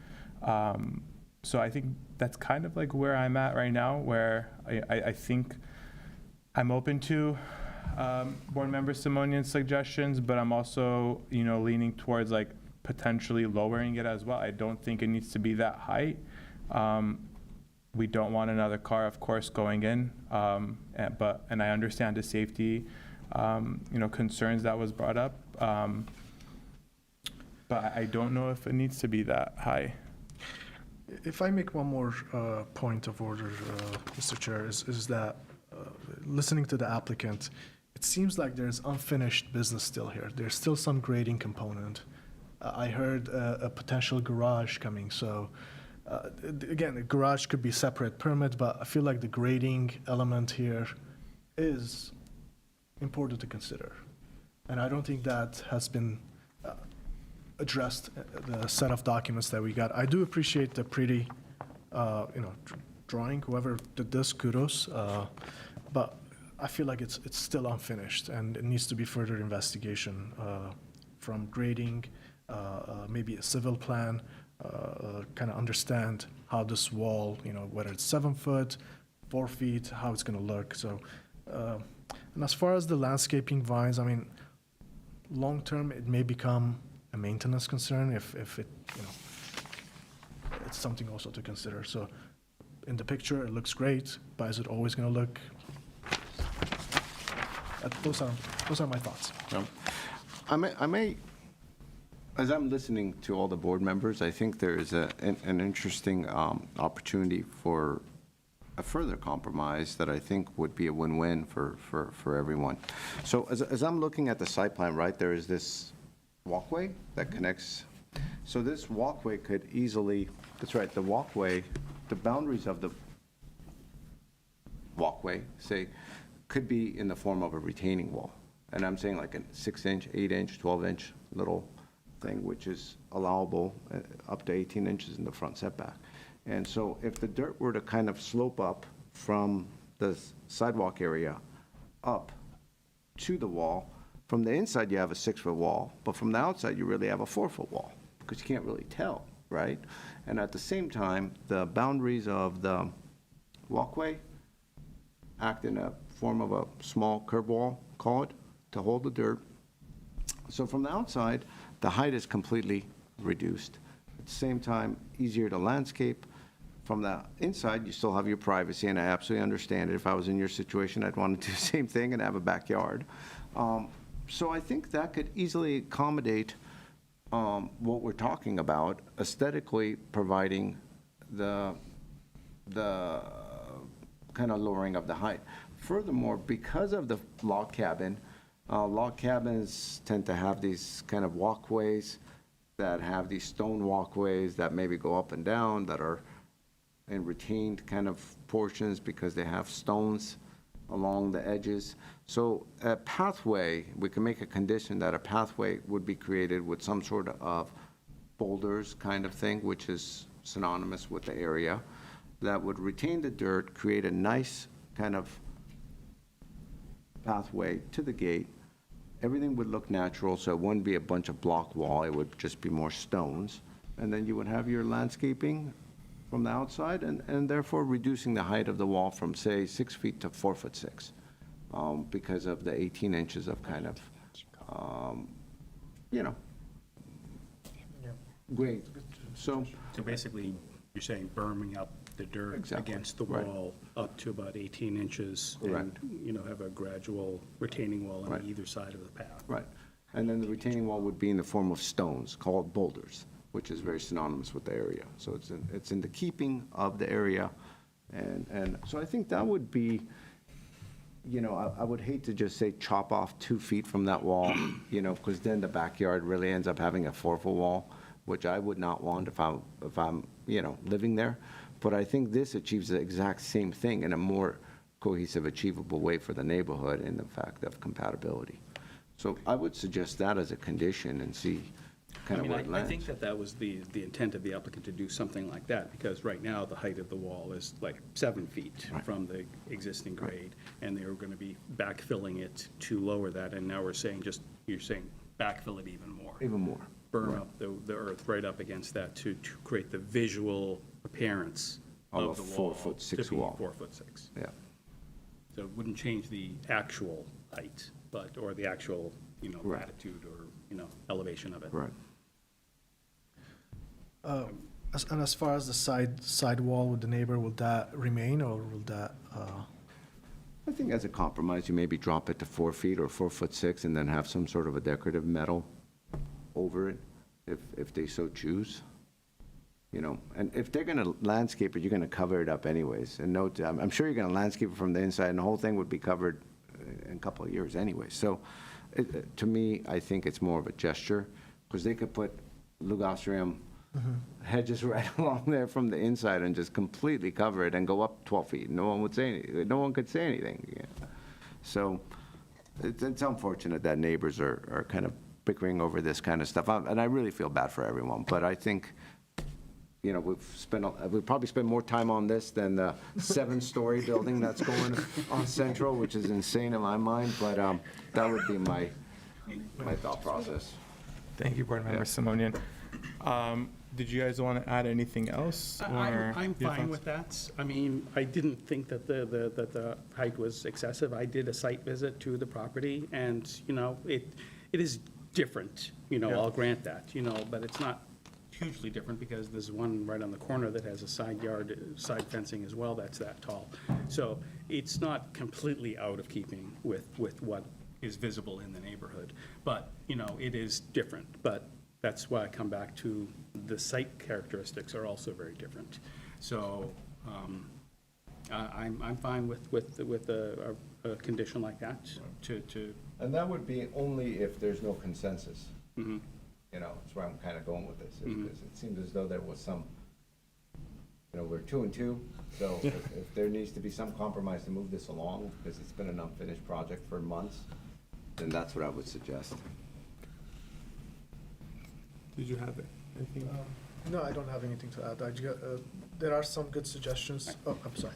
So I think that's kind of like where I'm at right now, where I think I'm open to Board Member Simonian's suggestions, but I'm also, you know, leaning towards like potentially lowering it as well. I don't think it needs to be that height. We don't want another car, of course, going in, and I understand the safety, you know, concerns that was brought up, but I don't know if it needs to be that high. If I make one more point of order, Mr. Chair, is that listening to the applicant, it seems like there's unfinished business still here. There's still some grading component. I heard a potential garage coming, so again, the garage could be separate permit, but I feel like the grading element here is important to consider. And I don't think that has been addressed, the set of documents that we got. I do appreciate the pretty, you know, drawing, whoever did this, kudos, but I feel like it's still unfinished and it needs to be further investigation from grading, maybe a civil plan, kind of understand how this wall, you know, whether it's 7 foot, 4 feet, how it's going to look. So, and as far as the landscaping vines, I mean, long term, it may become a maintenance concern if it, you know, it's something also to consider. So, in the picture, it looks great, but is it always going to look? Those are my thoughts. I may, as I'm listening to all the board members, I think there is an interesting opportunity for a further compromise that I think would be a win-win for everyone. So as I'm looking at the site plan, right, there is this walkway that connects. So this walkway could easily, that's right, the walkway, the boundaries of the walkway, say, could be in the form of a retaining wall. And I'm saying like a 6-inch, 8-inch, 12-inch little thing, which is allowable up to 18 inches in the front setback. And so if the dirt were to kind of slope up from the sidewalk area up to the wall, from the inside you have a 6-foot wall, but from the outside you really have a 4-foot wall because you can't really tell, right? And at the same time, the boundaries of the walkway act in a form of a small curb wall, call it, to hold the dirt. So from the outside, the height is completely reduced. At the same time, easier to landscape. From the inside, you still have your privacy, and I absolutely understand it. If I was in your situation, I'd want to do the same thing and have a backyard. So I think that could easily accommodate what we're talking about, aesthetically providing the kind of lowering of the height. Furthermore, because of the log cabins tend to have these kind of walkways that have these stone walkways that maybe go up and down that are in retained kind of portions because they have stones along the edges. So a pathway, we can make a condition that a pathway would be created with some sort of boulders kind of thing, which is synonymous with the area, that would retain the dirt, create a nice kind of pathway to the gate. Everything would look natural, so it wouldn't be a bunch of block wall, it would just be more stones. And then you would have your landscaping from the outside, and therefore reducing the height of the wall from, say, 6 feet to 4'6", because of the 18 inches of kind of, you know, grade. So basically, you're saying berming up the dirt Exactly. against the Right. wall up to about 18 inches. Correct. And, you know, have a gradual retaining wall on Right. either side of the path. Right. And then the retaining wall would be in the form of stones called boulders, which is very synonymous with the area. So it's in the keeping of the area And so I think that would be, you know, I would hate to just say chop off 2 feet from that wall, you know, because then the backyard really ends up having a 4-foot wall, which I would not want if I'm, you know, living there. But I think this achieves the exact same thing in a more cohesive, achievable way for the neighborhood in the fact of compatibility. So I would suggest that as a condition and see kind of where it I lands. think that was the intent of the applicant to do something like that, because right now, the height of the wall is like 7 feet from the existing grade, and they were going to be backfilling it to lower that, and now we're saying you're saying backfill it even more. Even more. Burn up the earth right up against that to create the visual appearance Of of a the wall. 4'6" to be wall. 4'6". Yeah. So it wouldn't change the actual height, or the actual, you know, Right. latitude or, you know, elevation of it. Right. And as far as the side wall with the neighbor, will that remain, or will that, I think as a compromise, you maybe drop it to 4 feet or 4'6" and then have some sort of a decorative metal over it, if they so choose. You know, and if they're gonna landscape it, you're gonna cover it up anyways. And no, I'm sure you're gonna landscape it from the inside, and the whole thing would be covered in a couple of years anyway. So, to me, I think it's more of a gesture, because they could put Lugosium hedges right along there from the inside and just completely cover it and go up 12 feet. No one would say no one could say anything. Yeah. So it's unfortunate that neighbors are kind of bickering over this kind of stuff. And I really feel bad for everyone. But I think, you know, we've probably spent more time on this than the 7-story building that's going on Central, which is insane in my mind. But that would be my thought process. Thank you, Board Member Simonian. Did you guys want to add anything else? I'm fine with that. I mean, I didn't think that the height was excessive. I did a site visit to the property, and, you know, it is different, you know, I'll grant that, you know, but it's not hugely different, because there's one right on the corner that has a side fencing as well that's that tall. So it's not completely out of keeping with what is visible in the neighborhood. But, you know, it is different. But that's why I come back to the site characteristics are also very different. So I'm fine with a condition like that to. And that would be only if there's no consensus. Mhm. You know, that's where I'm kind of going with this, because it seems as though there was some, you know, we're 2 and 2, so if there needs to be some compromise to move this along, because it's been an unfinished project for months, then that's what I would suggest. Did you have anything? no, I don't have anything to add. There are some good suggestions. Oh, I'm sorry.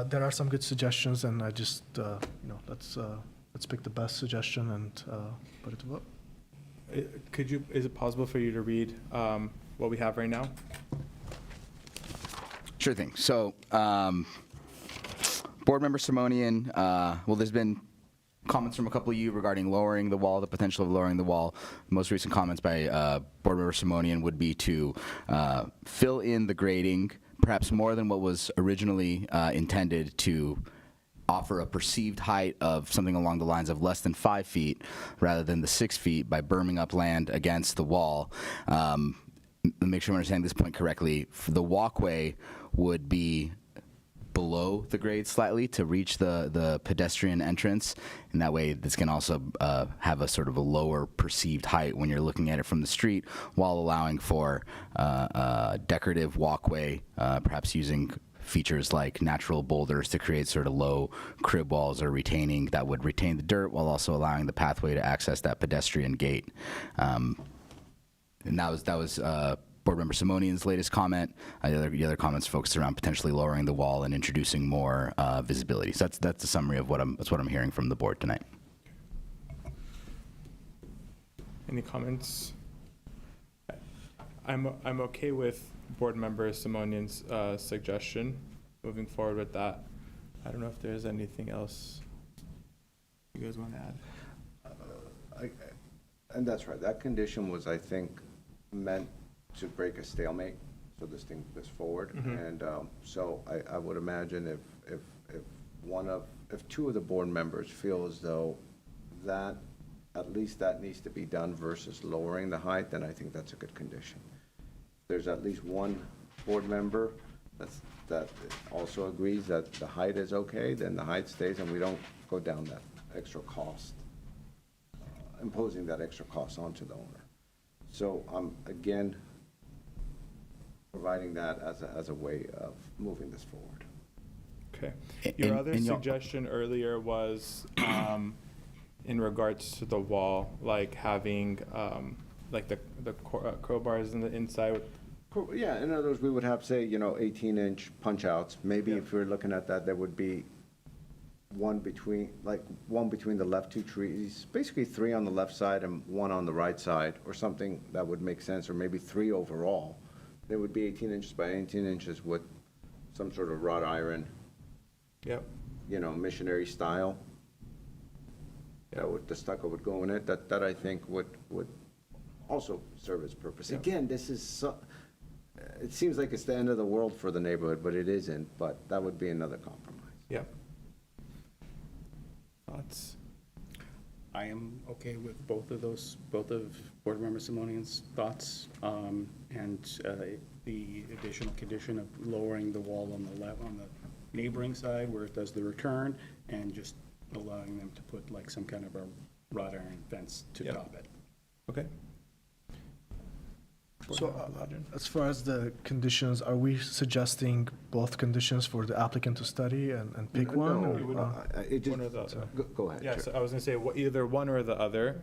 There are some good suggestions, and I just, you know, let's pick the best suggestion and put it to vote. Is it possible for you to read what we have right now? Sure thing. So, Board Member Simonian, well, there's been comments from a couple of you regarding lowering the wall, the potential of lowering the wall. Most recent comments by Board Member Simonian would be to fill in the grading, perhaps more than what was originally intended, to offer a perceived height of something along the lines of less than 5 feet rather than the 6 feet by berming up land against the wall. Make sure I'm understanding this point correctly. The walkway would be below the grade slightly to reach the pedestrian entrance, and that way this can also have a sort of a lower perceived height when you're looking at it from the street, while allowing for a decorative walkway, perhaps using features like natural boulders to create sort of low crib walls or retaining that would retain the dirt while also allowing the pathway to access that pedestrian gate. And that was Board Member Simonian's latest comment. The other comments focused around potentially lowering the wall and introducing more visibility. So that's a summary of what I'm hearing from the board tonight. Any comments? I'm okay with Board Member Simonian's suggestion, moving forward with that. I don't know if there's anything else you guys want to add. And that's right, that condition was, I think, meant to break a stalemate, so this thing goes forward. And so I would imagine if 2 of the board members feel as though that, at least that needs to be done versus lowering the height, then I think that's a good condition. There's at least one board member that also agrees that the height is okay, then the height stays and we don't go down that extra cost, imposing that extra cost onto the owner. So I'm, again, providing that as a way of moving this forward. Okay. And- Your other and your- suggestion earlier was in regards to the wall, like having like the crowbars in the inside. Yeah, in other words, we would have, say, 18-inch punch-outs. Maybe if we're looking at that, there would be one between the left two trees, basically 3 on the left side and 1 on the right side, or something that would make sense, or maybe 3 overall. They would be 18 inches by 18 inches with some sort of wrought iron, Yep. missionary style. The stucco would go in it. That I think would also serve its purpose. Yep. Again, this is it seems like it's the end of the world for the neighborhood, but it isn't. But that would be another compromise. Yep. Thoughts? I am okay with both of Board Member Simonian's thoughts, and the additional condition of lowering the wall on the neighboring side where it does the return, and just allowing them to put like some kind of a wrought iron fence to Yep. top it. Okay. So as far as the conditions, are we suggesting both conditions for the applicant to study and pick one? No, or, it just, One or the other. go ahead. Yeah, Chair. so I was gonna say either one or the other.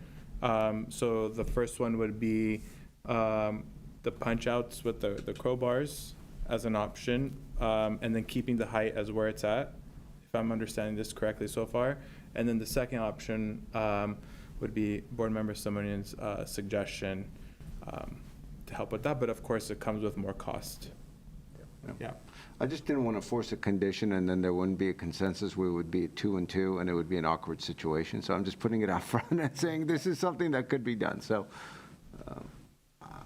So the first one would be the punch outs with the crowbars as an option, and then keeping the height as where it's at, if I'm understanding this correctly so far. And then the second option would be Board Member Simonian's suggestion to help with that, but of course it comes with more cost. Yeah. I just didn't want to force a condition and then there wouldn't be a consensus. We would be 2 and 2 and it would be an awkward situation. So I'm just putting it out front and saying this is something that could be done. So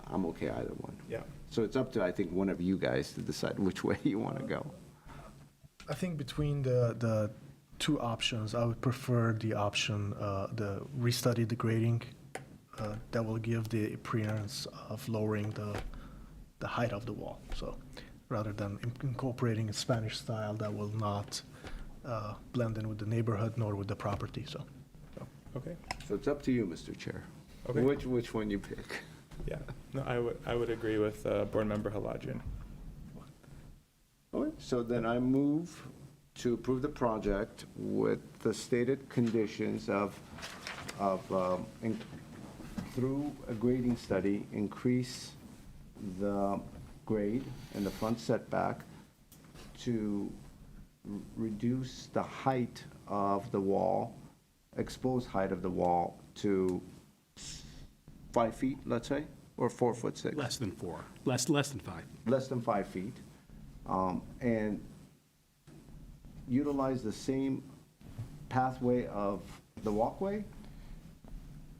I'm okay either one. Yeah. So it's up to, I think, one of you guys to decide which way you want to go. I think between the two options, I would prefer the option, the restudy the grading, that will give the appearance of lowering the height of the wall. So rather than incorporating a Spanish style that will not blend in with the neighborhood nor with the property, so. Okay. So it's up to you, Mr. Chair. Okay. Which one you pick. Yeah. No, I would agree with Board Member Halajian. All right, so then I move to approve the project with the stated conditions of through a grading study, increase the grade in the front setback to reduce the height of the wall, exposed height of the wall to 5 feet, let's say, or 4'6". Less than 4, less than 5. Less than 5 feet, and utilize the same pathway of the walkway,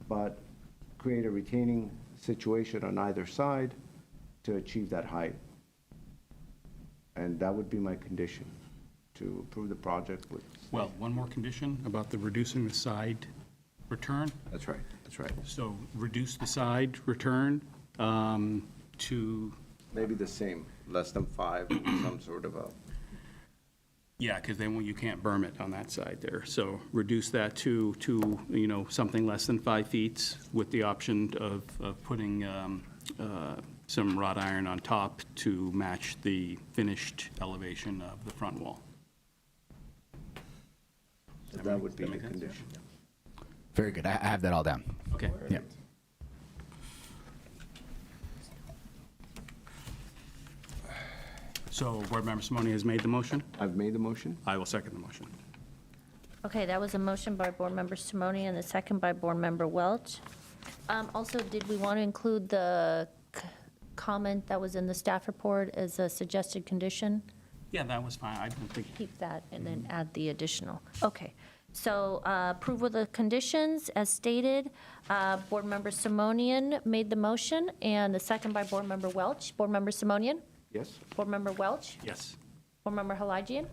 but create a retaining situation on either side to achieve that height. And that would be my condition, to approve the project with. Well, one more condition about the reducing the side return. That's right, that's right. So reduce the side return to, Maybe the same, less than 5, some sort of a. yeah, because then you can't berm it on that side there. So reduce that to something less than 5 feet with the option of putting some wrought iron on top to match the finished elevation of the front wall. So that would be the condition. Very good. I have that all down. Okay. Yeah. So Board Member Simone has made the motion. I've made the motion. I will second the motion. Okay, that was a motion by Board Member Simoni and a second by Board Member Welch. Also, did we want to include the comment that was in the staff report as a suggested condition? Yeah, that was fine. I don't think. Keep that and then add the additional. Okay, so approval of the conditions as stated. Board Member Simonian made the motion and the second by Board Member Welch. Board Member Simonian? Yes? Board Member Welch? Yes. Board Member Halajian?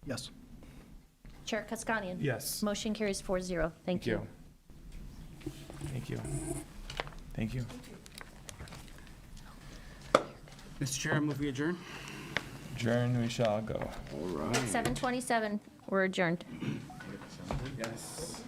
Yes. Chair Kaskanian? Yes. Motion carries 4-0. Thank you. Thank you. Thank you. Mr. Chair, I move we adjourn. adjourn we shall go. All right. 7:27, we're adjourned. Yes.